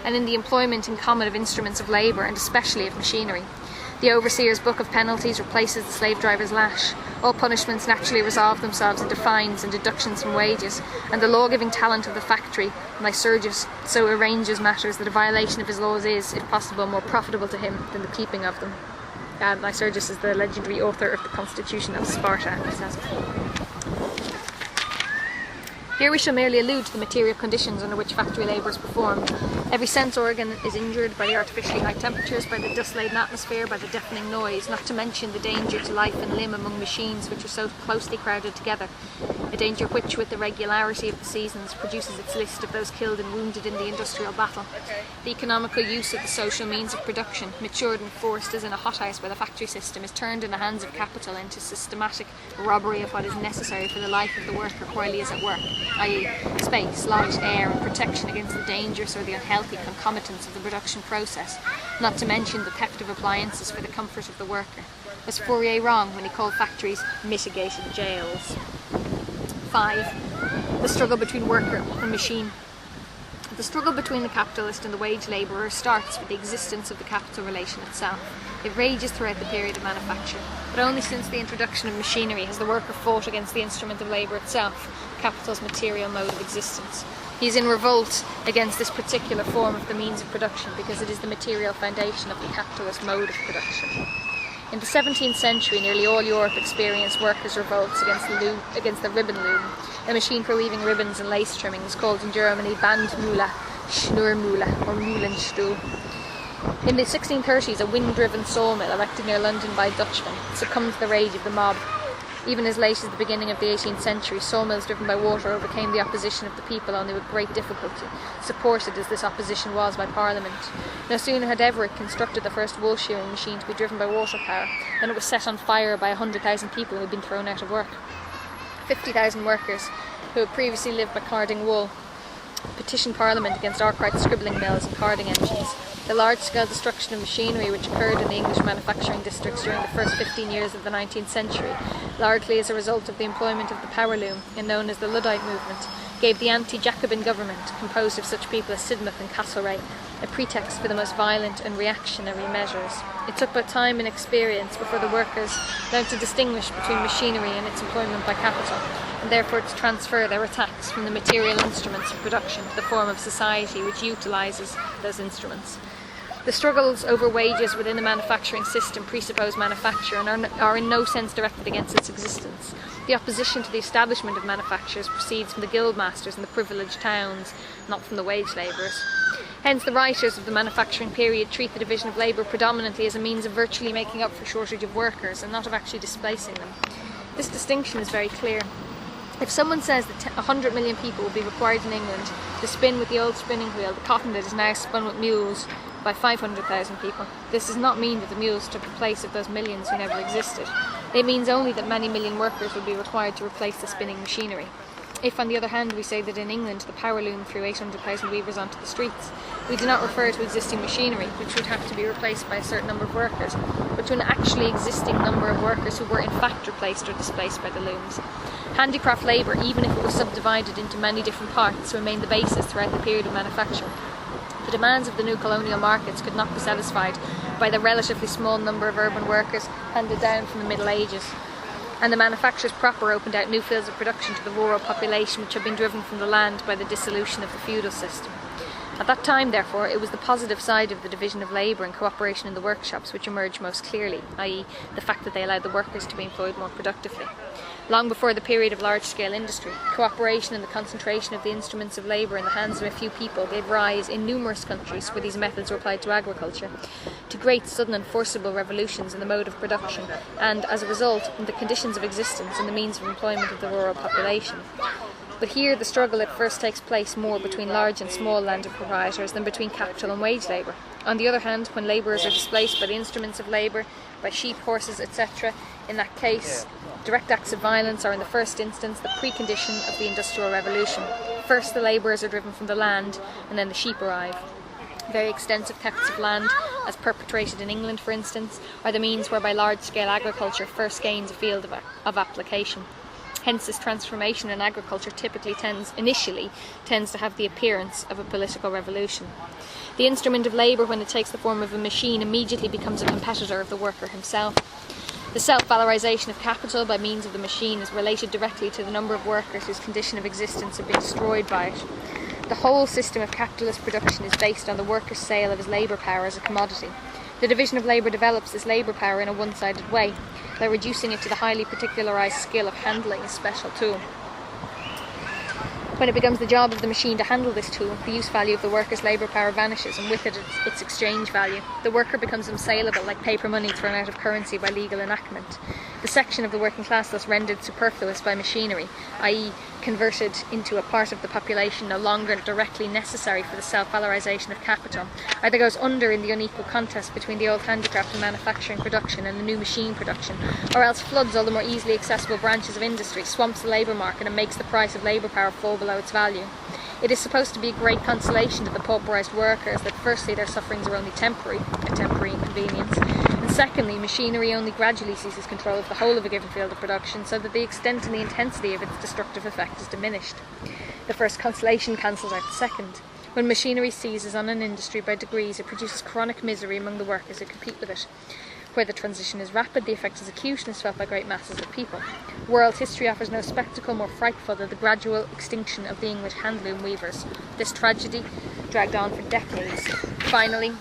S1: and in the employment in common of instruments of labour, and especially of machinery. The overseer's book of penalties replaces the slave driver's lash. All punishments naturally resolve themselves into fines and deductions from wages, and the law-giving talent of the factory, Lycurgus, so arranges matters that a violation of his laws is, if possible, more profitable to him than the keeping of them. Lycurgus is the legendary author of the Constitution of Sparta. Here we shall merely allude to the material conditions under which factory labour is performed. Every sense organ is injured by the artificially high temperatures, by the dust-laden atmosphere, by the deafening noise, not to mention the danger to life and limb among machines which are so closely crowded together, a danger which, with the regularity of the seasons, produces its list of those killed and wounded in the industrial battle. The economical use of the social means of production, matured and forced as in a hothouse by the factory system, is turned in the hands of capital into systematic robbery of what is necessary for the life of the worker while he is at work, i.e. space, light, air, and protection against the dangerous or the unhealthy concomitants of the production process, not to mention the theft of appliances for the comfort of the worker. Was Fourier wrong when he called factories mitigated jails? 5. The struggle between worker and machine. The struggle between the capitalist and the wage labourer starts with the existence of the capital relation itself. It rages throughout the period of manufacture, but only since the introduction of machinery has the worker fought against the instrument of labour itself, capital's material mode of existence. He is in revolt against this particular form of the means of production because it is the material foundation of the capitalist mode of production. In the 17th century, nearly all Europe experienced workers' revolts against the ribbon loom, a machine for weaving ribbons and lace trimmings called in Germany Bandmühle, Schnurmühle, or Mühlenstuhl. In the 1630s, a wind-driven sawmill erected near London by Dutchmen succumbed to the rage of the mob. Even as late as the beginning of the 18th century, sawmills driven by water overcame the opposition of the people only with great difficulty, supported as this opposition was by Parliament. No sooner had Everett constructed the first wool shearing machine to be driven by water power than it was set on fire by 100,000 people who had been thrown out of work. 50,000 workers, who had previously lived by carding wool, petitioned Parliament against Arkwright's scribbling mills and carding engines. The large-scale destruction of machinery which occurred in the English manufacturing districts during the first 15 years of the 19th century, largely as a result of the employment of the power loom, and known as the Luddite movement, gave the anti-Jacobin government, composed of such people as Sidmouth and Castlereagh, a pretext for the most violent and reactionary measures. It took but time and experience before the workers learned to distinguish between machinery and its employment by capital, and therefore to transfer their attacks from the material instruments of production to the form of society which utilises those instruments. The struggles over wages within the manufacturing system presuppose manufacture and are in no sense directed against its existence. The opposition to the establishment of manufactures proceeds from the guild masters and the privileged towns, not from the wage labourers. Hence the writers of the manufacturing period treat the division of labour predominantly as a means of virtually making up for shortage of workers and not of actually displacing them. This distinction is very clear. If someone says that 100 million people will be required in England to spin with the old spinning wheel, the cotton that is now spun with mules, by 500,000 people, this does not mean that the mules took the place of those millions who never existed. It means only that many million workers would be required to replace the spinning machinery. If, on the other hand, we say that in England the power loom threw 800,000 weavers onto the streets, we do not refer to existing machinery, which would have to be replaced by a certain number of workers, but to an actually existing number of workers who were in fact replaced or displaced by the looms. Handicraft labour, even if it was subdivided into many different parts, remained the basis throughout the period of manufacture. The demands of the new colonial markets could not be satisfied by the relatively small number of urban workers handed down from the Middle Ages, and the manufacturers proper opened out new fields of production to the rural population which had been driven from the land by the dissolution of the feudal system. At that time, therefore, it was the positive side of the division of labour and cooperation in the workshops which emerged most clearly, i.e. the fact that they allowed the workers to be employed more productively. Long before the period of large-scale industry, cooperation and the concentration of the instruments of labour in the hands of a few people gave rise, in numerous countries where these methods were applied to agriculture, to great sudden and forcible revolutions in the mode of production and, as a result, in the conditions of existence and the means of employment of the rural population. But here the struggle at first takes place more between large and small landed proprietors than between capital and wage labour. On the other hand, when labourers are displaced by the instruments of labour, by sheep, horses, etc., in that case, direct acts of violence are in the first instance the precondition of the Industrial Revolution. First the labourers are driven from the land, and then the sheep arrive. Very extensive thefts of land, as perpetrated in England for instance, are the means whereby large-scale agriculture first gains a field of application. Hence this transformation in agriculture typically tends to have the appearance of a political revolution. The instrument of labour, when it takes the form of a machine, immediately becomes a competitor of the worker himself. The self-valorisation of capital by means of the machine is related directly to the number of workers whose condition of existence have been destroyed by it. The whole system of capitalist production is based on the worker's sale of his labour power as a commodity. The division of labour develops this labour power in a one-sided way, by reducing it to the highly particularised skill of handling a special tool. When it becomes the job of the machine to handle this tool, the use value of the worker's labour power vanishes, and with it its exchange value. The worker becomes unsaleable, like paper money thrown out of currency by legal enactment. The section of the working class thus rendered superfluous by machinery, i.e. converted into a part of the population no longer directly necessary for the self-valorisation of capital, either goes under in the unequal contest between the old handicraft and manufacturing production and the new machine production, or else floods all the more easily accessible branches of industry, swamps the labour market and makes the price of labour power fall below its value. It is supposed to be a great consolation to the pauperised workers that firstly their sufferings are only temporary, a temporary inconvenience, and secondly machinery only gradually seizes control of the whole of a given field of production so that the extent and the intensity of its destructive effect is diminished. The first consolation cancels out the second. When machinery seizes on an industry by degrees, it produces chronic misery among the workers who compete with it. Where the transition is rapid, the effect is acute and is felt by great masses of people. World history offers no spectacle more frightful than the gradual extinction of the English handloom weavers. This tragedy dragged on for decades. Finally,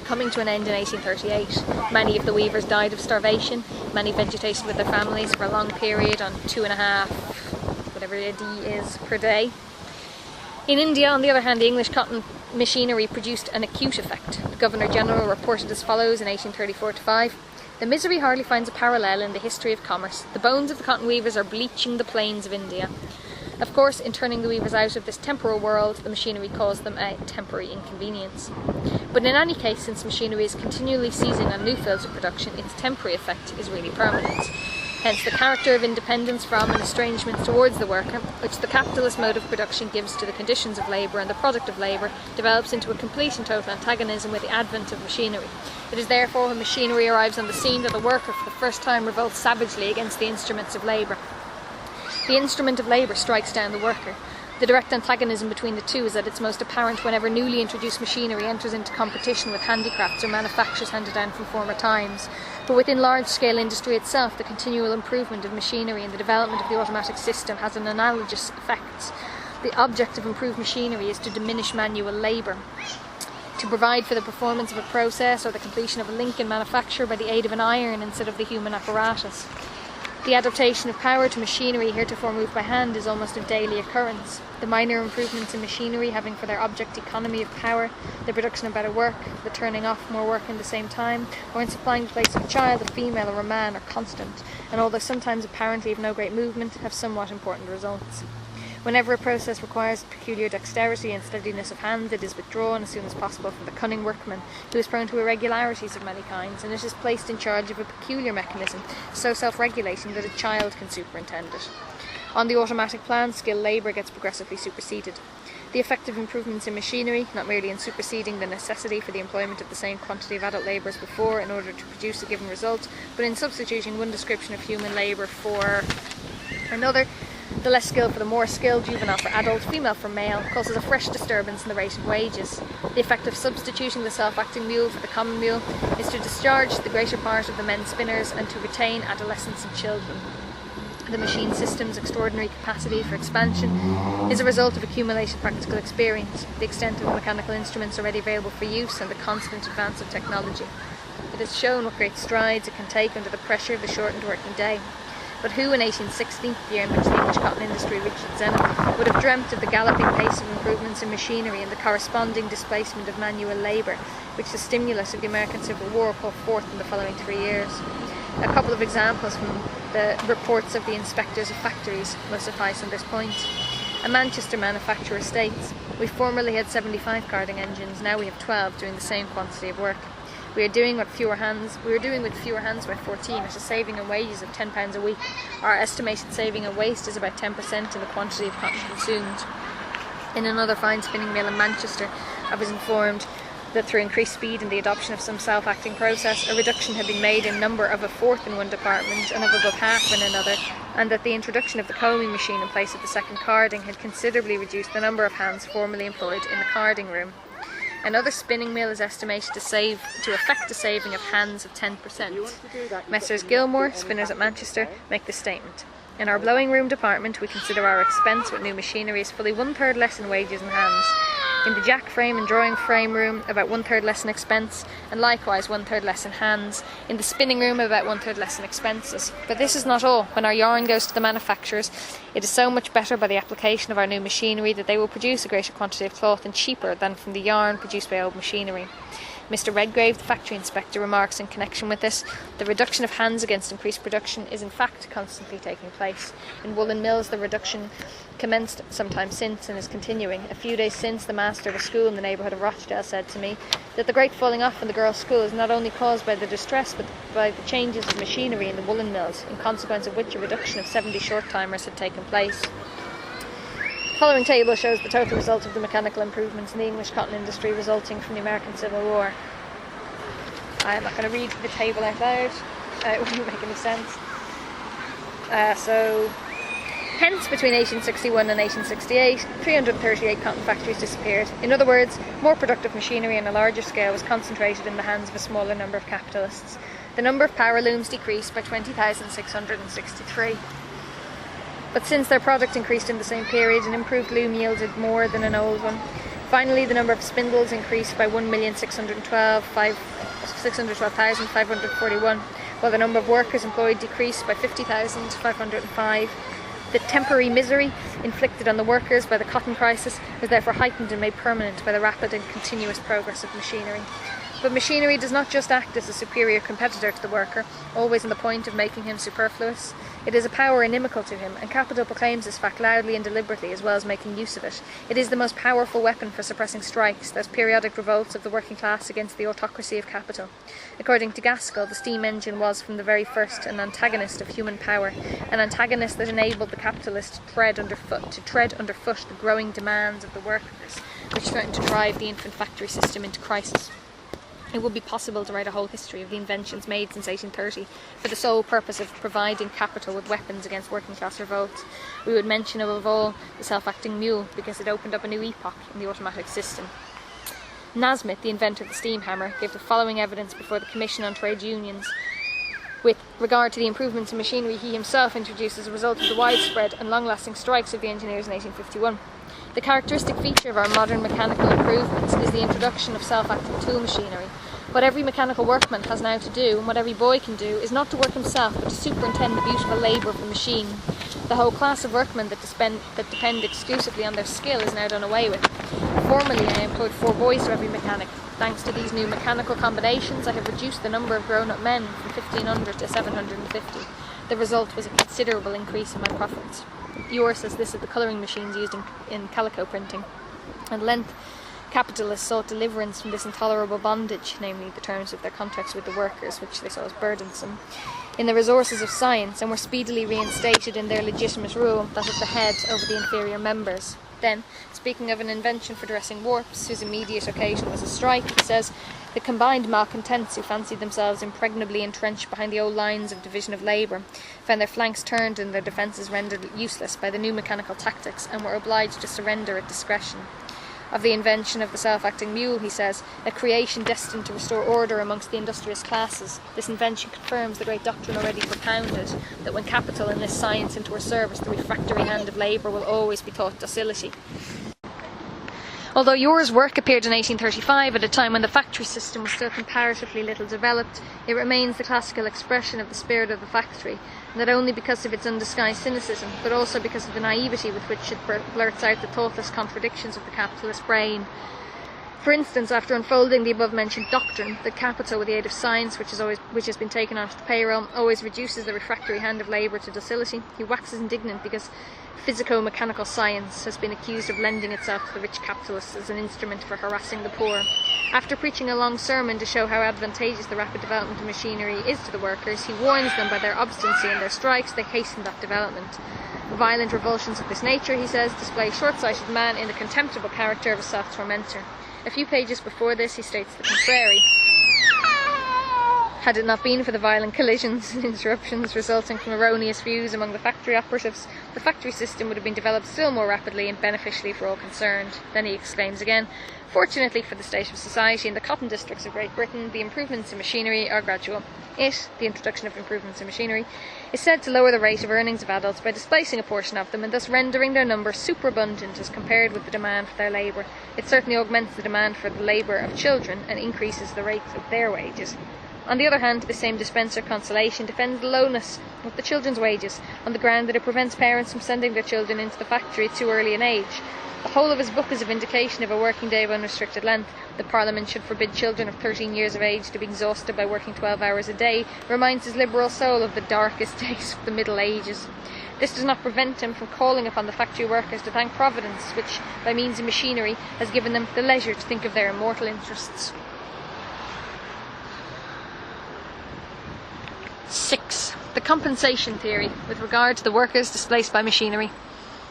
S1: coming to an end in 1838, many of the weavers died of starvation, many vegetated with their families for a long period on 2.5, whatever a D is, per day. In India, on the other hand, the English cotton machinery produced an acute effect. The Governor-General reported as follows in 1834-5, "The misery hardly finds a parallel in the history of commerce. The bones of the cotton weavers are bleaching the plains of India." Of course, in turning the weavers out of this temporal world, the machinery caused them a temporary inconvenience. But in any case, since machinery is continually seizing on new fields of production, its temporary effect is really permanent. Hence, the character of independence from and estrangement towards the worker, which the capitalist mode of production gives to the conditions of labour and the product of labour, develops into a complete and total antagonism with the advent of machinery. It is therefore when machinery arrives on the scene that the worker for the first time revolts savagely against the instruments of labour. The instrument of labour strikes down the worker. The direct antagonism between the two is at its most apparent whenever newly introduced machinery enters into competition with handicrafts or manufactures handed down from former times. But within large-scale industry itself, the continual improvement of machinery and the development of the automatic system has an analogous effect. The object of improved machinery is to diminish manual labour, to provide for the performance of a process or the completion of a link in manufacture by the aid of an iron instead of the human apparatus. The adaptation of power to machinery heretofore moved by hand is almost a daily occurrence. The minor improvements in machinery having for their object economy of power, the production of better work, the turning off more work in the same time, or in supplying the place of a child, a female or a man are constant, and although sometimes apparently of no great movement, have somewhat important results. Whenever a process requires peculiar dexterity and steadiness of hand, it is withdrawn as soon as possible from the cunning workman, who is prone to irregularities of many kinds, and it is placed in charge of a peculiar mechanism, so self-regulating that a child can superintend it. On the automatic plan, skilled labour gets progressively superseded. The effect of improvements in machinery, not merely in superseding the necessity for the employment of the same quantity of adult labour as before in order to produce a given result, but in substituting one description of human labour for another, The less skilled for the more skilled, juvenile for adult, female for male, causes a fresh disturbance in the rate of wages. The effect of substituting the self-acting mule for the common mule is to discharge the greater part of the men spinners and to retain adolescents and children. The machine system's extraordinary capacity for expansion is a result of accumulated practical experience, the extent of the mechanical instruments already available for use, and the constant advance of technology. It has shown what great strides it can take under the pressure of the shortened working day. But who in 1860, the year in which the English cotton industry reached its zenith, would have dreamt of the galloping pace of improvements in machinery and the corresponding displacement of manual labour, which the stimulus of the American Civil War called forth in the following 3 years? A couple of examples from the reports of the inspectors of factories will suffice on this point. A Manchester manufacturer states, "We formerly had 75 carding engines, now we have 12 doing the same quantity of work. We were doing with fewer hands by 14 at a saving in wages of £10 a week. Our estimated saving in waste is about 10% in the quantity of cotton consumed." In another fine spinning mill in Manchester, I was informed that through increased speed and the adoption of some self-acting process, a reduction had been made in number of a fourth in one department and of above half in another, and that the introduction of the combing machine in place of the second carding had considerably reduced the number of hands formerly employed in the carding room. Another spinning mill is estimated to effect a saving of hands of 10%. Messrs. Gilmore, spinners at Manchester, make this statement. "In our blowing room department, we consider our expense with new machinery is fully 1/3 less in wages and hands. In the jack frame and drawing frame room, about 1/3 less in expense, and likewise 1/3 less in hands. In the spinning room, about 1/3 less in expenses. But this is not all. When our yarn goes to the manufacturers, it is so much better by the application of our new machinery that they will produce a greater quantity of cloth and cheaper than from the yarn produced by old machinery." Mr. Redgrave, the factory inspector, remarks in connection with this, "The reduction of hands against increased production is in fact constantly taking place. In woolen mills the reduction commenced some time since and is continuing. A few days since, the master of a school in the neighbourhood of Rochdale said to me that the great falling off in the girls' school is not only caused by the distress but by the changes of machinery in the woolen mills, in consequence of which a reduction of 70 short-timers had taken place." The following table shows the total result of the mechanical improvements in the English cotton industry resulting from the American Civil War. I'm not going to read the table out loud, it wouldn't make any sense. Hence, between 1861 and 1868, 338 cotton factories disappeared. In other words, more productive machinery on a larger scale was concentrated in the hands of a smaller number of capitalists. The number of power looms decreased by 20,663. But since their product increased in the same period, an improved loom yielded more than an old one. Finally, the number of spindles increased by 1,612,541, while the number of workers employed decreased by 50,505. The temporary misery inflicted on the workers by the cotton crisis was therefore heightened and made permanent by the rapid and continuous progress of machinery. But machinery does not just act as a superior competitor to the worker, always on the point of making him superfluous. It is a power inimical to him, and capital proclaims this fact loudly and deliberately, as well as making use of it. It is the most powerful weapon for suppressing strikes, those periodic revolts of the working class against the autocracy of capital. According to Gaskell, the steam engine was from the very first an antagonist of human power, an antagonist that enabled the capitalist to tread underfoot the growing demands of the workers, which threatened to drive the infant factory system into crisis. It would be possible to write a whole history of the inventions made since 1830 for the sole purpose of providing capital with weapons against working class revolts. We would mention above all the self-acting mule because it opened up a new epoch in the automatic system. Nasmyth, the inventor of the steam hammer, gave the following evidence before the Commission on Trade Unions with regard to the improvements in machinery he himself introduced as a result of the widespread and long-lasting strikes of the engineers in 1851. The characteristic feature of our modern mechanical improvements is the introduction of self-acting tool machinery. What every mechanical workman has now to do, and what every boy can do, is not to work himself, but to superintend the beautiful labour of the machine. The whole class of workmen that depend exclusively on their skill is now done away with. Formerly, I employed 4 boys to every mechanic. Thanks to these new mechanical combinations, I have reduced the number of grown-up men from 1,500 to 750. The result was a considerable increase in my profits. Ewer says this is the colouring machines used in calico printing. At length, capitalists sought deliverance from this intolerable bondage, namely the terms of their contracts with the workers, which they saw as burdensome, in the resources of science, and were speedily reinstated in their legitimate rule, that of the head over the inferior members. Then, speaking of an invention for dressing warps, whose immediate occasion was a strike, he says, "The combined malcontents who fancied themselves impregnably entrenched behind the old lines of division of labour, found their flanks turned and their defences rendered useless by the new mechanical tactics, and were obliged to surrender at discretion." Of the invention of the self-acting mule, he says, "A creation destined to restore order amongst the industrious classes. This invention confirms the great doctrine already propounded, that when capital and this science enter service, the refractory hand of labour will always be taught docility." Although Yore's work appeared in 1835 at a time when the factory system was still comparatively little developed, it remains the classical expression of the spirit of the factory, not only because of its undisguised cynicism, but also because of the naivety with which it blurts out the thoughtless contradictions of the capitalist brain. For instance, after unfolding the above-mentioned doctrine that capital, with the aid of science, which has been taken onto the payroll, always reduces the refractory hand of labour to docility, he waxes indignant because physico-mechanical science has been accused of lending itself to the rich capitalists as an instrument for harassing the poor. After preaching a long sermon to show how advantageous the rapid development of machinery is to the workers, he warns them by their obstinacy and their strikes they hasten that development. Violent revulsions of this nature, he says, display short-sighted man in the contemptible character of a self-tormentor. A few pages before this, he states the contrary. Had it not been for the violent collisions and interruptions resulting from erroneous views among the factory operatives, the factory system would have been developed still more rapidly and beneficially for all concerned. Then he exclaims again, "Fortunately for the state of society in the cotton districts of Great Britain, the improvements in machinery are gradual. It, the introduction of improvements in machinery, is said to lower the rate of earnings of adults by displacing a portion of them and thus rendering their number superabundant as compared with the demand for their labour. It certainly augments the demand for the labour of children and increases the rate of their wages." On the other hand, the same dispenser Consolation defends the lowness of the children's wages on the ground that it prevents parents from sending their children into the factory at too early an age. The whole of his book is a vindication of a working day of unrestricted length. That Parliament should forbid children of 13 years of age to be exhausted by working 12 hours a day reminds his liberal soul of the darkest days of the Middle Ages. This does not prevent him from calling upon the factory workers to thank Providence, which, by means of machinery, has given them the leisure to think of their immortal interests. 6. The compensation theory with regard to the workers displaced by machinery.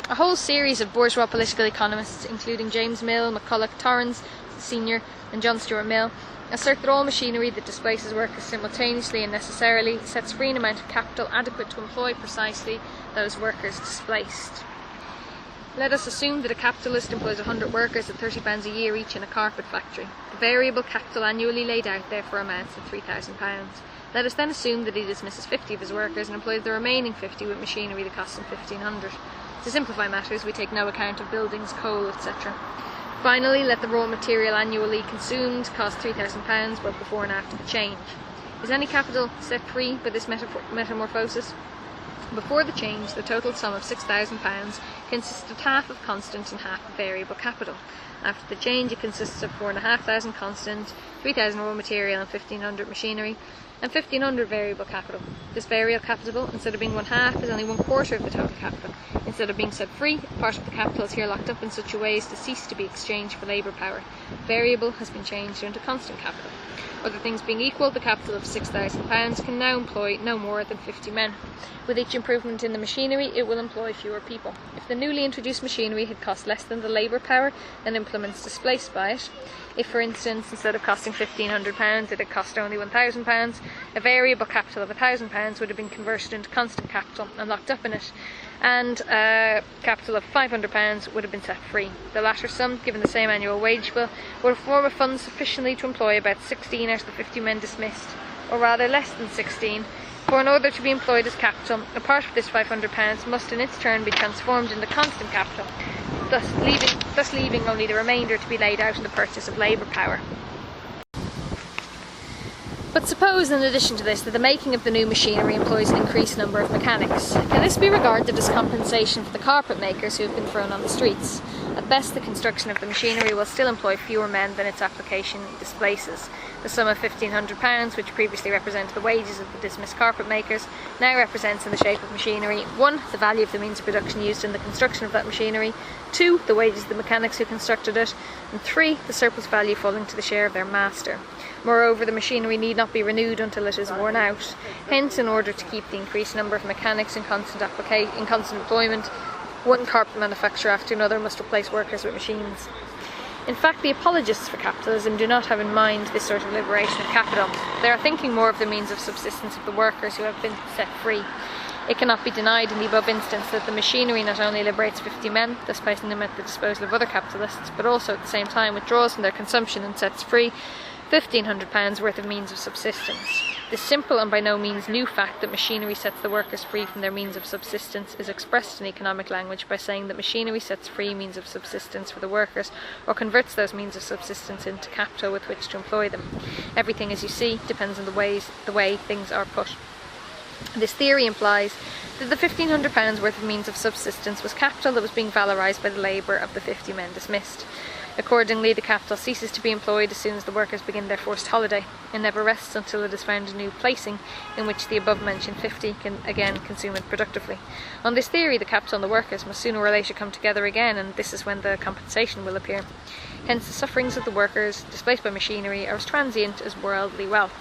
S1: A whole series of bourgeois political economists, including James Mill, McCulloch, Torrens Sr. and John Stuart Mill, assert that all machinery that displaces workers simultaneously and necessarily sets free an amount of capital adequate to employ precisely those workers displaced. Let us assume that a capitalist employs 100 workers at £30 a year each in a carpet factory. The variable capital annually laid out therefore amounts to £3,000. Let us then assume that he dismisses 50 of his workers and employs the remaining 50 with machinery that costs him £1,500. To simplify matters, we take no account of buildings, coal, etc. Finally, let the raw material annually consumed cost £3,000 both before and after the change. Is any capital set free by this metamorphosis? Before the change, the total sum of £6,000 consisted half of constant and half of variable capital. After the change, it consists of £4,500 constant, 3,000 raw material and 1,500 machinery, and 1,500 variable capital. This variable capital, instead of being 1/2, is only 1/4 of the total capital. Instead of being set free, part of the capital is here locked up in such a way as to cease to be exchanged for labour power. Variable has been changed into constant capital. Other things being equal, the capital of £6,000 can now employ no more than 50 men. With each improvement in the machinery, it will employ fewer people. If the newly introduced machinery had cost less than the labour power and implements displaced by it, if, for instance, instead of costing £1,500, it had cost only £1,000, a variable capital of £1,000 would have been converted into constant capital and locked up in it, and a capital of £500 would have been set free. The latter sum, given the same annual wage bill, would form a fund sufficiently to employ about 16 out of the 50 men dismissed, or rather less than 16, for in order to be employed as capital, a part of this £500 must in its turn be transformed into constant capital, thus leaving only the remainder to be laid out in the purchase of labour power. But suppose, in addition to this, that the making of the new machinery employs an increased number of mechanics. Can this be regarded as compensation for the carpet makers who have been thrown on the streets? At best, the construction of the machinery will still employ fewer men than its application displaces. The sum of £1,500, which previously represented the wages of the dismissed carpet makers, now represents in the shape of machinery 1. The value of the means of production used in the construction of that machinery, 2. The wages of the mechanics who constructed it, and 3. The surplus value falling to the share of their master. Moreover, the machinery need not be renewed until it is worn out. Hence, in order to keep the increased number of mechanics in constant employment, One carpet manufacturer after another must replace workers with machines. In fact, the apologists for capitalism do not have in mind this sort of liberation of capital. They are thinking more of the means of subsistence of the workers who have been set free. It cannot be denied in the above instance that the machinery not only liberates 50 men, thus placing them at the disposal of other capitalists, but also at the same time withdraws from their consumption and sets free £1,500 worth of means of subsistence. This simple and by no means new fact that machinery sets the workers free from their means of subsistence is expressed in economic language by saying that machinery sets free means of subsistence for the workers, or converts those means of subsistence into capital with which to employ them. Everything, as you see, depends on the way things are put. This theory implies that the £1,500 worth of means of subsistence was capital that was being valorised by the labour of the 50 men dismissed. Accordingly, the capital ceases to be employed as soon as the workers begin their forced holiday, and never rests until it has found a new placing in which the above-mentioned 50 can again consume it productively. On this theory, the capital and the workers must sooner or later come together again, and this is when the compensation will appear. Hence, the sufferings of the workers, displaced by machinery, are as transient as worldly wealth.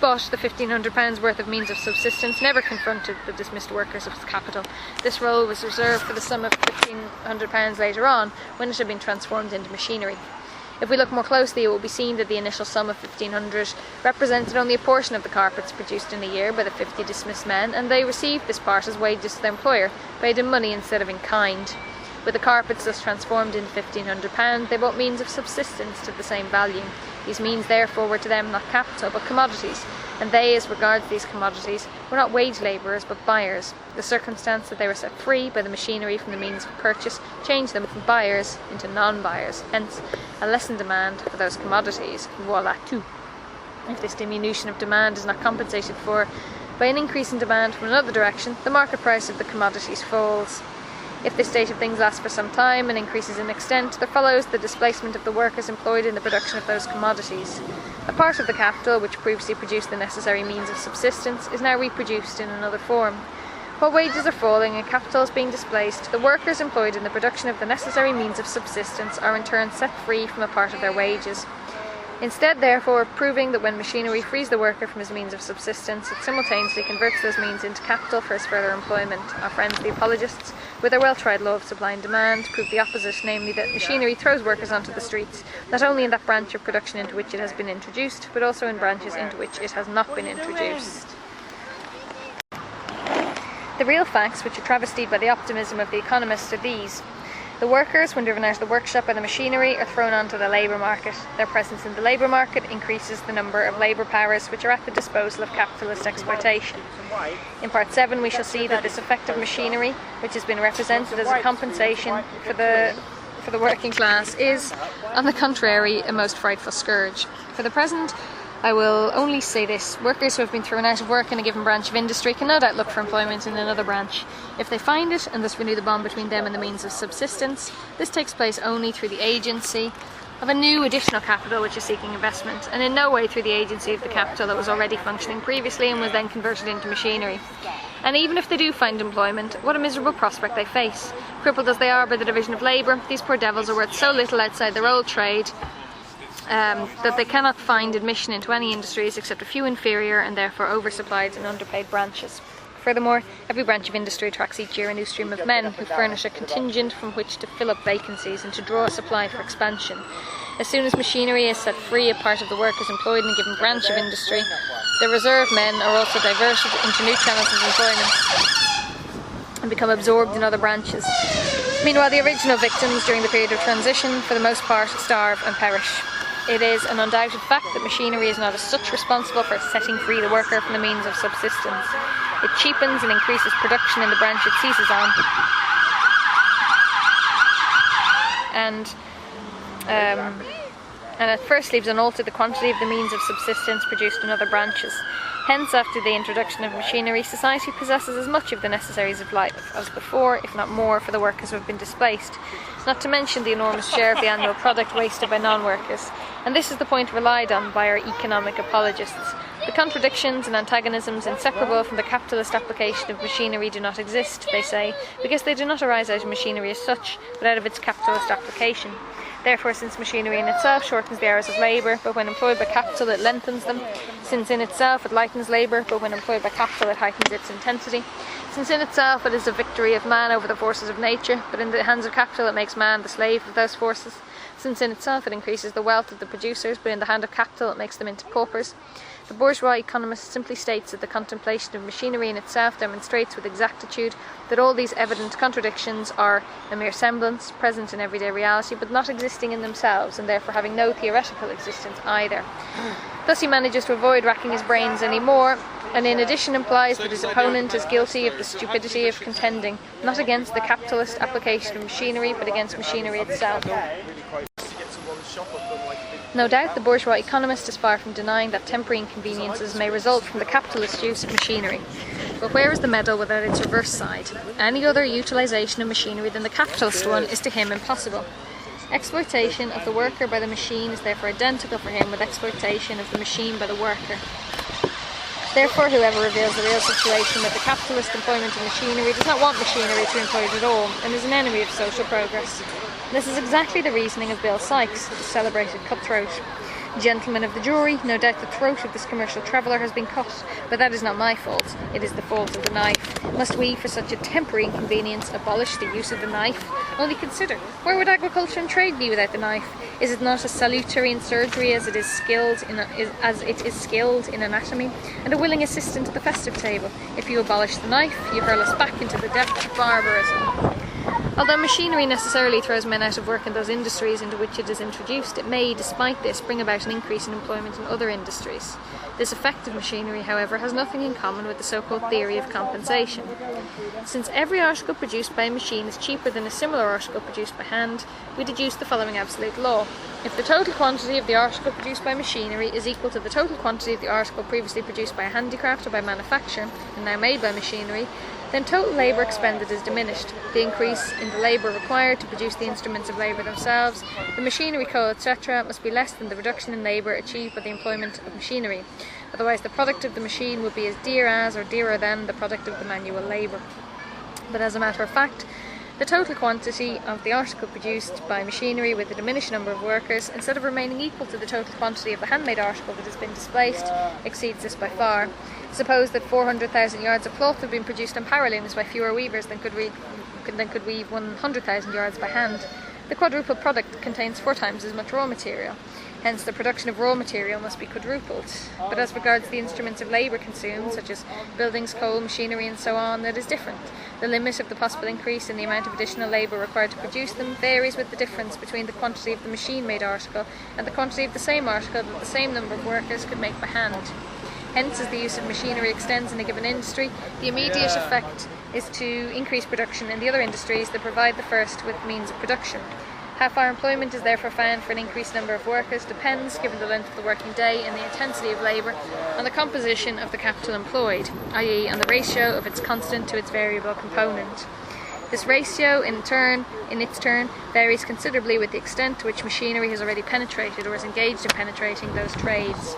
S1: But the £1,500 worth of means of subsistence never confronted the dismissed workers of capital. This role was reserved for the sum of £1,500 later on, when it had been transformed into machinery. If we look more closely, it will be seen that the initial sum of £1,500 represented only a portion of the carpets produced in a year by the 50 dismissed men, and they received this part as wages to their employer, paid in money instead of in kind. With the carpets thus transformed into £1,500, they bought means of subsistence to the same value. These means therefore were to them not capital but commodities, and they, as regards these commodities, were not wage labourers but buyers. The circumstance that they were set free by the machinery from the means of purchase changed them from buyers into non-buyers, hence a lessened demand for those commodities. Voila tout. If this diminution of demand is not compensated for by an increase in demand from another direction, the market price of the commodities falls. If this state of things lasts for some time and increases in extent, there follows the displacement of the workers employed in the production of those commodities. A part of the capital, which previously produced the necessary means of subsistence, is now reproduced in another form. While wages are falling and capital is being displaced, the workers employed in the production of the necessary means of subsistence are in turn set free from a part of their wages. Instead, therefore, of proving that when machinery frees the worker from his means of subsistence, it simultaneously converts those means into capital for his further employment, our friends the apologists, with their well-tried law of supply and demand, prove the opposite, namely that machinery throws workers onto the streets, not only in that branch of production into which it has been introduced, but also in branches into which it has not been introduced. The real facts, which are travestied by the optimism of the economists, are these. The workers, when driven out of the workshop by the machinery, are thrown onto the labour market. Their presence in the labour market increases the number of labour powers which are at the disposal of capitalist exploitation. In Part 7 we shall see that this effect of machinery, which has been represented as a compensation for the working class, is, on the contrary, a most frightful scourge. For the present, I will only say this. Workers who have been thrown out of work in a given branch of industry can no doubt look for employment in another branch. If they find it, and thus renew the bond between them and the means of subsistence, this takes place only through the agency of a new additional capital which is seeking investment, and in no way through the agency of the capital that was already functioning previously and was then converted into machinery. And even if they do find employment, what a miserable prospect they face. Crippled as they are by the division of labour, these poor devils are worth so little outside their old trade that they cannot find admission into any industries except a few inferior and therefore oversupplied and underpaid branches. Furthermore, every branch of industry attracts each year a new stream of men who furnish a contingent from which to fill up vacancies and to draw a supply for expansion. As soon as machinery is set free, a part of the workers employed in a given branch of industry, the reserve men are also diverted into new channels of employment and become absorbed in other branches. Meanwhile, the original victims during the period of transition, for the most part, starve and perish. It is an undoubted fact that machinery is not as such responsible for setting free the worker from the means of subsistence. It cheapens and increases production in the branch it seizes on, and at first leaves unaltered the quantity of the means of subsistence produced in other branches. Hence, after the introduction of machinery, society possesses as much of the necessaries of life as before, if not more, for the workers who have been displaced, not to mention the enormous share of the annual product wasted by non-workers. And this is the point relied on by our economic apologists. The contradictions and antagonisms inseparable from the capitalist application of machinery do not exist, they say, because they do not arise out of machinery as such, but out of its capitalist application. Therefore, since machinery in itself shortens the hours of labour, but when employed by capital it lengthens them. Since in itself it lightens labour, but when employed by capital it heightens its intensity. Since in itself it is a victory of man over the forces of nature, but in the hands of capital it makes man the slave of those forces. Since in itself it increases the wealth of the producers, but in the hand of capital it makes them into paupers. The bourgeois economist simply states that the contemplation of machinery in itself demonstrates with exactitude that all these evident contradictions are a mere semblance, present in everyday reality, but not existing in themselves, and therefore having no theoretical existence either. Thus he manages to avoid racking his brains any more, and in addition implies that his opponent is guilty of the stupidity of contending, not against the capitalist application of machinery, but against machinery itself. No doubt the bourgeois economist is far from denying that temporary inconveniences may result from the capitalist use of machinery. But where is the medal without its reverse side? Any other utilisation of machinery than the capitalist one is to him impossible. Exploitation of the worker by the machine is therefore identical for him with exploitation of the machine by the worker. Therefore, whoever reveals the real situation with the capitalist employment of machinery does not want machinery to employ it at all, and is an enemy of social progress. This is exactly the reasoning of Bill Sykes, the celebrated cutthroat. Gentlemen of the jury, no doubt the throat of this commercial traveller has been cut, but that is not my fault, it is the fault of the knife. Must we, for such a temporary inconvenience, abolish the use of the knife? Only consider, where would agriculture and trade be without the knife? Is it not as salutary in surgery as it is skilled in anatomy, and a willing assistant at the festive table? If you abolish the knife, you hurl us back into the depths of barbarism. Although machinery necessarily throws men out of work in those industries into which it is introduced, it may, despite this, bring about an increase in employment in other industries. This effect of machinery, however, has nothing in common with the so-called theory of compensation. Since every article produced by a machine is cheaper than a similar article produced by hand, we deduce the following absolute law. If the total quantity of the article produced by machinery is equal to the total quantity of the article previously produced by a handicraft or by manufacture, and now made by machinery, then total labour expended is diminished. The increase in the labour required to produce the instruments of labour themselves, the machinery coal, etc., must be less than the reduction in labour achieved by the employment of machinery. Otherwise the product of the machine would be as dear as, or dearer than, the product of the manual labour. But as a matter of fact, the total quantity of the article produced by machinery with a diminished number of workers, instead of remaining equal to the total quantity of the handmade article that has been displaced, exceeds this by far. Suppose that 400,000 yards of cloth have been produced on power looms by fewer weavers than could weave 100,000 yards by hand. The quadruple product contains 4 times as much raw material. Hence, the production of raw material must be quadrupled. But as regards the instruments of labour consumed, such as buildings, coal, machinery and so on, that is different. The limit of the possible increase in the amount of additional labour required to produce them varies with the difference between the quantity of the machine-made article and the quantity of the same article that the same number of workers could make by hand. Hence, as the use of machinery extends in a given industry, the immediate effect is to increase production in the other industries that provide the first with means of production. How far employment is therefore found for an increased number of workers depends, given the length of the working day and the intensity of labour, on the composition of the capital employed, i.e. on the ratio of its constant to its variable component. This ratio, in its turn, varies considerably with the extent to which machinery has already penetrated or is engaged in penetrating those trades.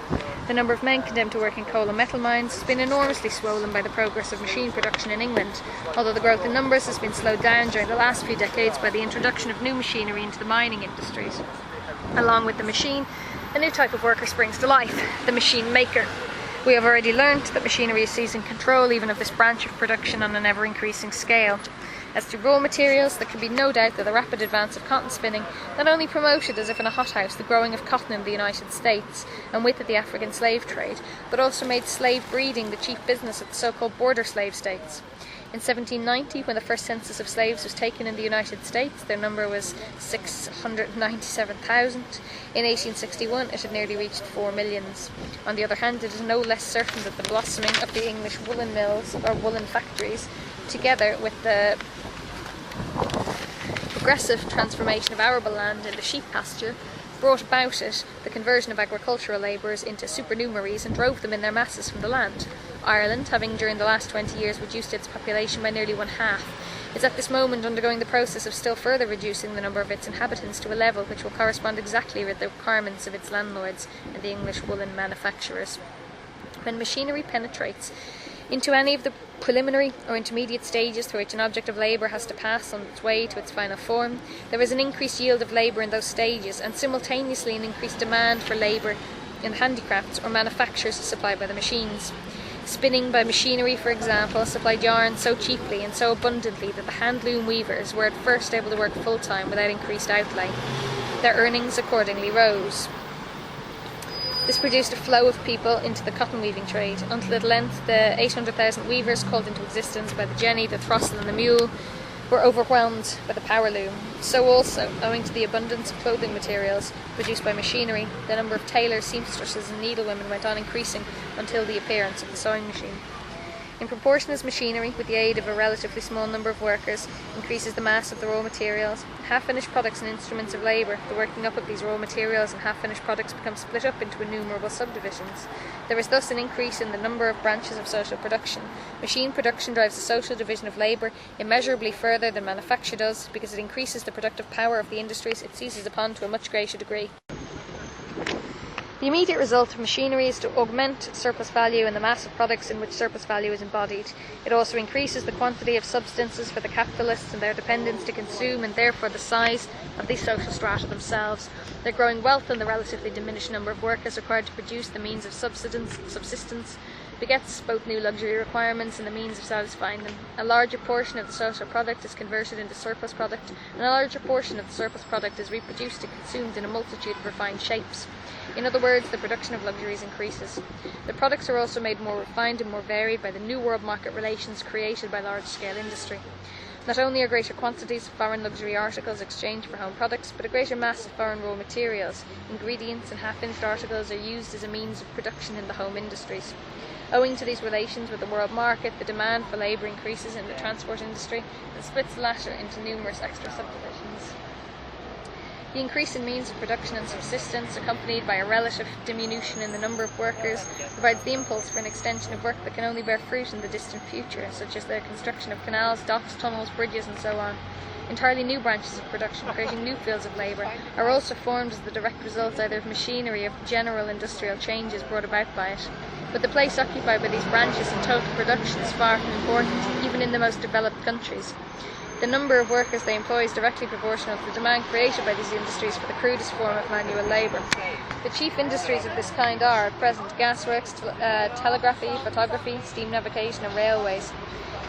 S1: The number of men condemned to work in coal and metal mines has been enormously swollen by the progress of machine production in England, although the growth in numbers has been slowed down during the last few decades by the introduction of new machinery into the mining industries. Along with the machine, a new type of worker springs to life, the machine maker. We have already learnt that machinery is seizing control even of this branch of production on an ever-increasing scale. As to raw materials, there can be no doubt that the rapid advance of cotton spinning not only promoted, as if in a hothouse, the growing of cotton in the United States, and with it the African slave trade, but also made slave breeding the chief business of the so-called border slave states. In 1790, when the first census of slaves was taken in the United States, their number was 697,000. In 1861, it had nearly reached 4 millions. On the other hand, it is no less certain that the blossoming of the English woolen mills, or woolen factories, together with the progressive transformation of arable land into sheep pasture, brought about it the conversion of agricultural labourers into supernumeraries and drove them in their masses from the land. Ireland, having during the last 20 years reduced its population by nearly 1/2, is at this moment undergoing the process of still further reducing the number of its inhabitants to a level which will correspond exactly with the requirements of its landlords and the English woolen manufacturers. When machinery penetrates into any of the preliminary or intermediate stages through which an object of labour has to pass on its way to its final form, there is an increased yield of labour in those stages, and simultaneously an increased demand for labour in handicrafts or manufactures supplied by the machines. Spinning by machinery, for example, supplied yarn so cheaply and so abundantly that the hand-loom weavers were at first able to work full-time without increased outlay. Their earnings accordingly rose. This produced a flow of people into the cotton weaving trade, until at length the 800,000 weavers called into existence by the jenny, the throstle and the mule were overwhelmed by the power loom. So also, owing to the abundance of clothing materials produced by machinery, the number of tailors, seamstresses and needlewomen went on increasing until the appearance of the sewing machine. In proportion as machinery, with the aid of a relatively small number of workers, increases the mass of the raw materials, half-finished products and instruments of labour, the working up of these raw materials and half-finished products become split up into innumerable subdivisions. There is thus an increase in the number of branches of social production. Machine production drives the social division of labour immeasurably further than manufacture does, because it increases the productive power of the industries it seizes upon to a much greater degree. The immediate result of machinery is to augment surplus value in the mass of products in which surplus value is embodied. It also increases the quantity of substances for the capitalists and their dependents to consume, and therefore the size of these social strata themselves. Their growing wealth and the relatively diminished number of workers required to produce the means of subsistence begets both new luxury requirements and the means of satisfying them. A larger portion of the social product is converted into surplus product, and a larger portion of the surplus product is reproduced and consumed in a multitude of refined shapes. In other words, the production of luxuries increases. The products are also made more refined and more varied by the new world market relations created by large-scale industry. Not only are greater quantities of foreign luxury articles exchanged for home products, but a greater mass of foreign raw materials, ingredients and half-finished articles are used as a means of production in the home industries. Owing to these relations with the world market, the demand for labour increases in the transport industry and splits the latter into numerous extra subdivisions. The increase in means of production and subsistence, accompanied by a relative diminution in the number of workers, provides the impulse for an extension of work that can only bear fruit in the distant future, such as the construction of canals, docks, tunnels, bridges and so on. Entirely new branches of production, creating new fields of labour, are also formed as the direct result either of machinery or of general industrial changes brought about by it. But the place occupied by these branches in total production is far from important, even in the most developed countries. The number of workers they employ is directly proportional to the demand created by these industries for the crudest form of manual labour. The chief industries of this kind are, at present, gasworks, telegraphy, photography, steam navigation and railways.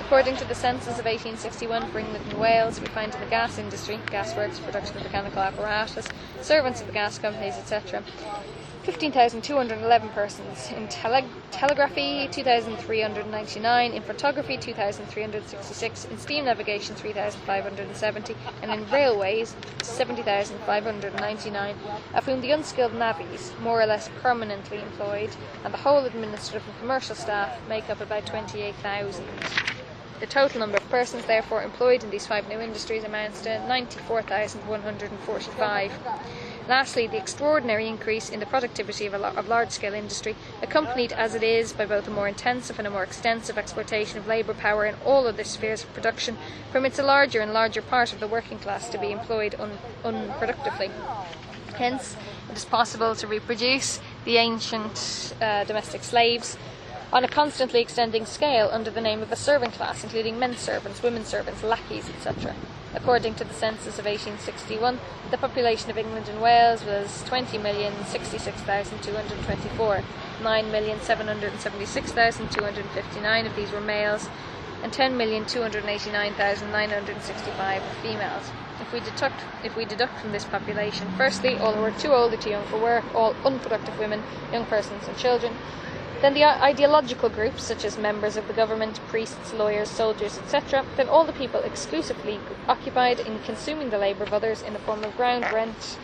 S1: According to the census of 1861 for England and Wales, we find in the gas industry, gasworks, production of mechanical apparatus, servants of the gas companies, etc., 15,211 persons, in telegraphy 2,399, in photography 2,366, in steam navigation 3,570, and in railways 70,599, of whom the unskilled navvies, more or less permanently employed, and the whole administrative and commercial staff make up about 28,000. The total number of persons therefore employed in these 5 new industries amounts to 94,145. Lastly, the extraordinary increase in the productivity of large-scale industry, accompanied as it is by both a more intensive and a more extensive exploitation of labour power in all other spheres of production, permits a larger and larger part of the working class to be employed unproductively. Hence, it is possible to reproduce the ancient domestic slaves on a constantly extending scale under the name of a servant class, including men servants, women servants, lackeys, etc. According to the census of 1861, the population of England and Wales was 20,066,224. 9,776,259 of these were males, and 10,289,965 were females. If we deduct from this population, firstly, all who are too old or too young for work, all unproductive women, young persons and children, then the ideological groups, such as members of the government, priests, lawyers, soldiers, etc., then all the people exclusively occupied in consuming the labour of others in the form of ground rent,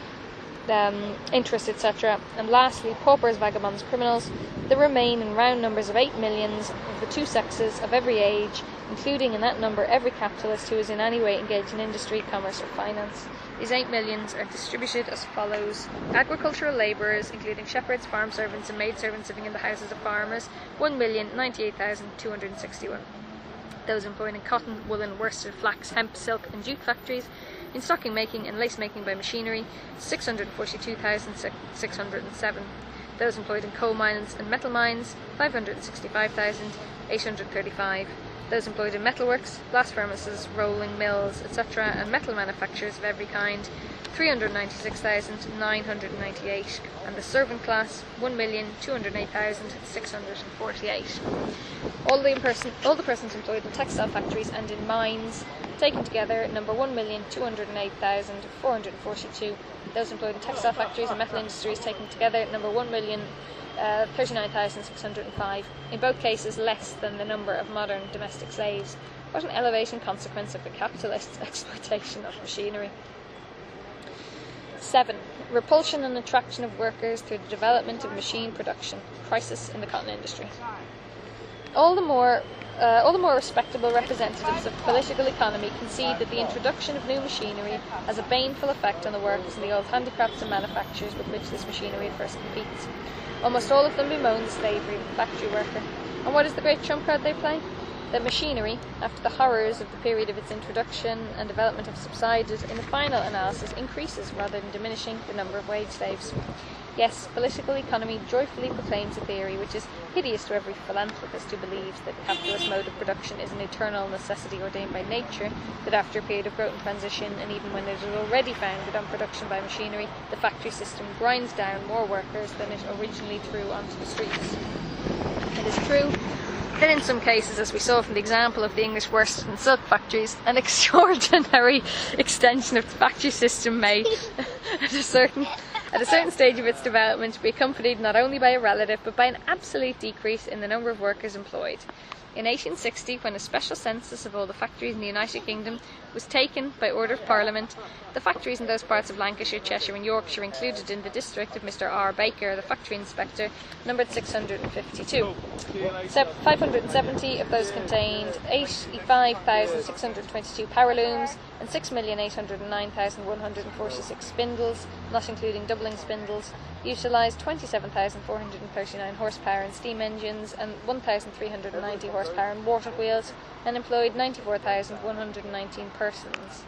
S1: interest, etc., and lastly, paupers, vagabonds, criminals, there remain in round numbers of 8 millions of the 2 sexes of every age, including in that number every capitalist who is in any way engaged in industry, commerce or finance. These 8 millions are distributed as follows: agricultural labourers, including shepherds, farm servants and maidservants living in the houses of farmers, 1,098,261. Those employed in cotton, woolen, worsted, flax, hemp, silk and jute factories, in stocking making and lace making by machinery, 642,607. Those employed in coal mines and metal mines, 565,835. Those employed in metalworks, blast furnaces, rolling mills, etc., and metal manufacturers of every kind, 396,998, and the servant class, 1,208,648. All the persons employed in textile factories and in mines, taken together, number 1,208,442. Those employed in textile factories and metal industries, taken together, number 1,039,605. In both cases, less than the number of modern domestic slaves. What an elevating consequence of the capitalist's exploitation of machinery. 7. Repulsion and attraction of workers through the development of machine production. Crisis in the cotton industry. All the more respectable representatives of political economy concede that the introduction of new machinery has a baneful effect on the workers in the old handicrafts and manufactures with which this machinery at first competes. Almost all of them bemoan the slavery of the factory worker. And what is the great trump card they play? That machinery, after the horrors of the period of its introduction and development have subsided, in the final analysis increases rather than diminishing the number of wage slaves. Yes, political economy joyfully proclaims a theory which is hideous to every philanthropist who believes that the capitalist mode of production is an eternal necessity ordained by nature, that after a period of growth and transition, and even when it is already founded on production by machinery, the factory system grinds down more workers than it originally threw onto the streets. It is true that in some cases, as we saw from the example of the English worsted and silk factories, an extraordinary extension of the factory system may, at a certain stage of its development, be accompanied not only by a relative but by an absolute decrease in the number of workers employed. In 1860, when a special census of all the factories in the United Kingdom was taken by order of Parliament, the factories in those parts of Lancashire, Cheshire and Yorkshire included in the district of Mr. R. Baker, the factory inspector, numbered 652. 570 of those contained 85,622 power looms and 6,809,146 spindles, not including doubling spindles, utilised 27,439 horsepower in steam engines and 1,390 horsepower in water wheels, and employed 94,119 persons.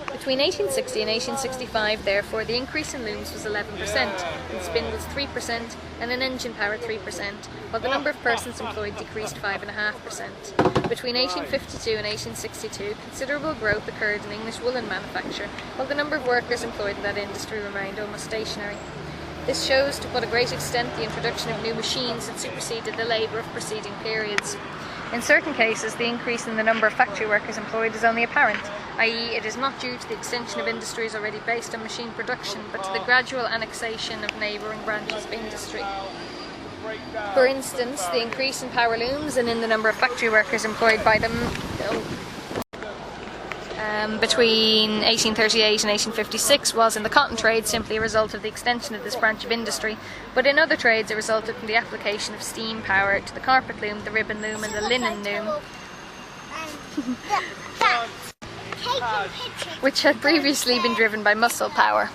S1: Between 1860 and 1865, therefore, the increase in looms was 11%, in spindles 3%, and in engine power 3%, while the number of persons employed decreased 5.5%. Between 1852 and 1862, considerable growth occurred in English woolen manufacture, while the number of workers employed in that industry remained almost stationary. This shows to what a great extent the introduction of new machines had superseded the labour of preceding periods. In certain cases, the increase in the number of factory workers employed is only apparent, i.e. it is not due to the extension of industries already based on machine production, but to the gradual annexation of neighbouring branches of industry. For instance, the increase in power looms and in the number of factory workers employed by them between 1838 and 1856 was in the cotton trade simply a result of the extension of this branch of industry, but in other trades it resulted from the application of steam power to the carpet loom, the ribbon loom and the linen loom, which had previously been driven by muscle power.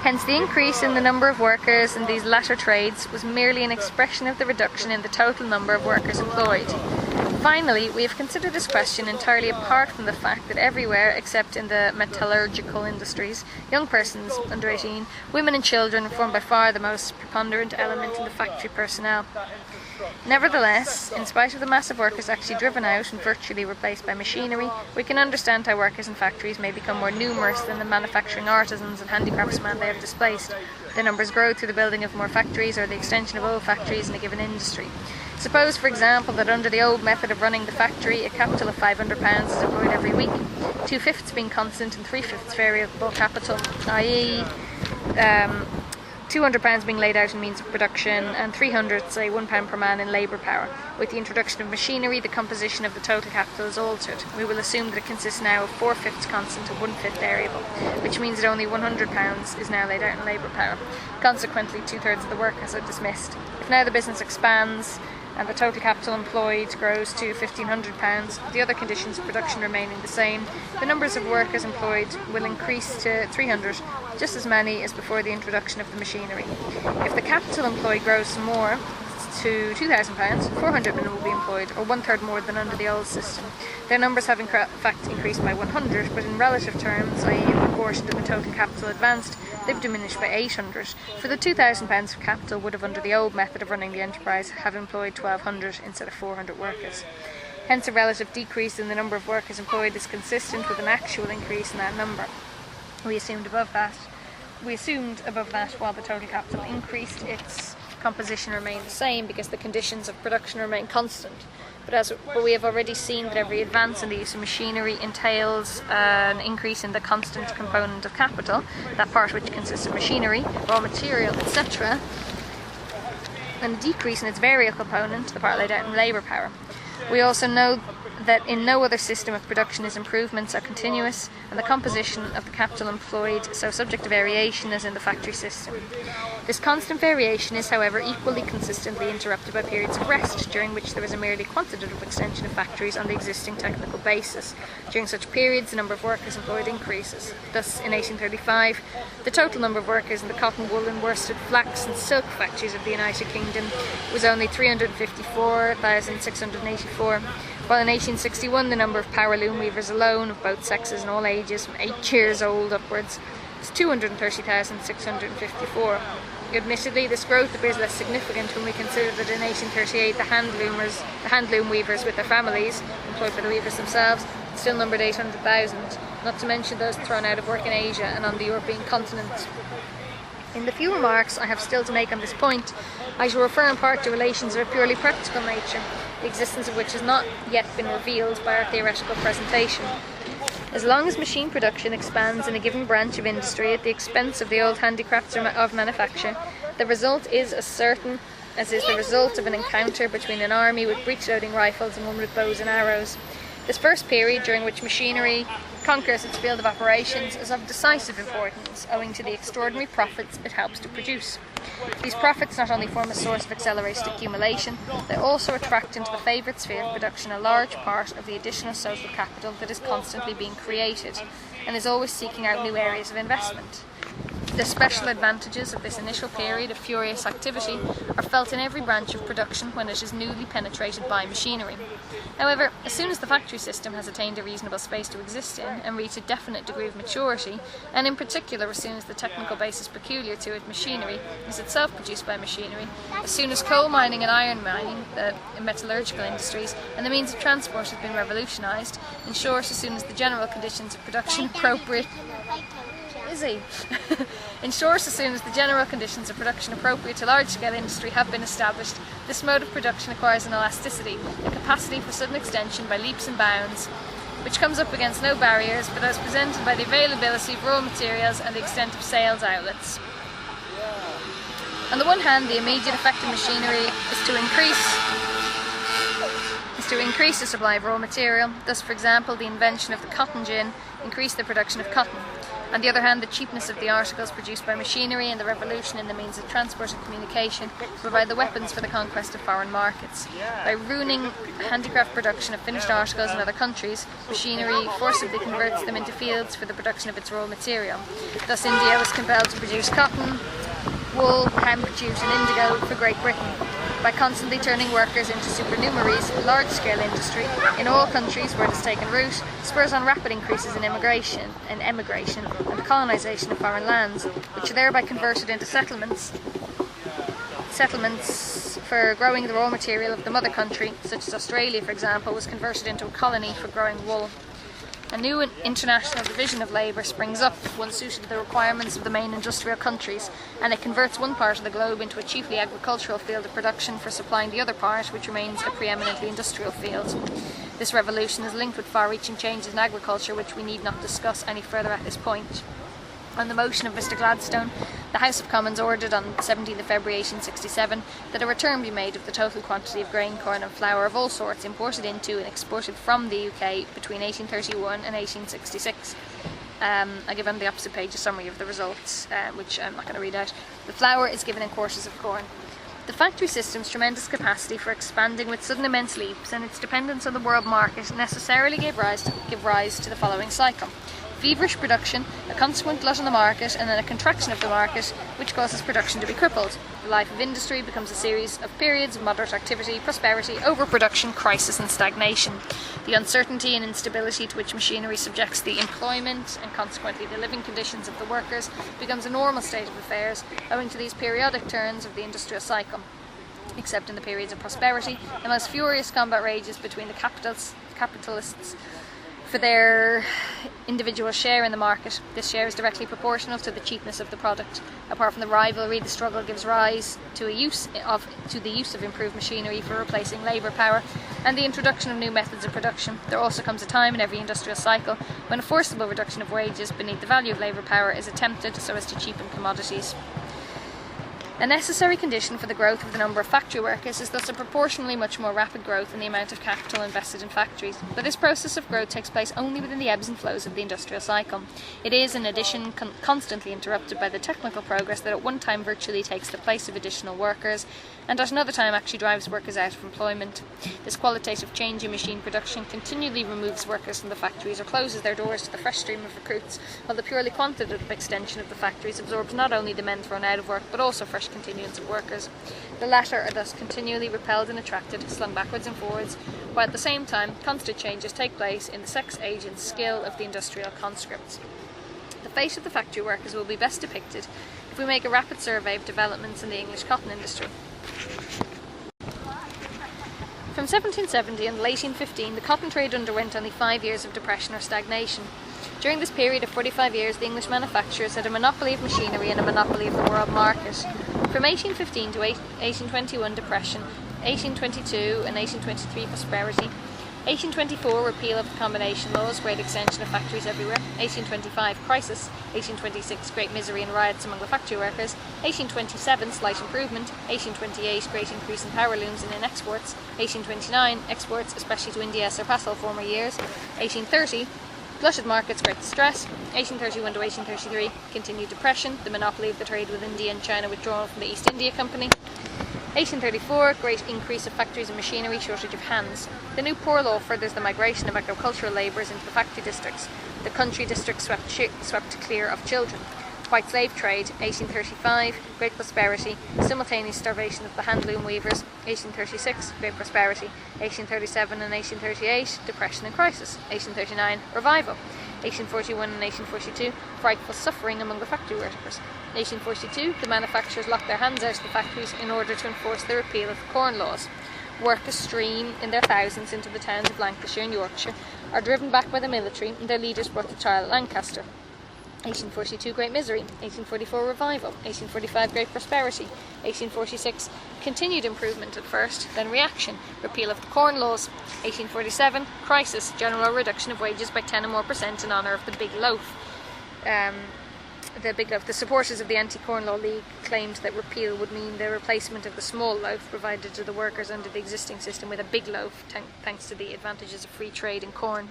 S1: Hence the increase in the number of workers in these latter trades was merely an expression of the reduction in the total number of workers employed. Finally, we have considered this question entirely apart from the fact that everywhere, except in the metallurgical industries, young persons under 18, women and children form by far the most preponderant element in the factory personnel. Nevertheless, in spite of the mass of workers actually driven out and virtually replaced by machinery, we can understand how workers in factories may become more numerous than the manufacturing artisans and handicraftsmen they have displaced. The numbers grow through the building of more factories or the extension of old factories in a given industry. Suppose, for example, that under the old method of running the factory, a capital of £500 is employed every week, 2/5 being constant and 3/5 variable capital, i.e. £200 being laid out in means of production and 300, say £1 per man in labour power. With the introduction of machinery, the composition of the total capital is altered. We will assume that it consists now of 4/5 constant and 1/5 variable, which means that only £100 is now laid out in labour power. Consequently, 2/3 of the workers are dismissed. If now the business expands and the total capital employed grows to £1,500, the other conditions of production remaining the same, the numbers of workers employed will increase to 300, just as many as before the introduction of the machinery. If the capital employed grows some more, to £2,000, 400 men will be employed, or 1/3 more than under the old system. Their numbers have in fact increased by 100, but in relative terms, i.e. in proportion proportion to the total capital advanced, they've diminished by 800, for the £2,000 of capital would have, under the old method of running the enterprise, have employed 1,200 instead of 400 workers. Hence a relative decrease in the number of workers employed is consistent with an actual increase in that number. We assumed above that while the total capital increased, its composition remained the same because the conditions of production remain constant. But we have already seen that every advance in the use of machinery entails an increase in the constant component of capital, that part which consists of machinery, raw material, etc., and a decrease in its variable component, the part laid out in labour power. We also know that in no other system of production is improvement so continuous, and the composition of the capital employed so subject to variation as in the factory system. This constant variation is, however, equally consistently interrupted by periods of rest, during which there is a merely quantitative extension of factories on the existing technical basis. During such periods, the number of workers employed increases. Thus, in 1835, the total number of workers in the cotton, woollen, worsted, flax and silk factories of the United Kingdom was only 354,684, while in 1861 the number of power loom weavers alone, of both sexes and all ages, from 8 years old upwards, was 230,654. Admittedly, this growth appears less significant when we consider that in 1838 the hand loom weavers with their families, employed by the weavers themselves, still numbered 800,000, not to mention those thrown out of work in Asia and on the European continent. In the few remarks I have still to make on this point, I shall refer in part to relations of a purely practical nature, the existence of which has not yet been revealed by our theoretical presentation. As long as machine production expands in a given branch of industry at the expense of the old handicrafts of manufacture, the result is as certain as is the result of an encounter between an army with breech-loading rifles and one with bows and arrows. This first period, during which machinery conquers its field of operations, is of decisive importance, owing to the extraordinary profits it helps to produce. These profits not only form a source of accelerated accumulation, they also attract into the favoured sphere of production a large part of the additional social capital that is constantly being created, and is always seeking out new areas of investment. The special advantages of this initial period of furious activity are felt in every branch of production when it is newly penetrated by machinery. However, as soon as the factory system has attained a reasonable space to exist in and reached a definite degree of maturity, and in particular as soon as the technical basis peculiar to it, machinery, is itself produced by machinery, as soon as coal mining and iron mining, the metallurgical industries, and the means of transport have been revolutionised, in short, as soon as the general conditions of production appropriate to large-scale industry have been established, this mode of production acquires an elasticity, a capacity for sudden extension by leaps and bounds, which comes up against no barriers but as presented by the availability of raw materials and the extent of sales outlets. On the one hand, the immediate effect of machinery is to increase the supply of raw material. Thus, for example, the invention of the cotton gin increased the production of cotton. On the other hand, the cheapness of the articles produced by machinery and the revolution in the means of transport and communication provide the weapons for the conquest of foreign markets. By ruining handicraft production of finished articles in other countries, machinery forcibly converts them into fields for the production of its raw material. Thus, India was compelled to produce cotton, wool, hemp, jute and indigo for Great Britain. By constantly turning workers into supernumeraries, large-scale industry, in all countries where it has taken root, spurs on rapid increases in emigration and colonisation of foreign lands, which are thereby converted into settlements for growing the raw material of the mother country, such as Australia, for example, was converted into a colony for growing wool. A new international division of labour springs up, one suited to the requirements of the main industrial countries, and it converts one part of the globe into a chiefly agricultural field of production for supplying the other part, which remains a preeminently industrial field. This revolution is linked with far-reaching changes in agriculture, which we need not discuss any further at this point. On the motion of Mr Gladstone, the House of Commons ordered on 17th February 1867 that a return be made of the total quantity of grain, corn and flour of all sorts imported into and exported from the UK between 1831 and 1866. I give on the opposite page a summary of the results, which I'm not going to read out. The flour is given in quarters of corn. The factory system's tremendous capacity for expanding with sudden immense leaps and its dependence on the world market necessarily give rise to the following cycle. feverish production, a consequent glut on the market, and then a contraction of the market, which causes production to be crippled. The life of industry becomes a series of periods of moderate activity, prosperity, overproduction, crisis, and stagnation. The uncertainty and instability to which machinery subjects the employment and consequently the living conditions of the workers becomes a normal state of affairs owing to these periodic turns of the industrial cycle. Except in the periods of prosperity, the most furious combat rages between the capitalists for their individual share in the market. This share is directly proportional to the cheapness of the product. Apart from the rivalry, the struggle gives rise to the use of improved machinery for replacing labour power and the introduction of new methods of production. There also comes a time in every industrial cycle when a forcible reduction of wages beneath the value of labour power is attempted so as to cheapen commodities. A necessary condition for the growth of the number of factory workers is thus a proportionally much more rapid growth in the amount of capital invested in factories. But this process of growth takes place only within the ebbs and flows of the industrial cycle. It is, in addition, constantly interrupted by the technical progress that at one time virtually takes the place of additional workers, and at another time actually drives workers out of employment. This qualitative change in machine production continually removes workers from the factories or closes their doors to the fresh stream of recruits, while the purely quantitative extension of the factories absorbs not only the men thrown out of work, but also fresh continuance of workers. The latter are thus continually repelled and attracted, slung backwards and forwards, while at the same time constant changes take place in the sex, age and skill of the industrial conscripts. The fate of the factory workers will be best depicted if we make a rapid survey of developments in the English cotton industry. From 1770 until 1815, the cotton trade underwent only 5 years of depression or stagnation. During this period of 45 years, the English manufacturers had a monopoly of machinery and a monopoly of the world market. From 1815 to 1821, depression, 1822 and 1823, prosperity, 1824, repeal of the combination laws, great extension of factories everywhere, 1825, crisis, 1826, great misery and riots among the factory workers, 1827, slight improvement, 1828, great increase in power looms and in exports, 1829, exports, especially to India, surpass all former years, 1830, glutted markets, great distress, 1831 to 1833, continued depression, the monopoly of the trade with India and China withdrawn from the East India Company, 1834, great increase of factories and machinery, shortage of hands. The new Poor Law furthers the migration of agricultural labourers into the factory districts. The country districts swept clear of children. White slave trade, 1835, great prosperity. Simultaneous starvation of the handloom weavers, 1836, great prosperity. 1837 and 1838, depression and crisis. 1839, revival. 1841 and 1842, frightful suffering among the factory workers. 1842, the manufacturers locked their hands out of the factories in order to enforce the repeal of the Corn Laws. Workers stream in their thousands into the towns of Lancashire and Yorkshire, are driven back by the military, and their leaders brought the trial at Lancaster. 1842, great misery. 1844, revival. 1845, great prosperity. 1846, continued improvement at first, then reaction, repeal of the Corn Laws. 1847, crisis, general reduction of wages by 10% or more in honour of the Big Loaf. The supporters of the Anti-Corn Law League claimed that repeal would mean the replacement of the small loaf provided to the workers under the existing system with a big loaf, thanks to the advantages of free trade in corn.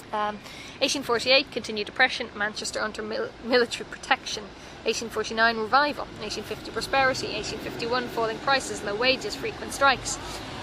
S1: 1848, continued depression, Manchester under military protection. 1849, revival. 1850, prosperity. 1851, falling prices, low wages, frequent strikes.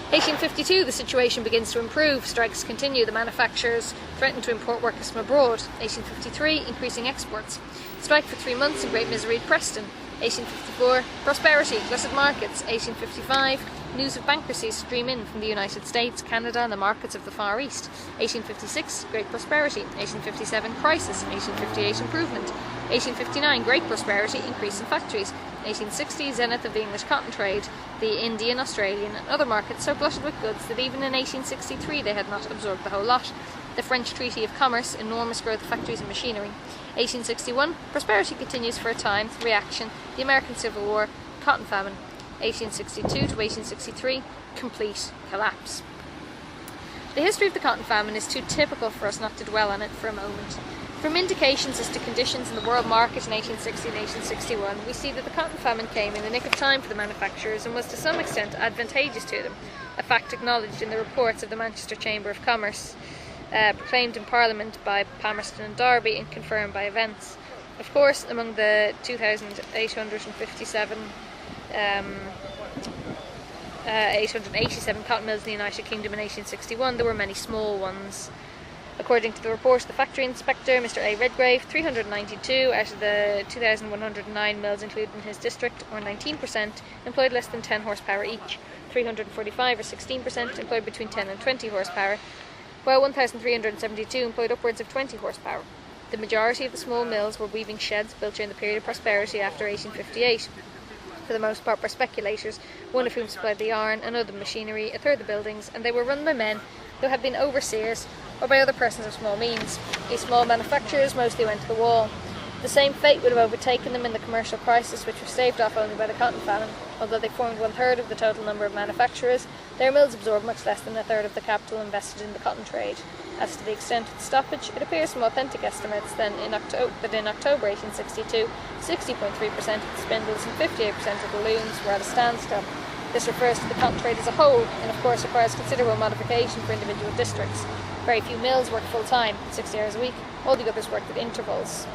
S1: 1852, the situation begins to improve. Strikes continue. The manufacturers threaten to import workers from abroad. 1853, increasing exports. Strike for 3 months in great misery at Preston. 1854, prosperity, glutted markets. 1855, news of bankruptcies stream in from the United States, Canada and the markets of the Far East. 1856, great prosperity. 1857, crisis. 1858, improvement. 1859, great prosperity, increase in factories. 1860, zenith of the English cotton trade, the Indian, Australian and other markets so glutted with goods that even in 1863 they had not absorbed the whole lot. The French Treaty of Commerce, enormous growth of factories and machinery. 1861, prosperity continues for a time, reaction, the American Civil War, cotton famine. 1862 to 1863, complete collapse. The history of the cotton famine is too typical for us not to dwell on it for a moment. From indications as to conditions in the world market in 1860 and 1861, we see that the cotton famine came in the nick of time for the manufacturers and was to some extent advantageous to them, a fact acknowledged in the reports of the Manchester Chamber of Commerce, proclaimed in Parliament by Palmerston and Derby and confirmed by events. Of course, among the 887 cotton mills in the United Kingdom in 1861, there were many small ones. According to the report of the factory inspector, Mr. A. Redgrave, 392 out of the 2,109 mills included in his district, or 19%, employed less than 10 horsepower each. 345, or 16%, employed between 10 and 20 horsepower, while 1,372 employed upwards of 20 horsepower. The majority of the small mills were weaving sheds built during the period of prosperity after 1858. For the most part by speculators, one of whom supplied the yarn, another machinery, a third the buildings, and they were run by men who had been overseers or by other persons of small means. These small manufacturers mostly went to the wall. The same fate would have overtaken them in the commercial crisis, which was staved off only by the cotton famine. Although they formed 1/3 of the total number of manufacturers, their mills absorbed much less than 1/3 of the capital invested in the cotton trade. As to the extent of the stoppage, it appears from authentic estimates that in October 1862, 60.3% of the spindles and 58% of the looms were at a standstill. This refers to the cotton trade as a whole, and of course requires considerable modification for individual districts. Very few mills worked full-time, 60 hours a week, all the others worked at intervals.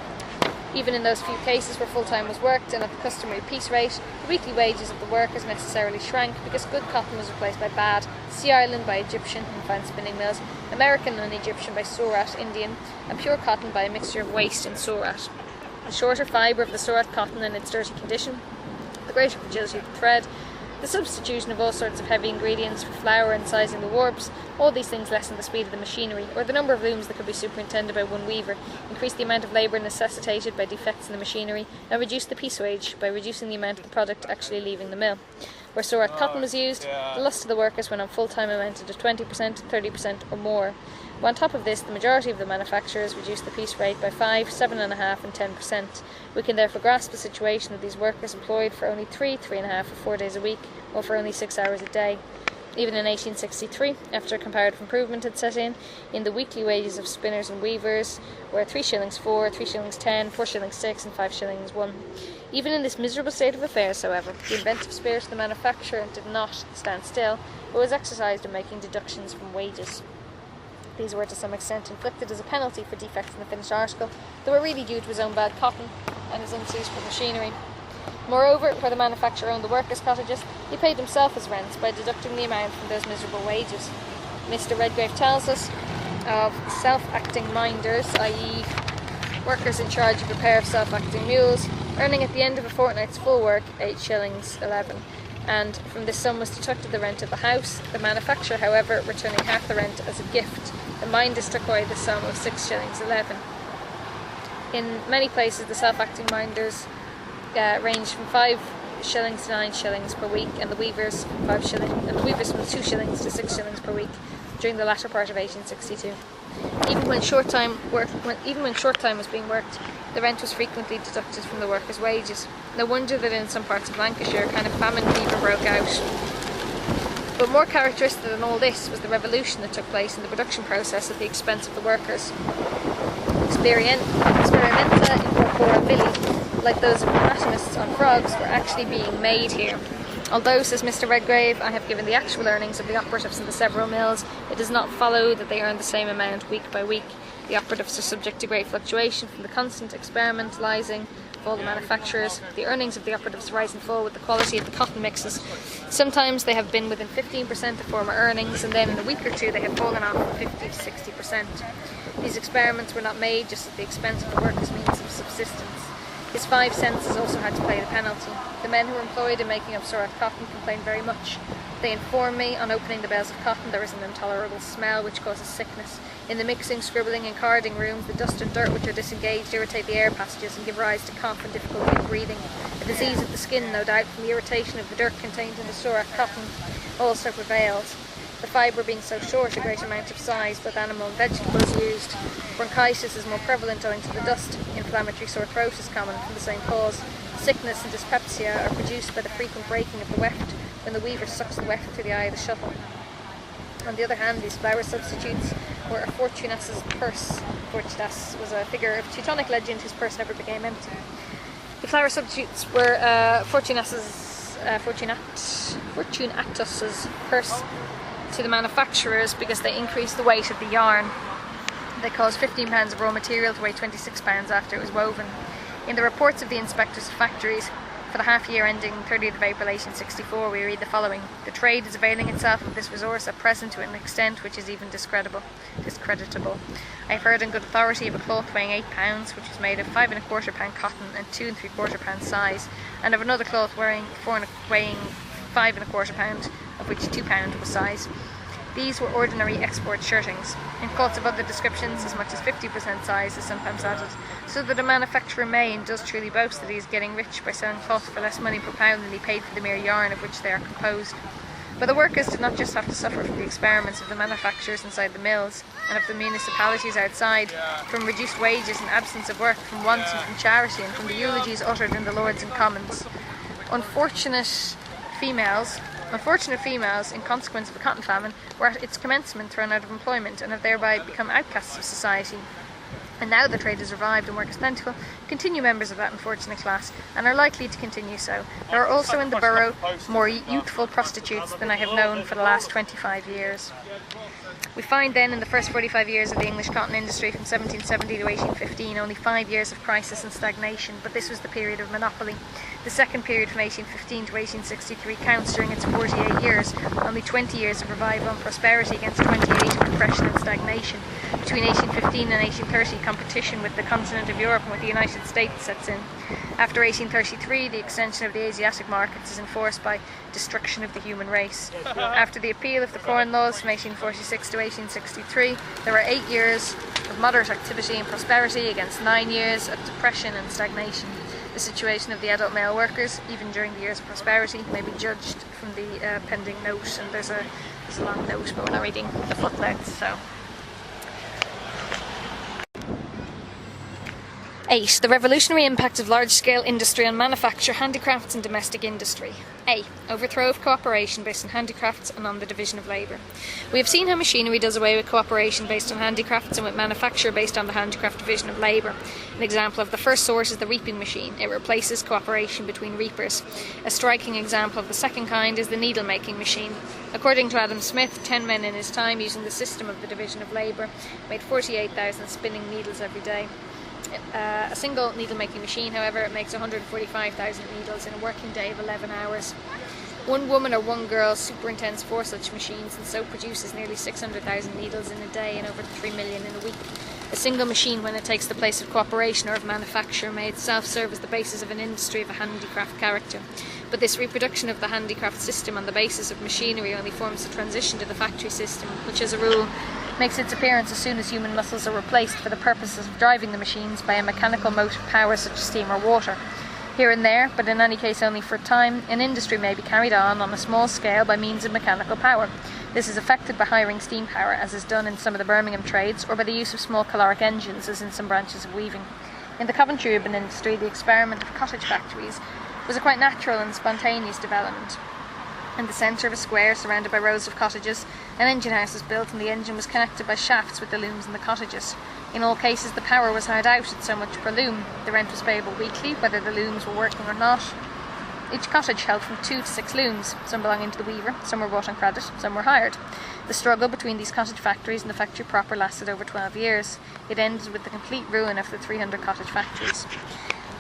S1: Even in those few cases where full-time was worked and at the customary piece rate, the weekly wages of the workers necessarily shrank because good cotton was replaced by bad, sea island by Egyptian in fine spinning mills, American and Egyptian by Surat, Indian, and pure cotton by a mixture of waste and Surat. The shorter fibre of the Surat cotton and its dirty condition, the greater fragility of the thread, the substitution of all sorts of heavy ingredients for flour and sizing the warps, all these things lessened the speed of the machinery, or the number of looms that could be superintended by one weaver, increased the amount of labour necessitated by defects in the machinery, and reduced the piece wage by reducing the amount of the product actually leaving the mill. Where Surat cotton was used, the loss to the workers when on full-time amounted to 20%, 30% or more. But on top of this, the majority of the manufacturers reduced the piece rate by 5, 7.5 and 10%. We can therefore grasp the situation of these workers employed for only 3, 3.5 or 4 days a week, or for only 6 hours a day. Even in 1863, after a comparative improvement had set in the weekly wages of spinners and weavers were 3 shillings 4, 3 shillings 10, 4 shillings 6 and 5 shillings 1. Even in this miserable state of affairs, however, the inventive spirit of the manufacturer did not stand still, but was exercised in making deductions from wages. These were to some extent inflicted as a penalty for defects in the finished article, that were really due to his own bad cotton and his unsuitable machinery. Moreover, where the manufacturer owned the workers' cottages, he paid himself his rents by deducting the amount from those miserable wages. Mr. Redgrave tells us of self-acting minders, i.e. workers in charge of a pair of self-acting mules, earning at the end of a fortnight's full work 8 shillings 11, and from this sum was deducted the rent of the house, the manufacturer, however, returning half the rent as a gift. The minders took away the sum of 6 shillings 11. In many places, the self-acting minders ranged from 5 shillings to 9 shillings per week, and the weavers from 5 shillings, and the weavers from 2 shillings to 6 shillings per week during the latter part of 1862. Even when short time was being worked, the rent was frequently deducted from the workers' wages. No wonder that in some parts of Lancashire a kind of famine fever broke out. But more characteristic than all this was the revolution that took place in the production process at the expense of the workers. Experimenta incorporabili, like those of anatomists on frogs, were actually being made here. Although, says Mr. Redgrave, I have given the actual earnings of the operatives in the several mills, it does not follow that they earn the same amount week by week. The operatives are subject to great fluctuation from the constant experimentalising of all the manufacturers. The earnings of the operatives rise and fall with the quality of the cotton mixes. Sometimes they have been within 15% of former earnings, and then in a week or two they have fallen off from 50 to 60%. These experiments were not made just at the expense of the workers' means of subsistence. His 5 senses also had to pay the penalty. The men who were employed in making up Surat cotton complained very much. They inform me, on opening the bales of cotton, there is an intolerable smell which causes sickness. In the mixing, scribbling and carding rooms, the dust and dirt which are disengaged irritate the air passages and give rise to cough and difficulty in breathing. A disease of the skin, no doubt, from the irritation of the dirt contained in the Surat cotton, also prevails. The fibre being so short, a great amount of size, both animal and vegetable, is used. Bronchitis is more prevalent owing to the dust. Inflammatory sore throat is common from the same cause. Sickness and dyspepsia are produced by the frequent breaking of the weft when the weaver sucks the weft through the eye of the shuttle. On the other hand, these flour substitutes were a Fortunas's purse. Fortunas was a figure of Teutonic legend whose purse never became empty. The flour substitutes were Fortunatus's purse to the manufacturers because they increased the weight of the yarn. They caused 15 pounds of raw material to weigh 26 pounds after it was woven. In the reports of the inspectors of factories, For the half year ending 30th of April 1864, we read the following: "The trade is availing itself of this resource at present to an extent which is even discreditable. I have heard on good authority of a cloth weighing 8 pounds, which is made of 5 1/4 pound cotton and 2 3/4 pound size, and of another cloth weighing 5 1/4 pound, of which 2 pound was size. These were ordinary export shirtings. In cloths of other descriptions, as much as 50% size is sometimes added, so that a manufacturer may and does truly boast that he is getting rich by selling cloth for less money per pound than he paid for the mere yarn of which they are composed. But the workers did not just have to suffer from the experiments of the manufacturers inside the mills, and of the municipalities outside, from reduced wages and absence of work, from want and from charity, and from the eulogies uttered in the Lords and Commons. Unfortunate females, in consequence of the cotton famine, were at its commencement thrown out of employment and have thereby become outcasts of society. And now the trade is revived and work is plentiful, continue members of that unfortunate class, and are likely to continue so. There are also in the borough more youthful prostitutes than I have known for the last 25 years. We find then in the first 45 years of the English cotton industry from 1770 to 1815 only 5 years of crisis and stagnation, but this was the period of monopoly. The second period from 1815 to 1863 counts during its 48 years, only 20 years of revival and prosperity against 28 of depression and stagnation. Between 1815 and 1830, competition with the continent of Europe and with the United States sets in. After 1833, the extension of the Asiatic markets is enforced by destruction of the human race. After the appeal of the Corn Laws from 1846 to 1863, there were 8 years of moderate activity and prosperity against 9 years of depression and stagnation. The situation of the adult male workers, even during the years of prosperity, may be judged from the pending note, and there's a long note, but we're not reading the footnotes, so. 8. The revolutionary impact of large-scale industry on manufacture, handicrafts and domestic industry. A. Overthrow of cooperation based on handicrafts and on the division of labour. We have seen how machinery does away with cooperation based on handicrafts and with manufacture based on the handicraft division of labour. An example of the first sort is the reaping machine. It replaces cooperation between reapers. A striking example of the second kind is the needle-making machine. According to Adam Smith, 10 men in his time, using the system of the division of labour, made 48,000 spinning needles every day. A single needle-making machine, however, makes 145,000 needles in a working day of 11 hours. One woman or one girl superintends 4 such machines and so produces nearly 600,000 needles in a day and over 3 million in a week. A single machine, when it takes the place of cooperation or of manufacture, may itself serve as the basis of an industry of a handicraft character. But this reproduction of the handicraft system on the basis of machinery only forms the transition to the factory system, which as a rule makes its appearance as soon as human muscles are replaced for the purposes of driving the machines by a mechanical motive power such as steam or water. Here and there, but in any case only for a time, an industry may be carried on a small scale by means of mechanical power. This is effected by hiring steam power, as is done in some of the Birmingham trades, or by the use of small caloric engines, as in some branches of weaving. In the Coventry urban industry, the experiment of cottage factories was a quite natural and spontaneous development. In the centre of a square surrounded by rows of cottages, an engine house was built and the engine was connected by shafts with the looms in the cottages. In all cases the power was hired out at so much per loom. The rent was payable weekly, whether the looms were working or not. Each cottage held from 2 to 6 looms, some belonging to the weaver, some were bought on credit, some were hired. The struggle between these cottage factories and the factory proper lasted over 12 years. It ended with the complete ruin of the 300 cottage factories.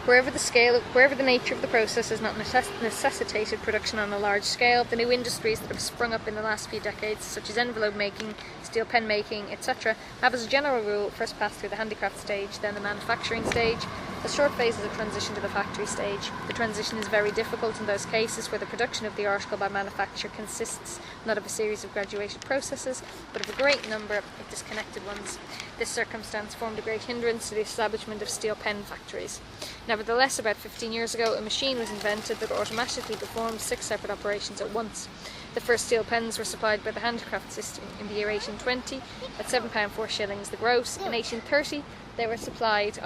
S1: Wherever the nature of the process has not necessitated production on a large scale, the new industries that have sprung up in the last few decades, such as envelope making, steel pen making, etc., have as a general rule first passed through the handicraft stage, then the manufacturing stage. A short phase is a transition to the factory stage. The transition is very difficult in those cases where the production of the article by manufacture consists not of a series of graduated processes, but of a great number of disconnected ones. This circumstance formed a great hindrance to the establishment of steel pen factories. Nevertheless, about 15 years ago, a machine was invented that automatically performed 6 separate operations at once. The first steel pens were supplied by the handicraft system in the year 1820 at £7 4 shillings the gross. In 1830, they were supplied.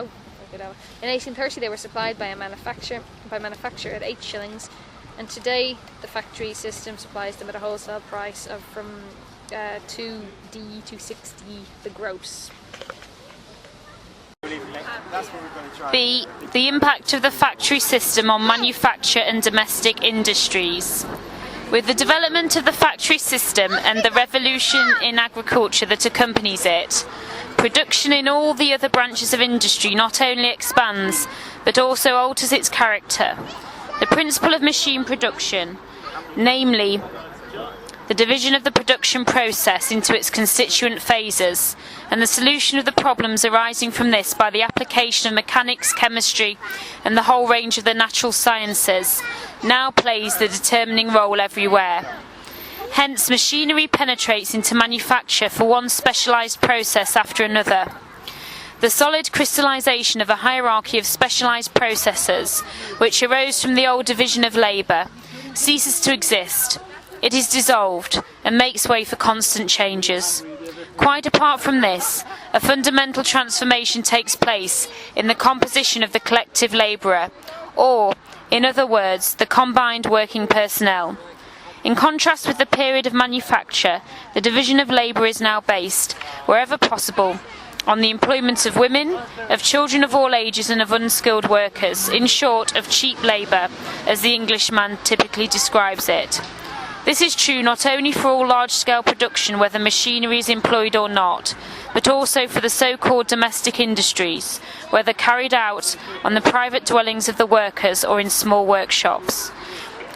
S1: By a manufacturer at 8 shillings, and today the factory system supplies them at a wholesale price of from 2D to 6D the gross.
S3: B. The impact of the factory system on manufacture and domestic industries. With the development of the factory system and the revolution in agriculture that accompanies it, production in all the other branches of industry not only expands, but also alters its character. the principle of machine production, namely the division of the production process into its constituent phases, and the solution of the problems arising from this by the application of mechanics, chemistry, and the whole range of the natural sciences, now plays the determining role everywhere. Hence, machinery penetrates into manufacture for one specialised process after another. The solid crystallisation of a hierarchy of specialised processes, which arose from the old division of labour, ceases to exist. It is dissolved and makes way for constant changes. Quite apart from this, a fundamental transformation takes place in the composition of the collective labourer, or, in other words, the combined working personnel. In contrast with the period of manufacture, the division of labour is now based, wherever possible, on the employment of women, of children of all ages and of unskilled workers, in short, of cheap labour, as the Englishman typically describes it. This is true not only for all large-scale production, whether machinery is employed or not, but also for the so-called domestic industries, whether carried out on the private dwellings of the workers or in small workshops.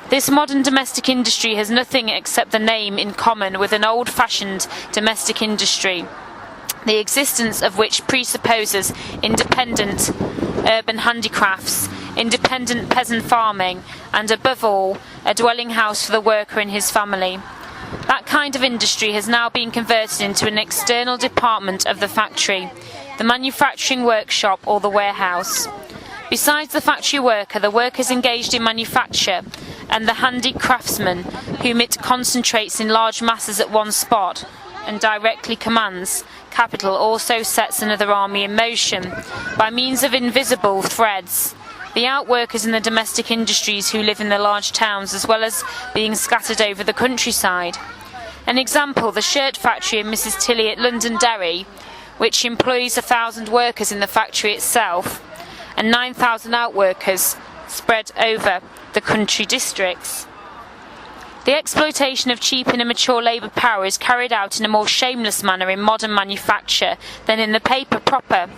S3: This modern domestic industry has nothing except the name in common with an old-fashioned domestic industry, the existence of which presupposes independent urban handicrafts, independent peasant farming, and above all, a dwelling house for the worker and his family. That kind of industry has now been converted into an external department of the factory, the manufacturing workshop or the warehouse. Besides the factory worker, the workers engaged in manufacture, and the handy craftsman, whom it concentrates in large masses at one spot and directly commands, capital also sets another army in motion by means of invisible threads. The outworkers in the domestic industries who live in the large towns, as well as being scattered over the countryside. An example, the shirt factory in Mrs. Tilley at Londonderry, which employs 1,000 workers in the factory itself and 9,000 outworkers spread over the country districts. The exploitation of cheap and immature labour power is carried out in a more shameless manner in modern manufacture than in the paper proper.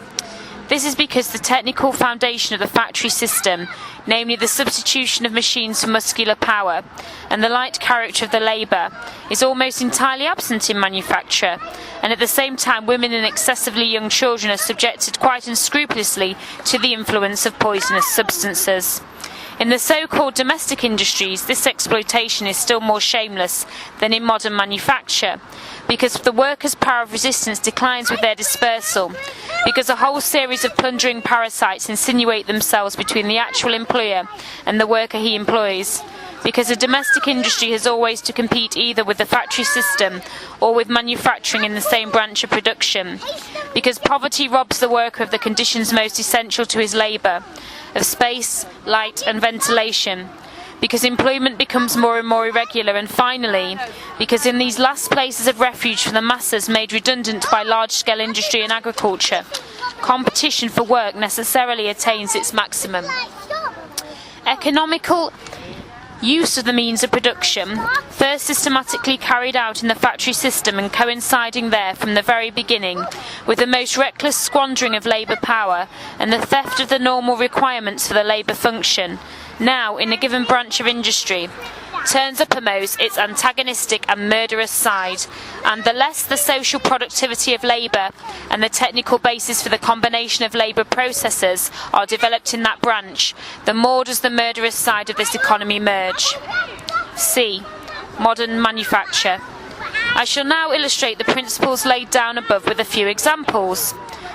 S3: This is because the technical foundation of the factory system, namely the substitution of machines for muscular power, and the light character of the labour, is almost entirely absent in manufacture, and at the same time women and excessively young children are subjected quite unscrupulously to the influence of poisonous substances. In the so-called domestic industries, this exploitation is still more shameless than in modern manufacture, because the workers' power of resistance declines with their dispersal, because a whole series of plundering parasites insinuate themselves between the actual employer and the worker he employs, because a domestic industry has always to compete either with the factory system or with manufacturing in the same branch of production, because poverty robs the worker of the conditions most essential to his labour, of space, light and ventilation, because employment becomes more and more irregular, and finally, because in these last places of refuge for the masses made redundant by large-scale industry and agriculture, competition for work necessarily attains its maximum. Economical use of the means of production, first systematically carried out in the factory system and coinciding there from the very beginning with the most reckless squandering of labour power and the theft of the normal requirements for the labour function, now in a given branch of industry, turns uppermost its antagonistic and murderous side, and the less the social productivity of labour and the technical basis for the combination of labour processes are developed in that branch, the more does the murderous side of this economy merge. C. Modern manufacture. I shall now illustrate the principles laid down above with a few examples.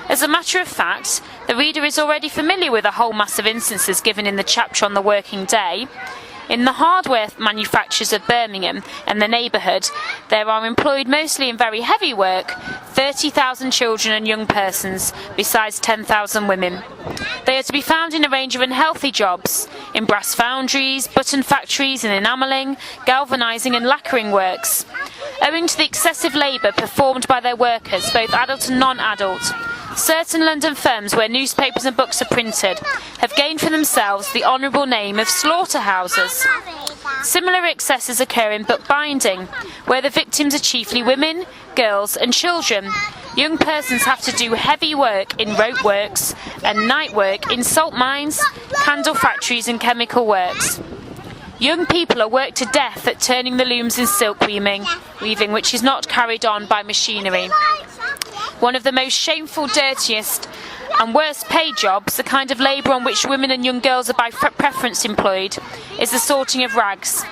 S3: As a matter of fact, the reader is already familiar with a whole mass of instances given in the chapter on the working day. In the hardware manufacturers of Birmingham and the neighbourhood, there are employed mostly in very heavy work 30,000 children and young persons, besides 10,000 women. They are to be found in a range of unhealthy jobs, in brass foundries, button factories and enamelling, galvanising and lacquering works. Owing to the excessive labour performed by their workers, both adult and non-adult, certain London firms where newspapers and books are printed have gained for themselves the honourable name of slaughterhouses. Similar excesses occur in bookbinding, where the victims are chiefly women, girls and children, Young persons have to do heavy work in rope works and night work in salt mines, candle factories and chemical works. Young people are worked to death at turning the looms and silk weaving, which is not carried on by machinery. One of the most shameful, dirtiest and worst paid jobs, the kind of labour on which women and young girls are by preference employed, is the sorting of rags.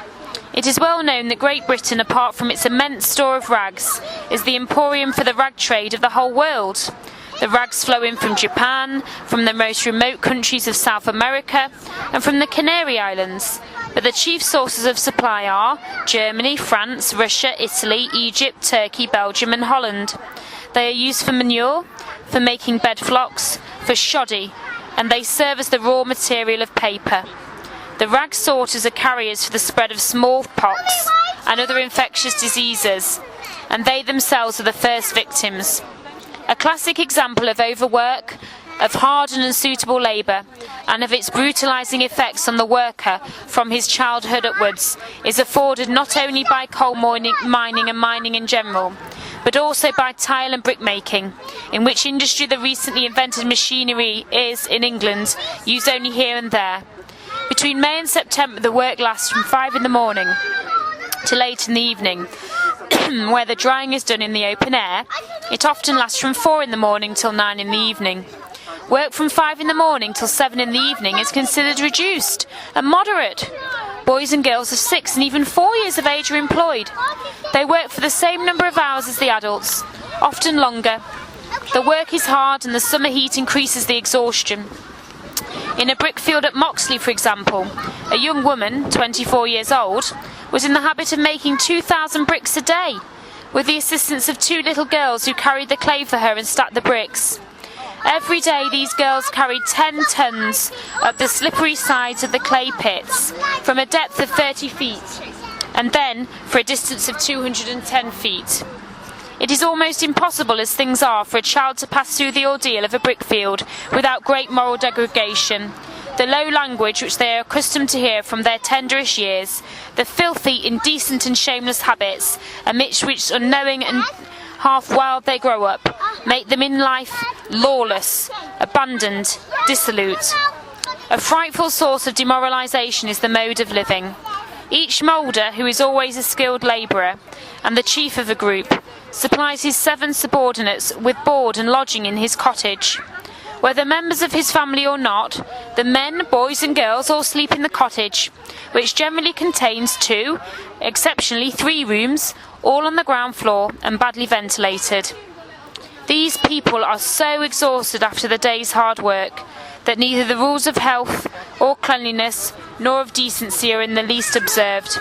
S3: It is well known that Great Britain, apart from its immense store of rags, is the emporium for the rag trade of the whole world. The rags flow in from Japan, from the most remote countries of South America, and from the Canary Islands. But the chief sources of supply are Germany, France, Russia, Italy, Egypt, Turkey, Belgium and Holland. They are used for manure, for making bed flocks, for shoddy, and they serve as the raw material of paper. The rag sorters are carriers for the spread of smallpox and other infectious diseases, and they themselves are the first victims. A classic example of overwork, of hard and unsuitable labour, and of its brutalising effects on the worker from his childhood upwards, is afforded not only by coal mining and mining in general, but also by tile and brick making, in which industry the recently invented machinery is, in England, used only here and there. Between May and September the work lasts from 5 in the morning to late in the evening. Where the drying is done in the open air, it often lasts from 4 in the morning till 9 in the evening. Work from 5 in the morning till 7 in the evening is considered reduced and moderate. Boys and girls of 6 and even 4 years of age are employed. They work for the same number of hours as the adults, often longer. The work is hard and the summer heat increases the exhaustion. In a brickfield at Moxley, for example, a young woman, 24 years old, was in the habit of making 2,000 bricks a day, with the assistance of 2 little girls who carried the clay for her and stacked the bricks. Every day these girls carried 10 tons up the slippery sides of the clay pits from a depth of 30 feet, and then for a distance of 210 feet. It is almost impossible as things are for a child to pass through the ordeal of a brickfield without great moral degradation. The low language which they are accustomed to hear from their tenderest years, the filthy, indecent and shameless habits amidst which unknowing and half wild they grow up, make them in life lawless, abandoned, dissolute. A frightful source of demoralisation is the mode of living. Each moulder, who is always a skilled labourer, and the chief of a group, supplies his 7 subordinates with board and lodging in his cottage. Whether members of his family or not, the men, boys and girls all sleep in the cottage, which generally contains 2, exceptionally 3 rooms, all on the ground floor and badly ventilated. These people are so exhausted after the day's hard work that neither the rules of health or cleanliness nor of decency are in the least observed.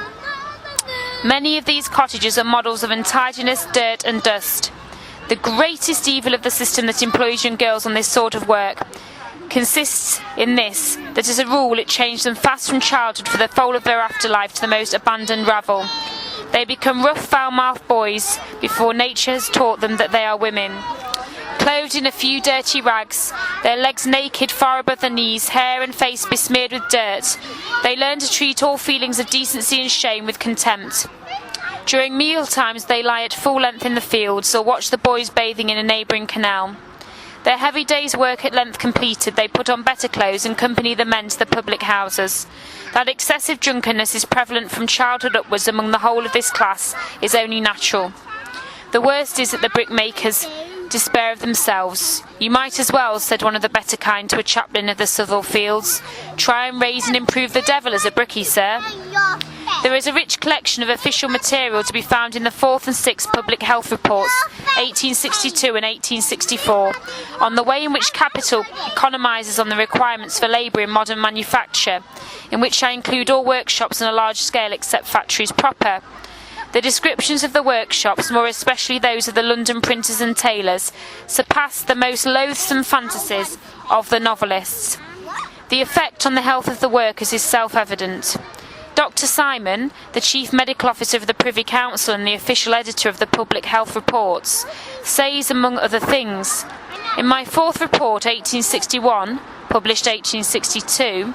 S3: Many of these cottages are models of untidiness, dirt and dust. The greatest evil of the system that employs young girls on this sort of work consists in this, that as a rule it changes them fast from childhood for the whole of their afterlife to the most abandoned ravel. They become rough, foul-mouthed boys before nature has taught them that they are women. Clothed in a few dirty rags, their legs naked far above their knees, hair and face besmeared with dirt, they learn to treat all feelings of decency and shame with contempt. During meal times they lie at full length in the fields or watch the boys bathing in a neighbouring canal. Their heavy day's work at length completed, they put on better clothes and accompany the men to the public houses. That excessive drunkenness is prevalent from childhood upwards among the whole of this class is only natural. The worst is that the brickmakers despair of themselves. You might as well, said one of the better kind to a chaplain of the Southall Fields, try and raise and improve the devil as a brickie, sir. There is a rich collection of official material to be found in the 4th and 6th Public Health Reports, 1862 and 1864, on the way in which capital economises on the requirements for labour in modern manufacture, in which I include all workshops on a large scale except factories proper. The descriptions of the workshops, more especially those of the London printers and tailors, surpass the most loathsome fantasies of the novelists. The effect on the health of the workers is self-evident. Dr. Simon, the Chief Medical Officer of the Privy Council and the official editor of the Public Health Reports, says, among other things, "In my 4th report, 1861, published 1862,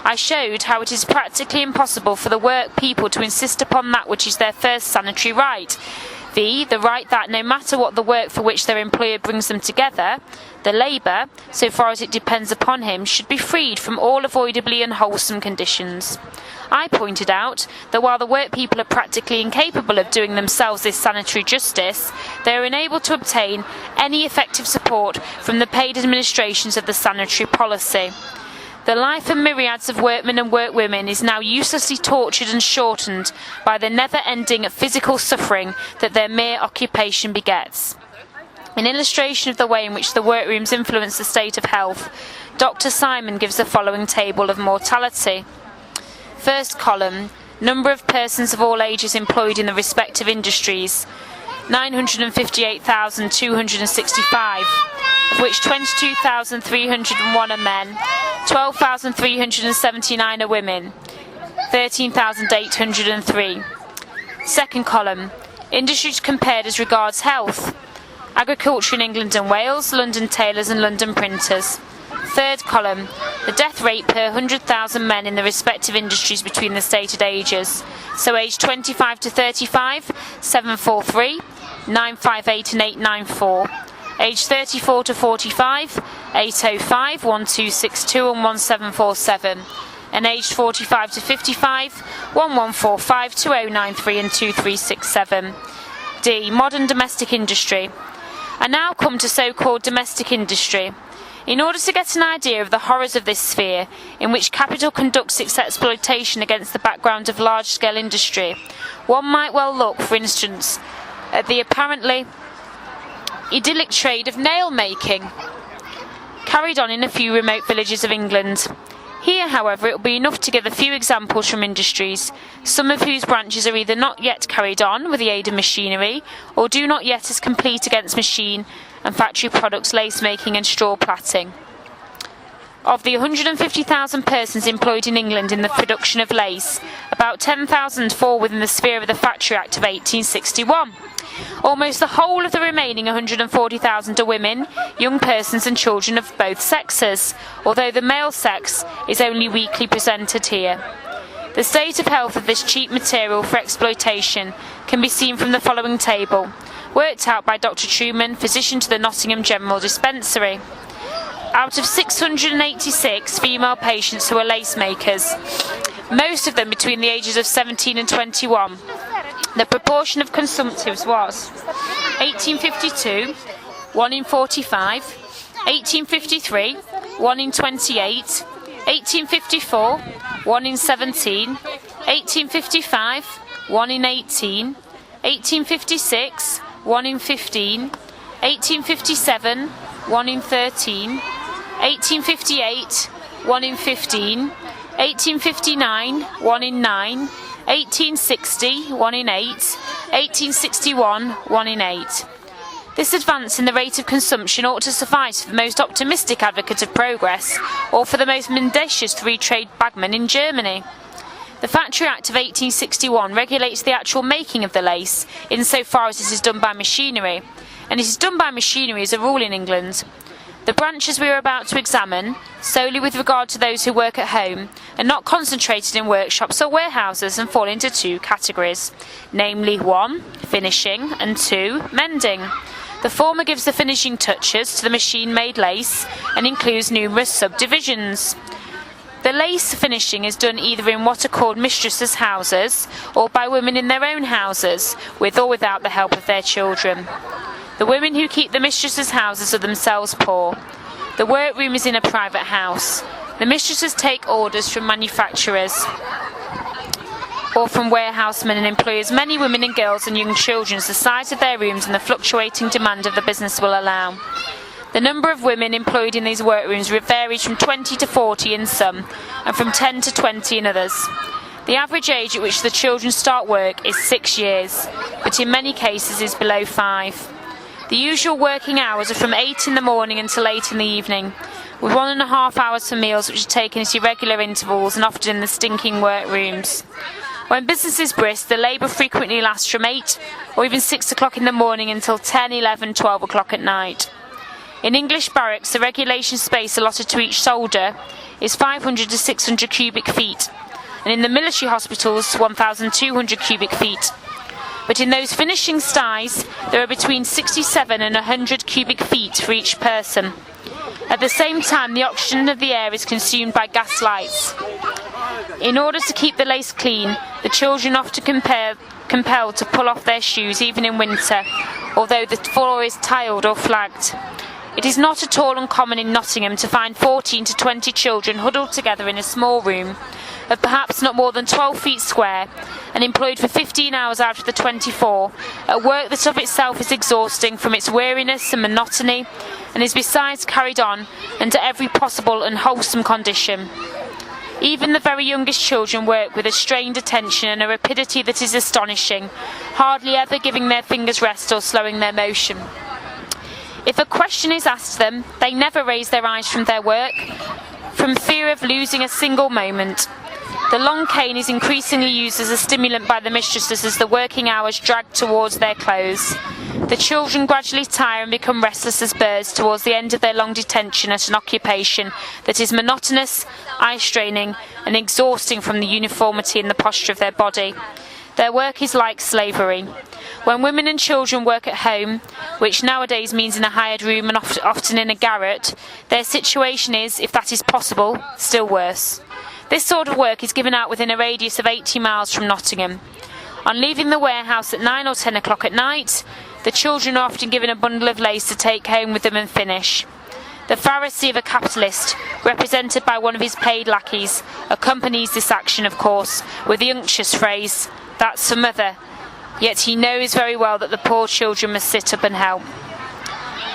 S3: I showed how it is practically impossible for the work people to insist upon that which is their first sanitary right, v. The right that, no matter what the work for which their employer brings them together, the labour, so far as it depends upon him, should be freed from all avoidably unwholesome conditions. I pointed out that while the work people are practically incapable of doing themselves this sanitary justice, they are enabled to obtain any effective support from the paid administrations of the sanitary policy. The life of myriads of workmen and workwomen is now uselessly tortured and shortened by the never-ending physical suffering that their mere occupation begets. In illustration of the way in which the workrooms influence the state of health, Dr. Simon gives the following table of mortality. First column, number of persons of all ages employed in the respective industries, 958,265, of which 22,301 are men, 12,379 are women, 13,803. Second column, industries compared as regards health, agriculture in England and Wales, London tailors and London printers. Third column, the death rate per 100,000 men in the respective industries between the stated ages. So aged 25 to 35, 743, 958 and 894. Aged 34 to 45, 805, 1262 and 1747. And aged 45 to 55, 1145, 2093 and 2367. D. Modern domestic industry. I now come to so-called domestic industry. In order to get an idea of the horrors of this sphere, in which capital conducts its exploitation against the background of large-scale industry, one might well look, for instance, at the apparently idyllic trade of nail-making, carried on in a few remote villages of England. Here, however, it will be enough to give a few examples from industries, some of whose branches are either not yet carried on with the aid of machinery, or do not yet as complete against machine and factory products, lace-making and straw plaiting. Of the 150,000 persons employed in England in the production of lace, about 10,000 fall within the sphere of the Factory Act of 1861. Almost the whole of the remaining 140,000 are women, young persons and children of both sexes, although the male sex is only weakly presented here. The state of health of this cheap material for exploitation can be seen from the following table, worked out by Dr. Truman, physician to the Nottingham General Dispensary. Out of 686 female patients who are lace makers, most of them between the ages of 17 and 21, the proportion of consumptives was 1852, 1 in 45, 1853, 1 in 28, 1854, 1 in 17, 1855, 1 in 18, 1856, 1 in 15, 1857, 1 in 13, 1858, 1 in 15, 1859, 1 in 9, 1860, 1 in 8, 1861, 1 in 8. This advance in the rate of consumption ought to suffice for the most optimistic advocate of progress, or for the most mendacious free-trade bagman in Germany. The Factory Act of 1861 regulates the actual making of the lace, insofar as it is done by machinery, and it is done by machinery as a rule in England. The branches we are about to examine, solely with regard to those who work at home, are not concentrated in workshops or warehouses and fall into two categories, namely 1. Finishing and 2. Mending. The former gives the finishing touches to the machine-made lace and includes numerous subdivisions. The lace finishing is done either in what are called mistresses' houses or by women in their own houses, with or without the help of their children. The women who keep the mistresses' houses are themselves poor. The workroom is in a private house. The mistresses take orders from manufacturers or from warehousemen and employ as many women and girls and young children as the size of their rooms and the fluctuating demand of the business will allow. The number of women employed in these workrooms varies from 20 to 40 in some, and from 10 to 20 in others. The average age at which the children start work is 6 years, but in many cases is below 5. The usual working hours are from 8 in the morning until 8 in the evening, with 1.5 hours for meals which are taken at irregular intervals and often in the stinking workrooms. When business is brisk, the labour frequently lasts from 8 or even 6 o'clock in the morning until 10, 11, 12 o'clock at night. In English barracks, the regulation space allotted to each soldier is 500 to 600 cubic feet, and in the military hospitals, 1,200 cubic feet. but in those finishing sties there are between 67 and 100 cubic feet for each person. At the same time, the oxygen of the air is consumed by gas lights. In order to keep the lace clean, the children are often compelled to pull off their shoes even in winter, although the floor is tiled or flagged. It is not at all uncommon in Nottingham to find 14 to 20 children huddled together in a small room of perhaps not more than 12 feet square and employed for 15 hours out of the 24 at work that of itself is exhausting from its weariness and monotony, and is besides carried on under every possible unwholesome condition. Even the very youngest children work with a strained attention and a rapidity that is astonishing, hardly ever giving their fingers rest or slowing their motion. If a question is asked them, they never raise their eyes from their work, from fear of losing a single moment. The long cane is increasingly used as a stimulant by the mistresses as the working hours drag towards their close. The children gradually tire and become restless as birds towards the end of their long detention at an occupation that is monotonous, eye-straining, and exhausting from the uniformity and the posture of their body. Their work is like slavery. When women and children work at home, which nowadays means in a hired room and often in a garret, their situation is, if that is possible, still worse. This sort of work is given out within a radius of 80 miles from Nottingham. On leaving the warehouse at 9 or 10 o'clock at night, the children are often given a bundle of lace to take home with them and finish. The Pharisee of a capitalist, represented by one of his paid lackeys, accompanies this action, of course, with the unctuous phrase, "That's for mother," yet he knows very well that the poor children must sit up and help.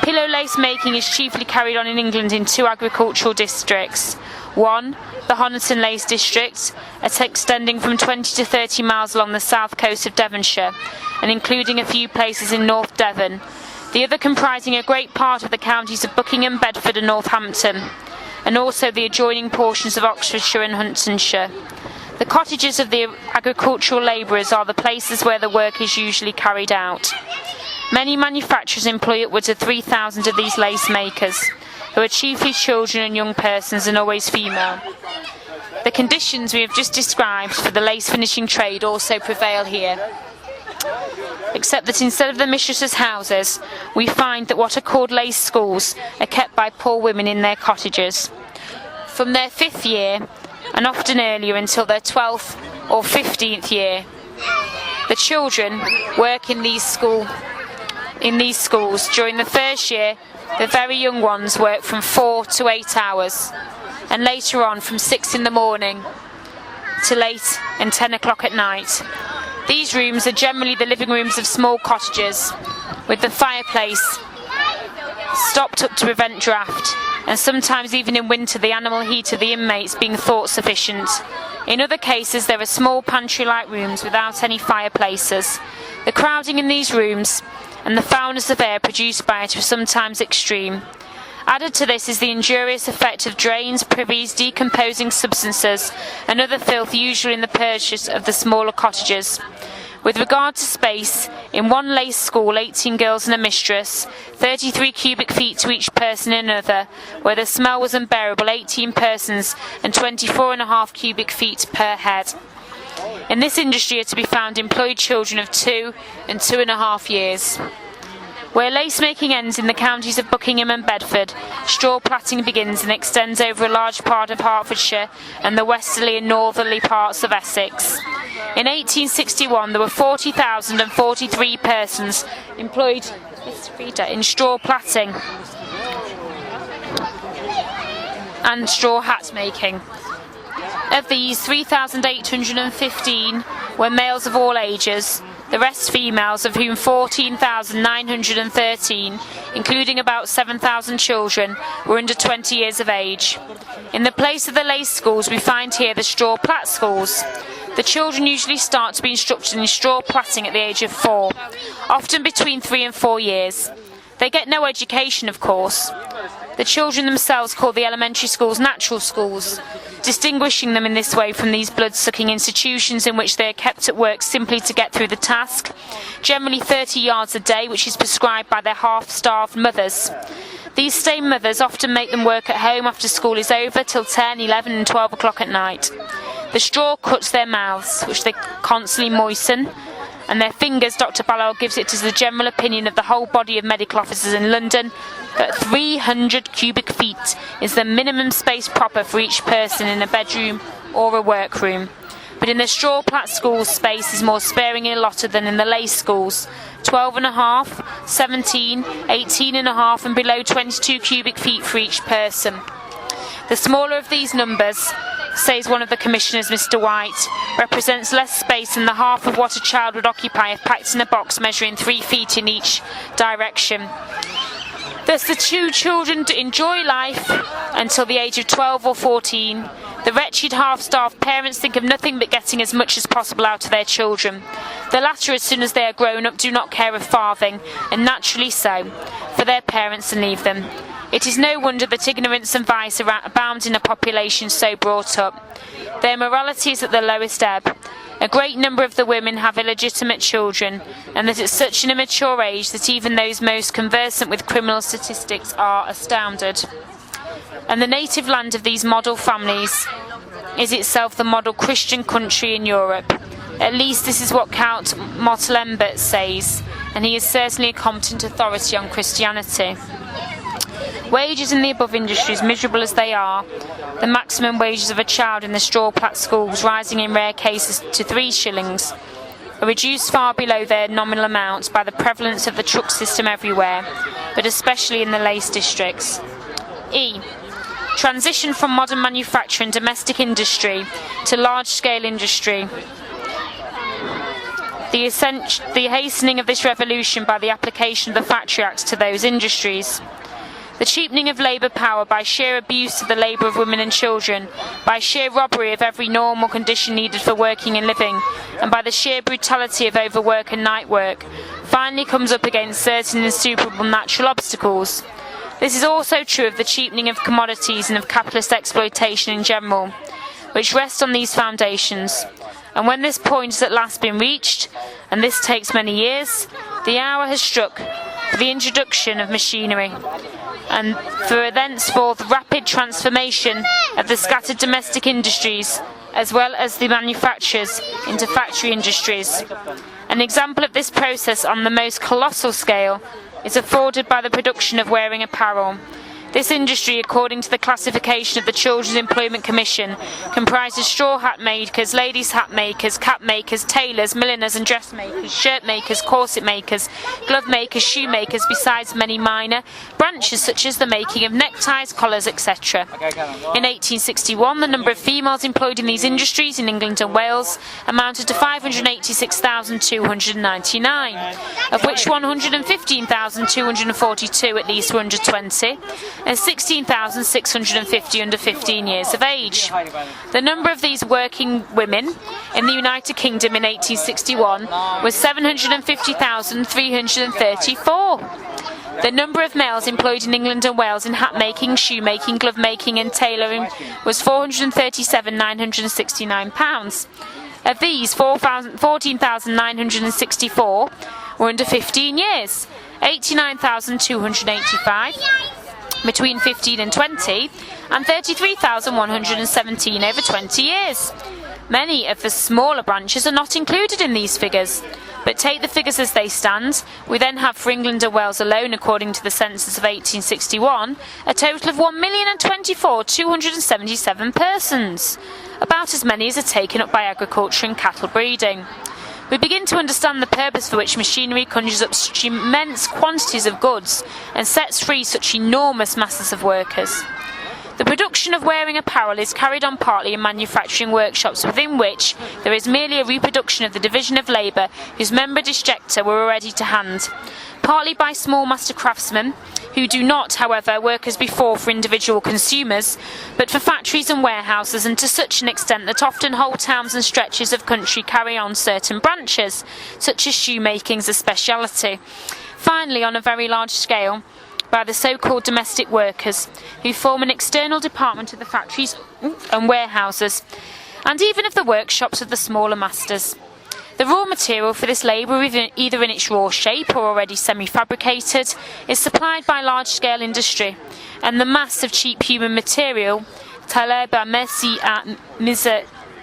S3: Pillow lace making is chiefly carried on in England in two agricultural districts. One, the Honiton Lace District, extending from 20 to 30 miles along the south coast of Devonshire, and including a few places in North Devon. The other comprising a great part of the counties of Buckingham, Bedford and Northampton, and also the adjoining portions of Oxfordshire and Huntingdonshire. The cottages of the agricultural labourers are the places where the work is usually carried out. Many manufacturers employ upwards of 3,000 of these lace makers, who are chiefly children and young persons and always female. The conditions we have just described for the lace finishing trade also prevail here, except that instead of the mistresses' houses, we find that what are called lace schools are kept by poor women in their cottages. From their 5th year, and often earlier until their 12th or 15th year, the children work in these schools. During the first year, the very young ones work from 4 to 8 hours, and later on from 6 in the morning to late and 10 o'clock at night. These rooms are generally the living rooms of small cottages, with the fireplace stopped up to prevent draught, and sometimes even in winter the animal heat of the inmates being thought sufficient. In other cases there are small pantry-like rooms without any fireplaces. The crowding in these rooms and the foulness of air produced by it are sometimes extreme. Added to this is the injurious effect of drains, privies, decomposing substances, and other filth usually in the purchase of the smaller cottages. With regard to space, in one lace school 18 girls and a mistress, 33 cubic feet to each person in another, where the smell was unbearable 18 persons and 24.5 cubic feet per head. In this industry are to be found employed children of 2 and 2.5 years. Where lace making ends in the counties of Buckingham and Bedford, straw plaiting begins and extends over a large part of Hertfordshire and the westerly and northerly parts of Essex. In 1861 there were 40,043 persons employed in straw plaiting and straw hat making. Of these, 3,815 were males of all ages, the rest females, of whom 14,913, including about 7,000 children, were under 20 years of age. In the place of the lace schools we find here the straw plait schools. The children usually start to be instructed in straw plaiting at the age of 4, often between 3 and 4 years. They get no education, of course. The children themselves call the elementary schools natural schools, distinguishing them in this way from these blood-sucking institutions in which they are kept at work simply to get through the task, generally 30 yards a day, which is prescribed by their half-starved mothers. These same mothers often make them work at home after school is over till 10, 11 and 12 o'clock at night. The straw cuts their mouths, which they constantly moisten, and their fingers, Dr. Ballard gives it as the general opinion of the whole body of medical officers in London that 300 cubic feet is the minimum space proper for each person in a bedroom or a workroom. But in the straw plat schools, space is more sparingly allotted than in the lay schools. 12.5, 17, 18.5 and below 22 cubic feet for each person. The smaller of these numbers, says one of the commissioners, Mr. White, represents less space than the half of what a child would occupy if packed in a box measuring 3 feet in each direction. Thus the two children enjoy life until the age of 12 or 14. The wretched half-starved parents think of nothing but getting as much as possible out of their children. The latter, as soon as they are grown up, do not care a farthing, and naturally so, for their parents and leave them. It is no wonder that ignorance and vice abound in a population so brought up. Their morality is at the lowest ebb. A great number of the women have illegitimate children, and that at such an immature age that even those most conversant with criminal statistics are astounded. And the native land of these model families is itself the model Christian country in Europe. At least this is what Count Montalembert says, and he is certainly a competent authority on Christianity. Wages in the above industries, miserable as they are, the maximum wages of a child in the straw plat schools rising in rare cases to 3 shillings, are reduced far below their nominal amount by the prevalence of the truck system everywhere, but especially in the lace districts. E. Transition from modern manufacture and domestic industry to large-scale industry. The hastening of this revolution by the application of the Factory Act to those industries. The cheapening of labour power by sheer abuse of the labour of women and children, by sheer robbery of every normal condition needed for working and living, and by the sheer brutality of overwork and night work, finally comes up against certain insuperable natural obstacles. This is also true of the cheapening of commodities and of capitalist exploitation in general, which rest on these foundations. And when this point has at last been reached, and this takes many years, the hour has struck for the introduction of machinery, and for a thenceforth rapid transformation of the scattered domestic industries, as well as the manufacturers, into factory industries. An example of this process on the most colossal scale is afforded by the production of wearing apparel. This industry, according to the classification of the Children's Employment Commission, comprises straw hat makers, ladies' hat makers, cap makers, tailors, milliners and dressmakers, shirt makers, corset makers, glove makers, shoe makers, besides many minor branches such as the making of neckties, collars, etc. In 1861, the number of females employed in these industries in England and Wales amounted to 586,299, of which 115,242 at least were under 20, and 16,650 under 15 years of age. The number of these working women in the United Kingdom in 1861 was 750,334. The number of males employed in England and Wales in hat making, shoe making, glove making and tailoring was 437,969 pounds. Of these, 14,964 were under 15 years, 89,285 between 15 and 20, and 33,117 over 20 years. Many of the smaller branches are not included in these figures, but take the figures as they stand. We then have for England and Wales alone, according to the census of 1861, a total of 1,024,277 persons, about as many as are taken up by agriculture and cattle breeding. We begin to understand the purpose for which machinery conjures up such immense quantities of goods and sets free such enormous masses of workers. The production of wearing apparel is carried on partly in manufacturing workshops, within which there is merely a reproduction of the division of labour whose member disjecta were already to hand, partly by small master craftsmen, who do not, however, work as before for individual consumers, but for factories and warehouses, and to such an extent that often whole towns and stretches of country carry on certain branches, such as shoemaking as a speciality. Finally, on a very large scale, by the so-called domestic workers, who form an external department of the factories and warehouses, and even of the workshops of the smaller masters. The raw material for this labour, either in its raw shape or already semi-fabricated, is supplied by large-scale industry, and the mass of cheap human material, talaba merci à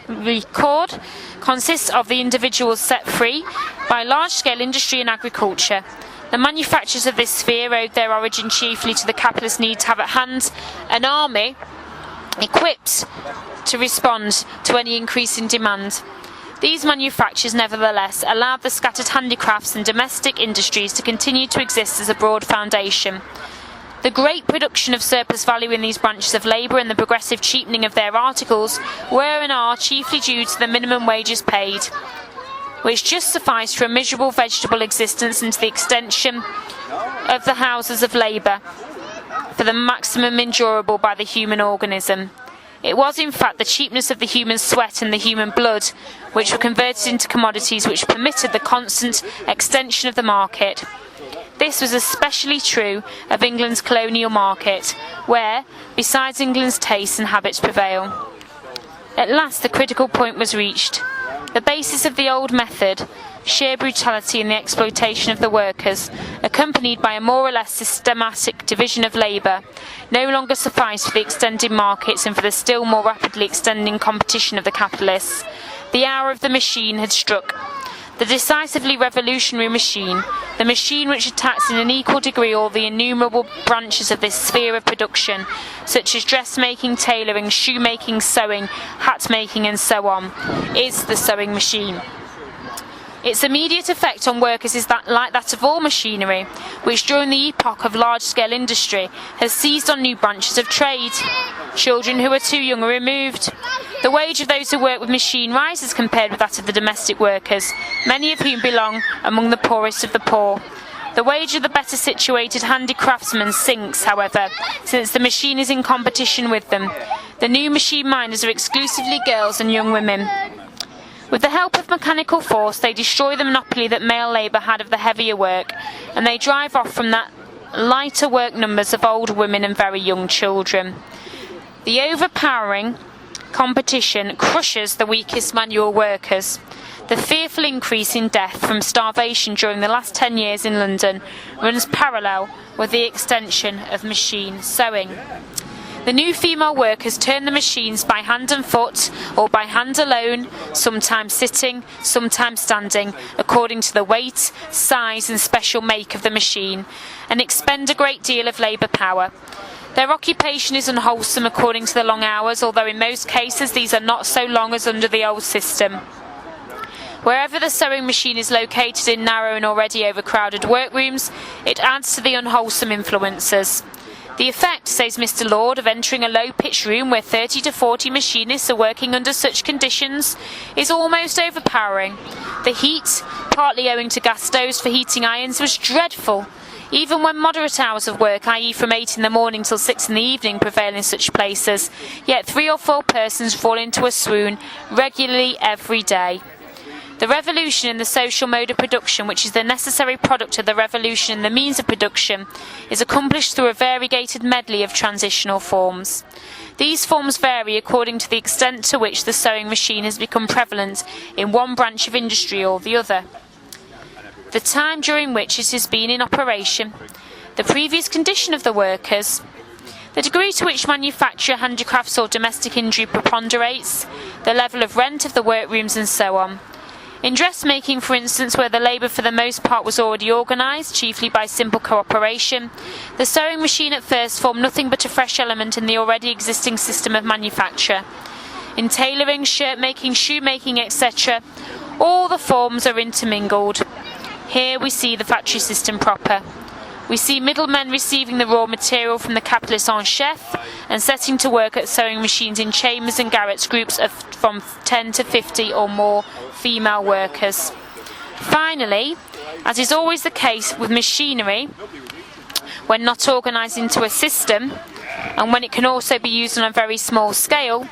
S3: record consists of the individuals set free by large-scale industry and agriculture. The manufacturers of this sphere owed their origin chiefly to the capitalist need to have at hand an army equipped to respond to any increase in demand. These manufacturers, nevertheless, allowed the scattered handicrafts and domestic industries to continue to exist as a broad foundation. The great production of surplus value in these branches of labour and the progressive cheapening of their articles were and are chiefly due to the minimum wages paid, which just sufficed for a miserable vegetable existence and to the extension of the houses of labour for the maximum endurable by the human organism. It was in fact the cheapness of the human sweat and the human blood which were converted into commodities which permitted the constant extension of the market. This was especially true of England's colonial market, where, besides England's tastes and habits prevail. At last the critical point was reached. The basis of the old method, sheer brutality in the exploitation of the workers, accompanied by a more or less systematic division of labour, no longer sufficed for the extending markets and for the still more rapidly extending competition of the capitalists. The hour of the machine had struck. The decisively revolutionary machine, the machine which attacks in an equal degree all the innumerable branches of this sphere of production, such as dressmaking, tailoring, shoemaking, sewing, hat-making and so on, is the sewing machine. Its immediate effect on workers is that, like that of all machinery, which during the epoch of large-scale industry has seized on new branches of trade. Children who are too young are removed. The wage of those who work with machine rises compared with that of the domestic workers, many of whom belong among the poorest of the poor. The wage of the better situated handicraftsmen sinks, however, since the machine is in competition with them. The new machine minders are exclusively girls and young women. With the help of mechanical force, they destroy the monopoly that male labour had of the heavier work, and they drive off from that lighter work numbers of old women and very young children. The overpowering competition crushes the weakest manual workers. The fearful increase in death from starvation during the last 10 years in London runs parallel with the extension of machine sewing. The new female workers turn the machines by hand and foot, or by hand alone, sometimes sitting, sometimes standing, according to the weight, size and special make of the machine, and expend a great deal of labour power. Their occupation is unwholesome according to the long hours, although in most cases these are not so long as under the old system. Wherever the sewing machine is located in narrow and already overcrowded workrooms, it adds to the unwholesome influences. The effect, says Mr. Lord, of entering a low-pitched room where 30 to 40 machinists are working under such conditions is almost overpowering. The heat, partly owing to gas stoves for heating irons, was dreadful. Even when moderate hours of work, i.e. from 8 in the morning till 6 in the evening, prevail in such places, yet 3 or 4 persons fall into a swoon regularly every day. The revolution in the social mode of production, which is the necessary product of the revolution in the means of production, is accomplished through a variegated medley of transitional forms. These forms vary according to the extent to which the sewing machine has become prevalent in one branch of industry or the other, the time during which it has been in operation, the previous condition of the workers, the degree to which manufacture, handicrafts or domestic industry preponderates, the level of rent of the workrooms and so on. In dressmaking, for instance, where the labour for the most part was already organised, chiefly by simple cooperation, the sewing machine at first formed nothing but a fresh element in the already existing system of manufacture. In tailoring, shirt-making, shoemaking, etc., all the forms are intermingled. Here we see the factory system proper. We see middlemen receiving the raw material from the capitalist en chef and setting to work at sewing machines in chambers and garrets, groups of from 10 to 50 or more female workers. Finally, as is always the case with machinery, when not organised into a system, and when it can also be used on a very small scale,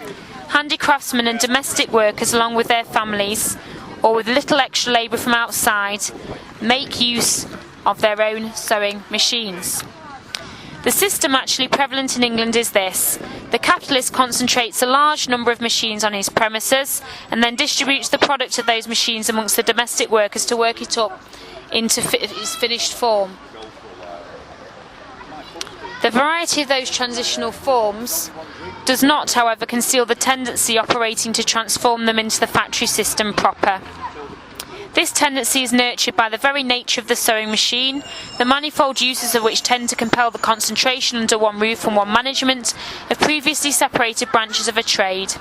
S3: handicraftsmen and domestic workers, along with their families, or with little extra labour from outside, make use of their own sewing machines. The system actually prevalent in England is this. The capitalist concentrates a large number of machines on his premises and then distributes the product of those machines amongst the domestic workers to work it up into its finished form. The variety of those transitional forms does not, however, conceal the tendency operating to transform them into the factory system proper. This tendency is nurtured by the very nature of the sewing machine, the manifold uses of which tend to compel the concentration under one roof and one management of previously separated branches of a trade.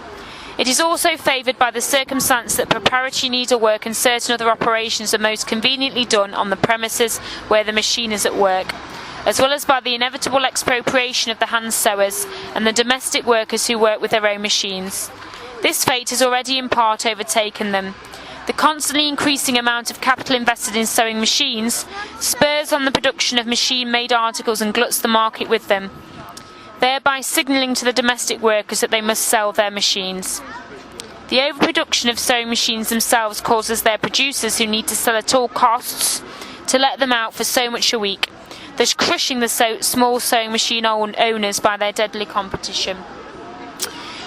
S3: It is also favoured by the circumstance that preparatory needlework and certain other operations are most conveniently done on the premises where the machine is at work, as well as by the inevitable expropriation of the hand sewers and the domestic workers who work with their own machines. This fate has already in part overtaken them. The constantly increasing amount of capital invested in sewing machines spurs on the production of machine-made articles and gluts the market with them, thereby signalling to the domestic workers that they must sell their machines. The overproduction of sewing machines themselves causes their producers, who need to sell at all costs, to let them out for so much a week, thus crushing the small sewing machine owners by their deadly competition.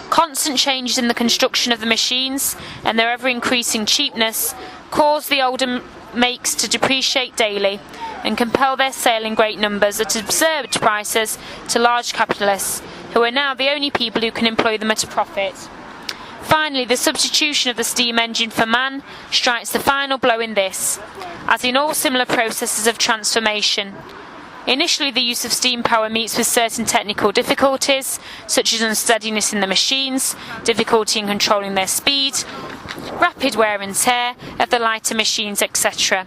S3: Constant changes in the construction of the machines and their ever-increasing cheapness cause the older makes to depreciate daily and compel their sale in great numbers at absurd prices to large capitalists, who are now the only people who can employ them at a profit. Finally, the substitution of the steam engine for man strikes the final blow in this, as in all similar processes of transformation. Initially, the use of steam power meets with certain technical difficulties, such as unsteadiness in the machines, difficulty in controlling their speed, rapid wear and tear of the lighter machines, etc.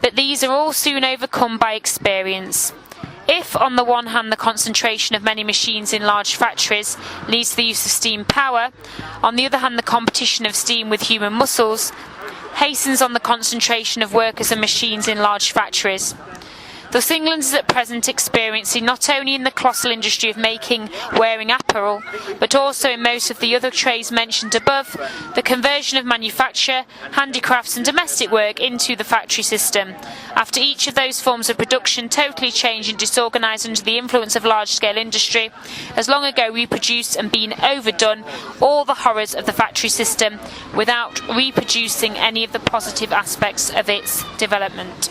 S3: But these are all soon overcome by experience. If, on the one hand, the concentration of many machines in large factories leads to the use of steam power, on the other hand, the competition of steam with human muscles hastens on the concentration of workers and machines in large factories. Thus England is at present experiencing, not only in the colossal industry of making, wearing apparel, but also in most of the other trades mentioned above, the conversion of manufacture, handicrafts and domestic work into the factory system, after each of those forms of production, totally changed and disorganised under the influence of large-scale industry, has long ago reproduced and been overdone all the horrors of the factory system without reproducing any of the positive aspects of its development.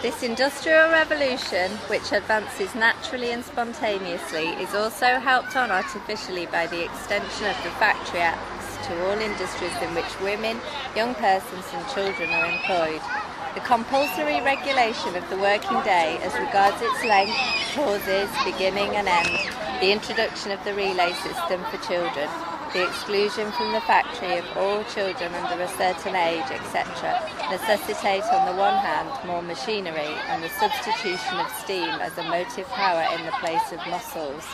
S4: This industrial revolution, which advances naturally and spontaneously, is also helped on artificially by the extension of the Factory Acts to all industries in which women, young persons and children are employed. The compulsory regulation of the working day as regards its length, pauses, beginning and end, the introduction of the relay system for children, the exclusion from the factory of all children under a certain age, etc., necessitate on the one hand more machinery and the substitution of steam as a motive power in the place of muscles.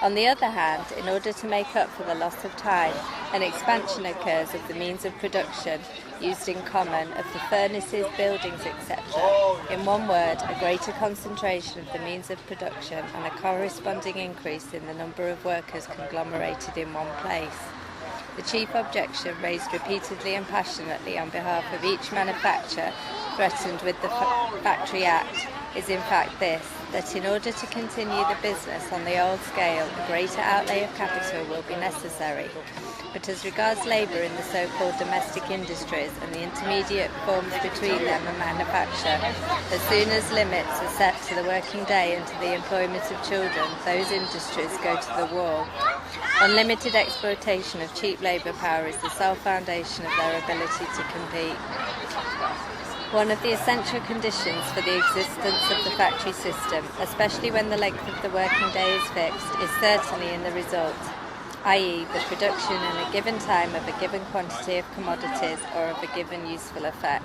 S4: On the other hand, in order to make up for the loss of time, an expansion occurs of the means of production used in common, of the furnaces, buildings, etc. In one word, a greater concentration of the means of production and a corresponding increase in the number of workers conglomerated in one place. The chief objection raised repeatedly and passionately on behalf of each manufacturer threatened with the Factory Act is in fact this, that in order to continue the business on the old scale, a greater outlay of capital will be necessary. But as regards labour in the so-called domestic industries and the intermediate forms between them and manufacture, as soon as limits are set to the working day and to the employment of children, those industries go to the wall. Unlimited exploitation of cheap labour power is the sole foundation of their ability to compete. One of the essential conditions for the existence of the factory system, especially when the length of the working day is fixed, is certainly in the result, i.e. the production in a given time of a given quantity of commodities or of a given useful effect.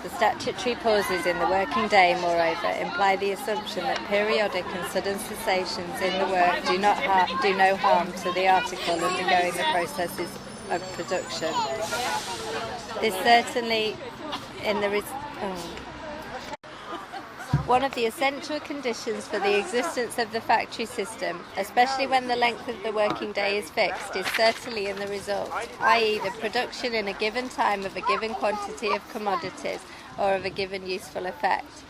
S4: The statutory pauses in the working day, moreover, imply the assumption that periodic and sudden cessations in the work do no harm to the article undergoing the processes of production. This certainly One of the essential conditions for the existence of the factory system, especially when the length of the working day is fixed, is certainly in the result, i.e. the production in a given time of a given quantity of commodities or of a given useful effect.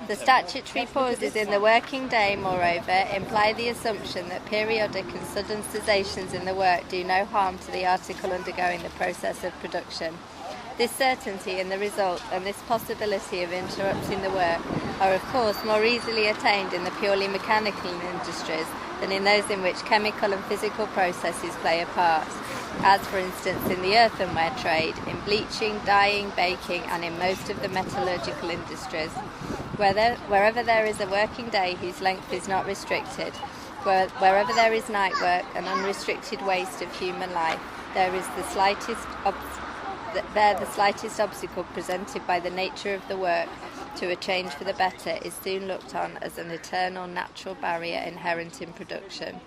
S4: The statutory pauses in the working day, moreover, imply the assumption that periodic and sudden cessations in the work do no harm to the article undergoing the process of production. This certainty in the result and this possibility of interrupting the work are of course more easily attained in the purely mechanical industries than in those in which chemical and physical processes play a part, as for instance in the earthenware trade, in bleaching, dyeing, baking, and in most of the metallurgical industries. Wherever there is a working day whose length is not restricted, wherever there is night work and unrestricted waste of human life, there is the slightest obstacle presented by the nature of the work to a change for the better is soon looked on as an eternal natural barrier inherent in production.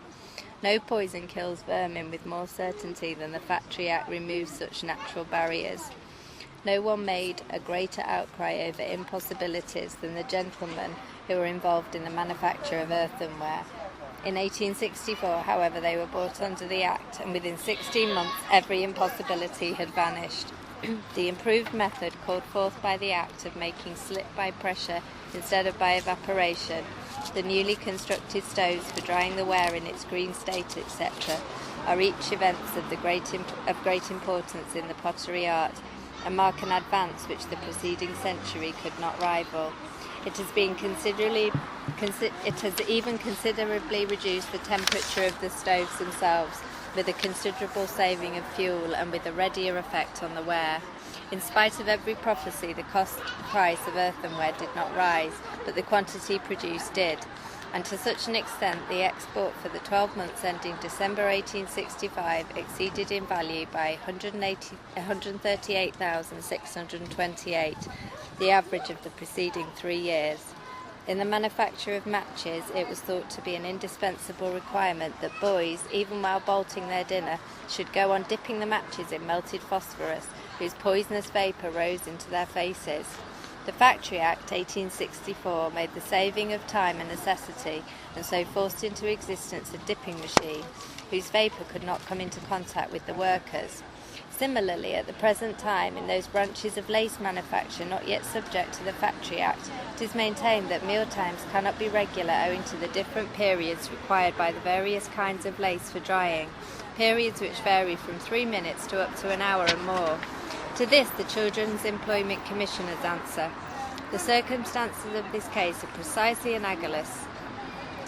S4: No poison kills vermin with more certainty than the Factory Act removes such natural barriers. No one made a greater outcry over impossibilities than the gentlemen who were involved in the manufacture of earthenware. In 1864, however, they were brought under the Act, and within 16 months every impossibility had vanished. The improved method called forth by the Act of making slip by pressure instead of by evaporation, the newly constructed stoves for drying the ware in its green state, etc., are each events of great importance in the pottery art, and mark an advance which the preceding century could not rival. It has even considerably reduced the temperature of the stoves themselves, with a considerable saving of fuel and with a readier effect on the ware. In spite of every prophecy, the price of earthenware did not rise, but the quantity produced did, and to such an extent the export for the 12 months ending December 1865 exceeded in value by 138,628, the average of the preceding 3 years. In the manufacture of matches, it was thought to be an indispensable requirement that boys, even while bolting their dinner, should go on dipping the matches in melted phosphorus, whose poisonous vapour rose into their faces. The Factory Act 1864 made the saving of time a necessity, and so forced into existence a dipping machine, whose vapour could not come into contact with the workers. Similarly, at the present time, in those branches of lace manufacture not yet subject to the Factory Act, it is maintained that meal times cannot be regular owing to the different periods required by the various kinds of lace for drying, periods which vary from 3 minutes to up to an hour and more. To this the Children's Employment Commissioners answer. The circumstances of this case are precisely analogous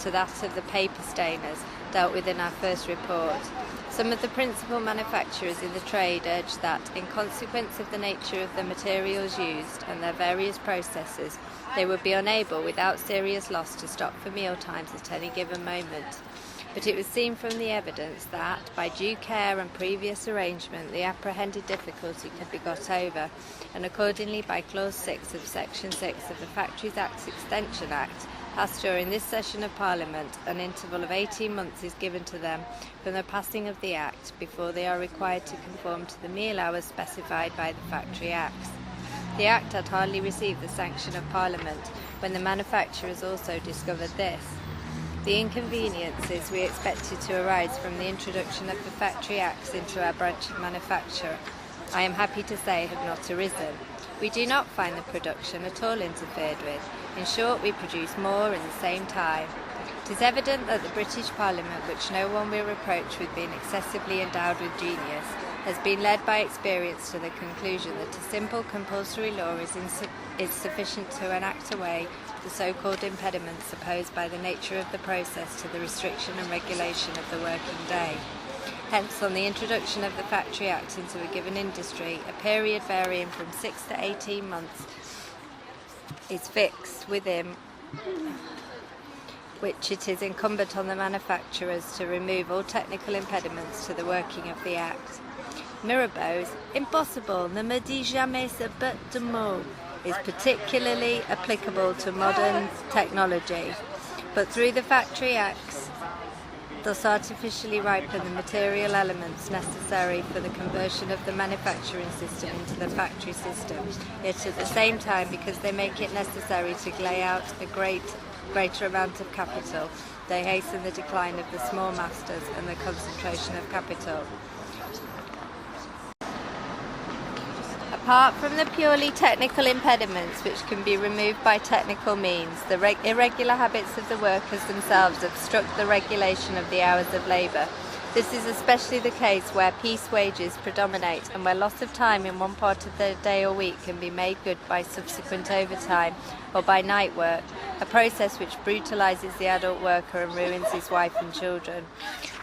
S4: to that of the paper stainers dealt with in our first report. Some of the principal manufacturers in the trade urge that, in consequence of the nature of the materials used and their various processes, they would be unable, without serious loss, to stop for meal times at any given moment. But it was seen from the evidence that, by due care and previous arrangement, the apprehended difficulty could be got over, and accordingly by Clause 6 of Section 6 of the Factories Acts Extension Act, as during this session of Parliament, an interval of 18 months is given to them from the passing of the Act before they are required to conform to the meal hours specified by the Factory Acts. The Act had hardly received the sanction of Parliament when the manufacturers also discovered this. The inconveniences we expected to arise from the introduction of the Factory Acts into our branch of manufacture, I am happy to say, have not arisen. We do not find the production at all interfered with. In short, we produce more in the same time. It is evident that the British Parliament, which no one will reproach with being excessively endowed with genius, has been led by experience to the conclusion that a simple compulsory law is sufficient to enact away the so-called impediments opposed by the nature of the process to the restriction and regulation of the working day. Hence, on the introduction of the Factory Act into a given industry, a period varying from 6 to 18 months is fixed within which it is incumbent on the manufacturers to remove all technical impediments to the working of the Act. Mirabeau's "Impossible, ne me dis jamais ce bête de mot" is particularly applicable to modern technology, but through the Factory Acts, thus artificially ripen the material elements necessary for the conversion of the manufacturing system into the factory system, yet at the same time, because they make it necessary to lay out a greater amount of capital, they hasten the decline of the small masters and the concentration of capital. Apart from the purely technical impediments which can be removed by technical means, the irregular habits of the workers themselves obstruct the regulation of the hours of labour, This is especially the case where piece wages predominate and where loss of time in one part of the day or week can be made good by subsequent overtime or by night work, a process which brutalises the adult worker and ruins his wife and children.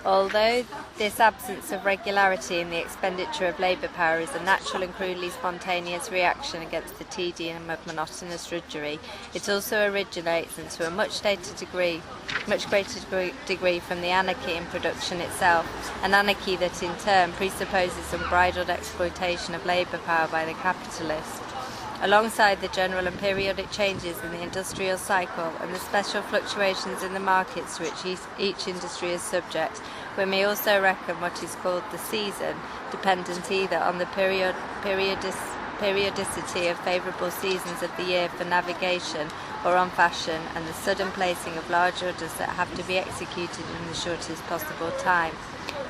S4: Although this absence of regularity in the expenditure of labour power is a natural and crudely spontaneous reaction against the tedium of monotonous drudgery, it also originates, and to a much greater degree from the anarchy in production itself, an anarchy that in turn presupposes unbridled exploitation of labour power by the capitalist. Alongside the general and periodic changes in the industrial cycle and the special fluctuations in the markets to which each industry is subject, we may also reckon what is called the season, dependent either on the periodicity of favourable seasons of the year for navigation or on fashion and the sudden placing of large orders that have to be executed in the shortest possible time.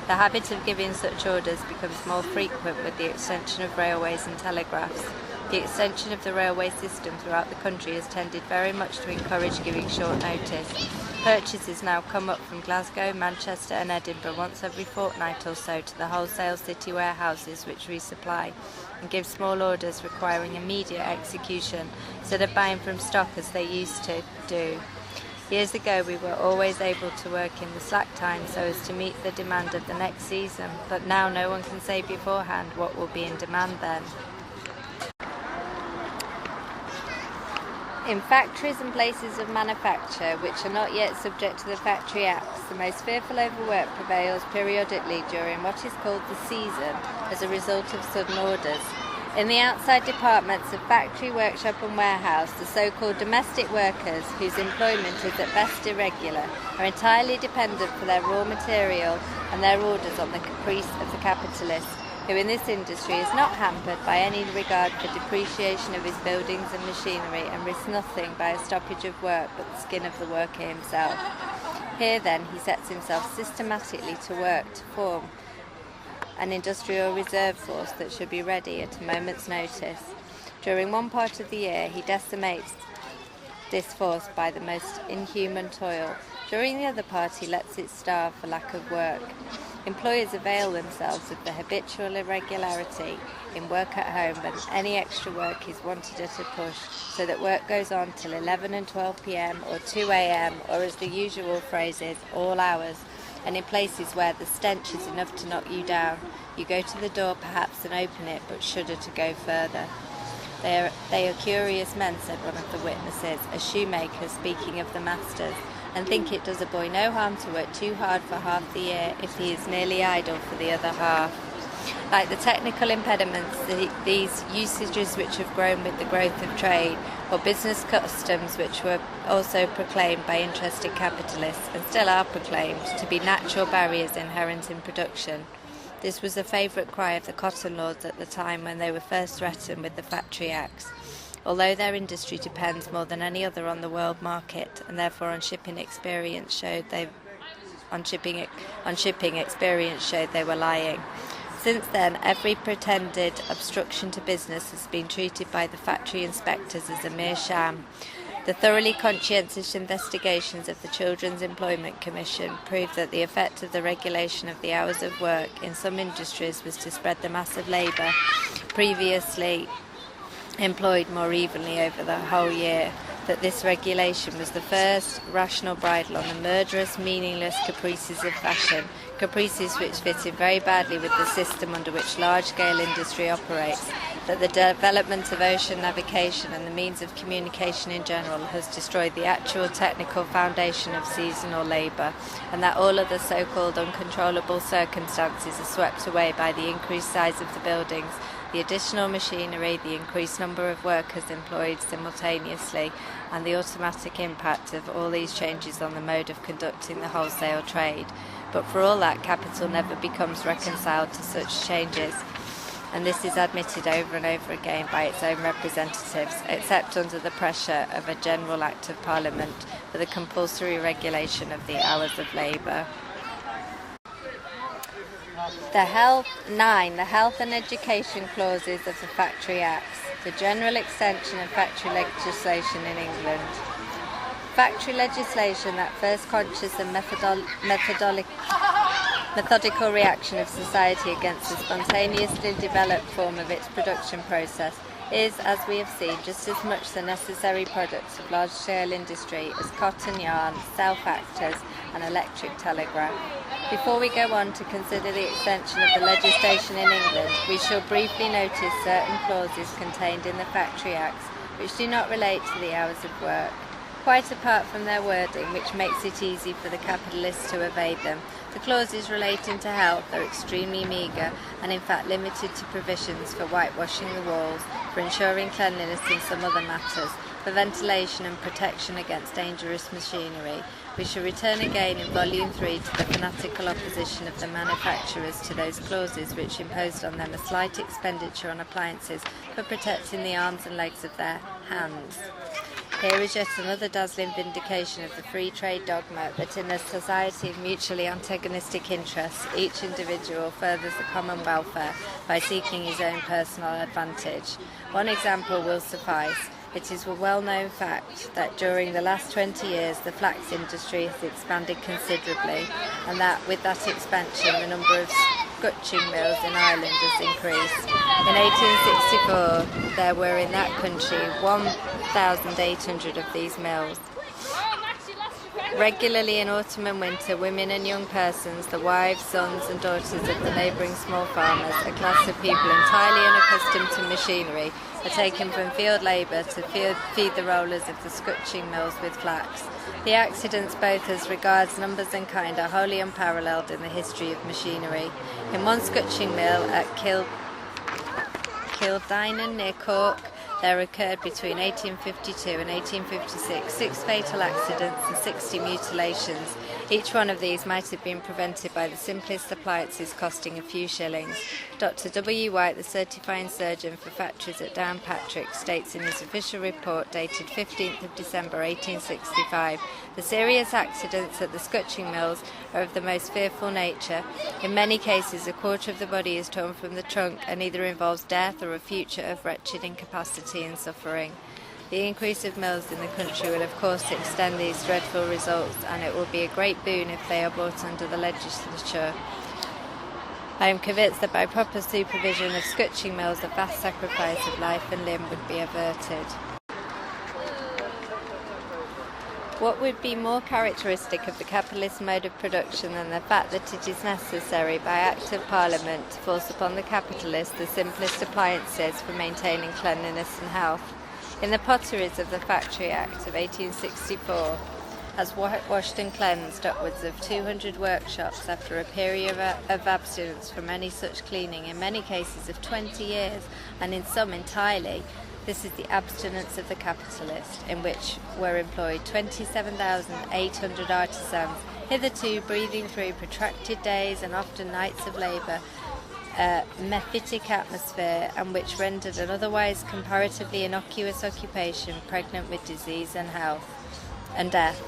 S4: The habit of giving such orders becomes more frequent with the extension of railways and telegraphs. The extension of the railway system throughout the country has tended very much to encourage giving short notice. Purchases now come up from Glasgow, Manchester and Edinburgh once every fortnight or so to the wholesale city warehouses which we supply, and give small orders requiring immediate execution instead of buying from stock as they used to do. Years ago we were always able to work in the slack time so as to meet the demand of the next season, but now no one can say beforehand what will be in demand then. In factories and places of manufacture which are not yet subject to the Factory Acts, the most fearful overwork prevails periodically during what is called the season as a result of sudden orders. In the outside departments of factory, workshop and warehouse, the so-called domestic workers, whose employment is at best irregular, are entirely dependent for their raw material and their orders on the caprice of the capitalist, who in this industry is not hampered by any regard for depreciation of his buildings and machinery and risks nothing by a stoppage of work but the skin of the worker himself. Here then he sets himself systematically to work to form an industrial reserve force that should be ready at a moment's notice. During one part of the year he decimates this force by the most inhuman toil. During the other part he lets it starve for lack of work. Employers avail themselves of the habitual irregularity in work at home when any extra work is wanted at a push, so that work goes on till 11 and 12 p.m. or 2 a.m. or, as the usual phrase is, all hours, and in places where the stench is enough to knock you down. You go to the door perhaps and open it, but shudder to go further. They are curious men, said one of the witnesses, a shoemaker speaking of the masters, and think it does a boy no harm to work too hard for half the year if he is merely idle for the other half. Like the technical impediments, these usages which have grown with the growth of trade, or business customs which were also proclaimed by interested capitalists, and still are proclaimed, to be natural barriers inherent in production. This was a favourite cry of the cotton lords at the time when they were first threatened with the Factory Acts. Although their industry depends more than any other on the world market, and therefore on shipping experience showed they were lying. Since then, every pretended obstruction to business has been treated by the factory inspectors as a mere sham. The thoroughly conscientious investigations of the Children's Employment Commission proved that the effect of the regulation of the hours of work in some industries was to spread the mass of labour previously employed more evenly over the whole year, that this regulation was the first rational bridle on the murderous, meaningless caprices of fashion, caprices which fit in very badly with the system under which large-scale industry operates, that the development of ocean navigation and the means of communication in general has destroyed the actual technical foundation of seasonal labour, and that all other so-called uncontrollable circumstances are swept away by the increased size of the buildings, the additional machinery, the increased number of workers employed simultaneously, and the automatic impact of all these changes on the mode of conducting the wholesale trade. But for all that, capital never becomes reconciled to such changes, and this is admitted over and over again by its own representatives, except under the pressure of a general Act of Parliament for the compulsory regulation of the hours of labour. The health and education clauses of the Factory Acts, the general extension of factory legislation in England. Factory legislation, that first conscious and methodical reaction of society against the spontaneously developed form of its production process is, as we have seen, just as much the necessary product of large-scale industry as cotton yarn, self-actors and electric telegraph. Before we go on to consider the extension of the legislation in England, we shall briefly notice certain clauses contained in the Factory Acts which do not relate to the hours of work. Quite apart from their wording, which makes it easy for the capitalists to evade them, the clauses relating to health are extremely meagre and in fact limited to provisions for whitewashing the walls, for ensuring cleanliness and some other matters, for ventilation and protection against dangerous machinery. We shall return again in Volume 3 to the fanatical opposition of the manufacturers to those clauses which imposed on them a slight expenditure on appliances for protecting the arms and legs of their hands. Here is yet another dazzling vindication of the free trade dogma that in a society of mutually antagonistic interests, each individual furthers the common welfare by seeking his own personal advantage. One example will suffice. It is a well-known fact that during the last 20 years the flax industry has expanded considerably, and that with that expansion the number of scutching mills in Ireland has increased. In 1864 there were in that country 1,800 of these mills. Regularly in autumn and winter, women and young persons, the wives, sons and daughters of the neighbouring small farmers, a class of people entirely unaccustomed to machinery, are taken from field labour to feed the rollers of the scutching mills with flax. The accidents, both as regards numbers and kind, are wholly unparalleled in the history of machinery. In one scutching mill at Kildinan near Cork, there occurred between 1852 and 1856 6 fatal accidents and 60 mutilations. Each one of these might have been prevented by the simplest appliances costing a few shillings. Dr. W. White, the certifying surgeon for factories at Downpatrick, states in his official report dated 15th of December 1865, the serious accidents at the scutching mills are of the most fearful nature. In many cases, a quarter of the body is torn from the trunk and either involves death or a future of wretched incapacity and suffering. The increase of mills in the country will of course extend these dreadful results, and it will be a great boon if they are brought under the legislature. I am convinced that by proper supervision of scutching mills a vast sacrifice of life and limb would be averted. What would be more characteristic of the capitalist mode of production than the fact that it is necessary by Act of Parliament to force upon the capitalist the simplest appliances for maintaining cleanliness and health? In the potteries of the Factory Act of 1864, has whitewashed and cleansed upwards of 200 workshops after a period of abstinence from any such cleaning, in many cases of 20 years, and in some entirely. This is the abstinence of the capitalist, in which were employed 27,800 artisans, hitherto breathing through protracted days and often nights of labour, a mephitic atmosphere, and which rendered an otherwise comparatively innocuous occupation pregnant with disease and death.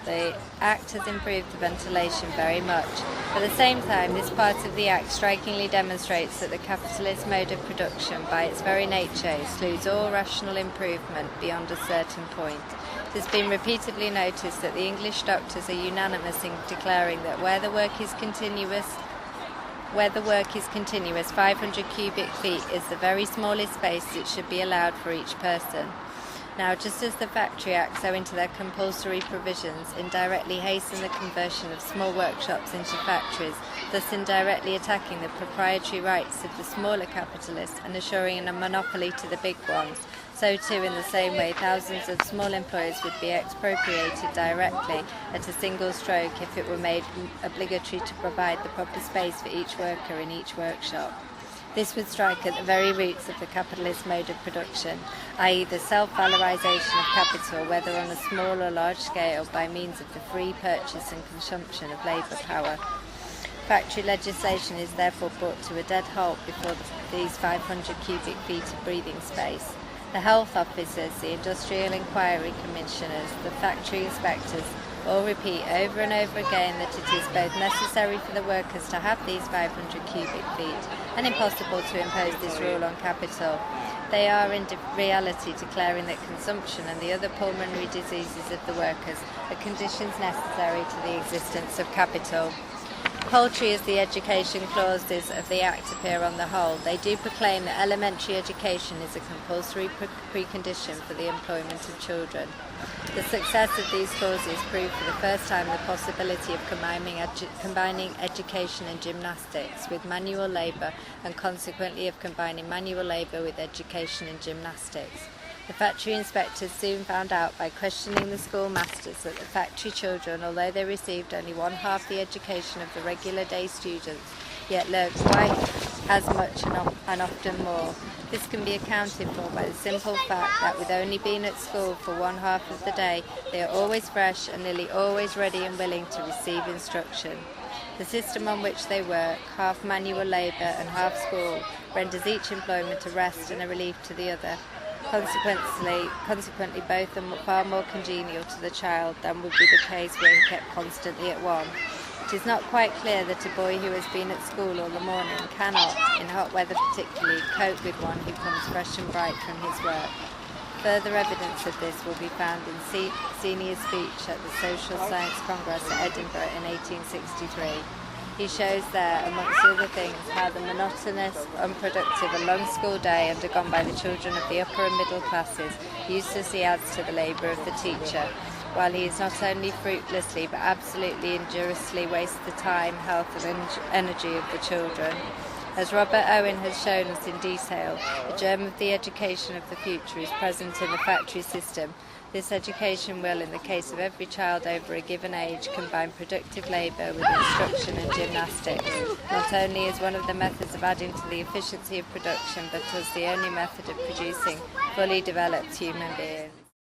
S4: The Act has improved the ventilation very much. At the same time, this part of the Act strikingly demonstrates that the capitalist mode of production, by its very nature, excludes all rational improvement beyond a certain point. It has been repeatedly noticed that the English doctors are unanimous in declaring that where the work is continuous, 500 cubic feet is the very smallest space that should be allowed for each person. Now, just as the Factory Acts, owing to their compulsory provisions, indirectly hasten the conversion of small workshops into factories, thus indirectly attacking the proprietary rights of the smaller capitalists and assuring a monopoly to the big ones, so too in the same way thousands of small employers would be expropriated directly at a single stroke if it were made obligatory to provide the proper space for each worker in each workshop. This would strike at the very roots of the capitalist mode of production, i.e. the self-valorization of capital, whether on a small or large scale, by means of the free purchase and consumption of labour power. Factory legislation is therefore brought to a dead halt before these 500 cubic feet of breathing space. The health officers, the industrial inquiry commissioners, the factory inspectors all repeat over and over again that it is both necessary for the workers to have these 500 cubic feet and impossible to impose this rule on capital. They are in reality declaring that consumption and the other pulmonary diseases of the workers are conditions necessary to the existence of capital. Paltry as the education clauses of the Act appear on the whole, they do proclaim that elementary education is a compulsory precondition for the employment of children. The success of these clauses proved for the first time the possibility of combining education and gymnastics with manual labour, and consequently of combining manual labour with education and gymnastics. The factory inspectors soon found out by questioning the schoolmasters that the factory children, although they received only one half the education of the regular day students, yet learned quite as much and often more. This can be accounted for by the simple fact that with only being at school for one half of the day, they are always fresh and nearly always ready and willing to receive instruction. The system on which they work, half manual labour and half school, renders each employment a rest and a relief to the other. Consequently, both are far more congenial to the child than would be the case were he kept constantly at one. It is not quite clear that a boy who has been at school all the morning cannot, in hot weather particularly, cope with one who comes fresh and bright from his work. Further evidence of this will be found in Senior's speech at the Social Science Congress at Edinburgh in 1863. He shows there, amongst other things, how the monotonous, unproductive and long school day undergone by the children of the upper and middle classes uselessly adds to the labour of the teacher, while he is not only fruitlessly but absolutely injuriously wastes the time, health and energy of the children. As Robert Owen has shown us in detail, the germ of the education of the future is present in the factory system. This education will, in the case of every child over a given age, combine productive labour with instruction and gymnastics, not only as one of the methods of adding to the efficiency of production, but as the only method of producing fully developed human beings.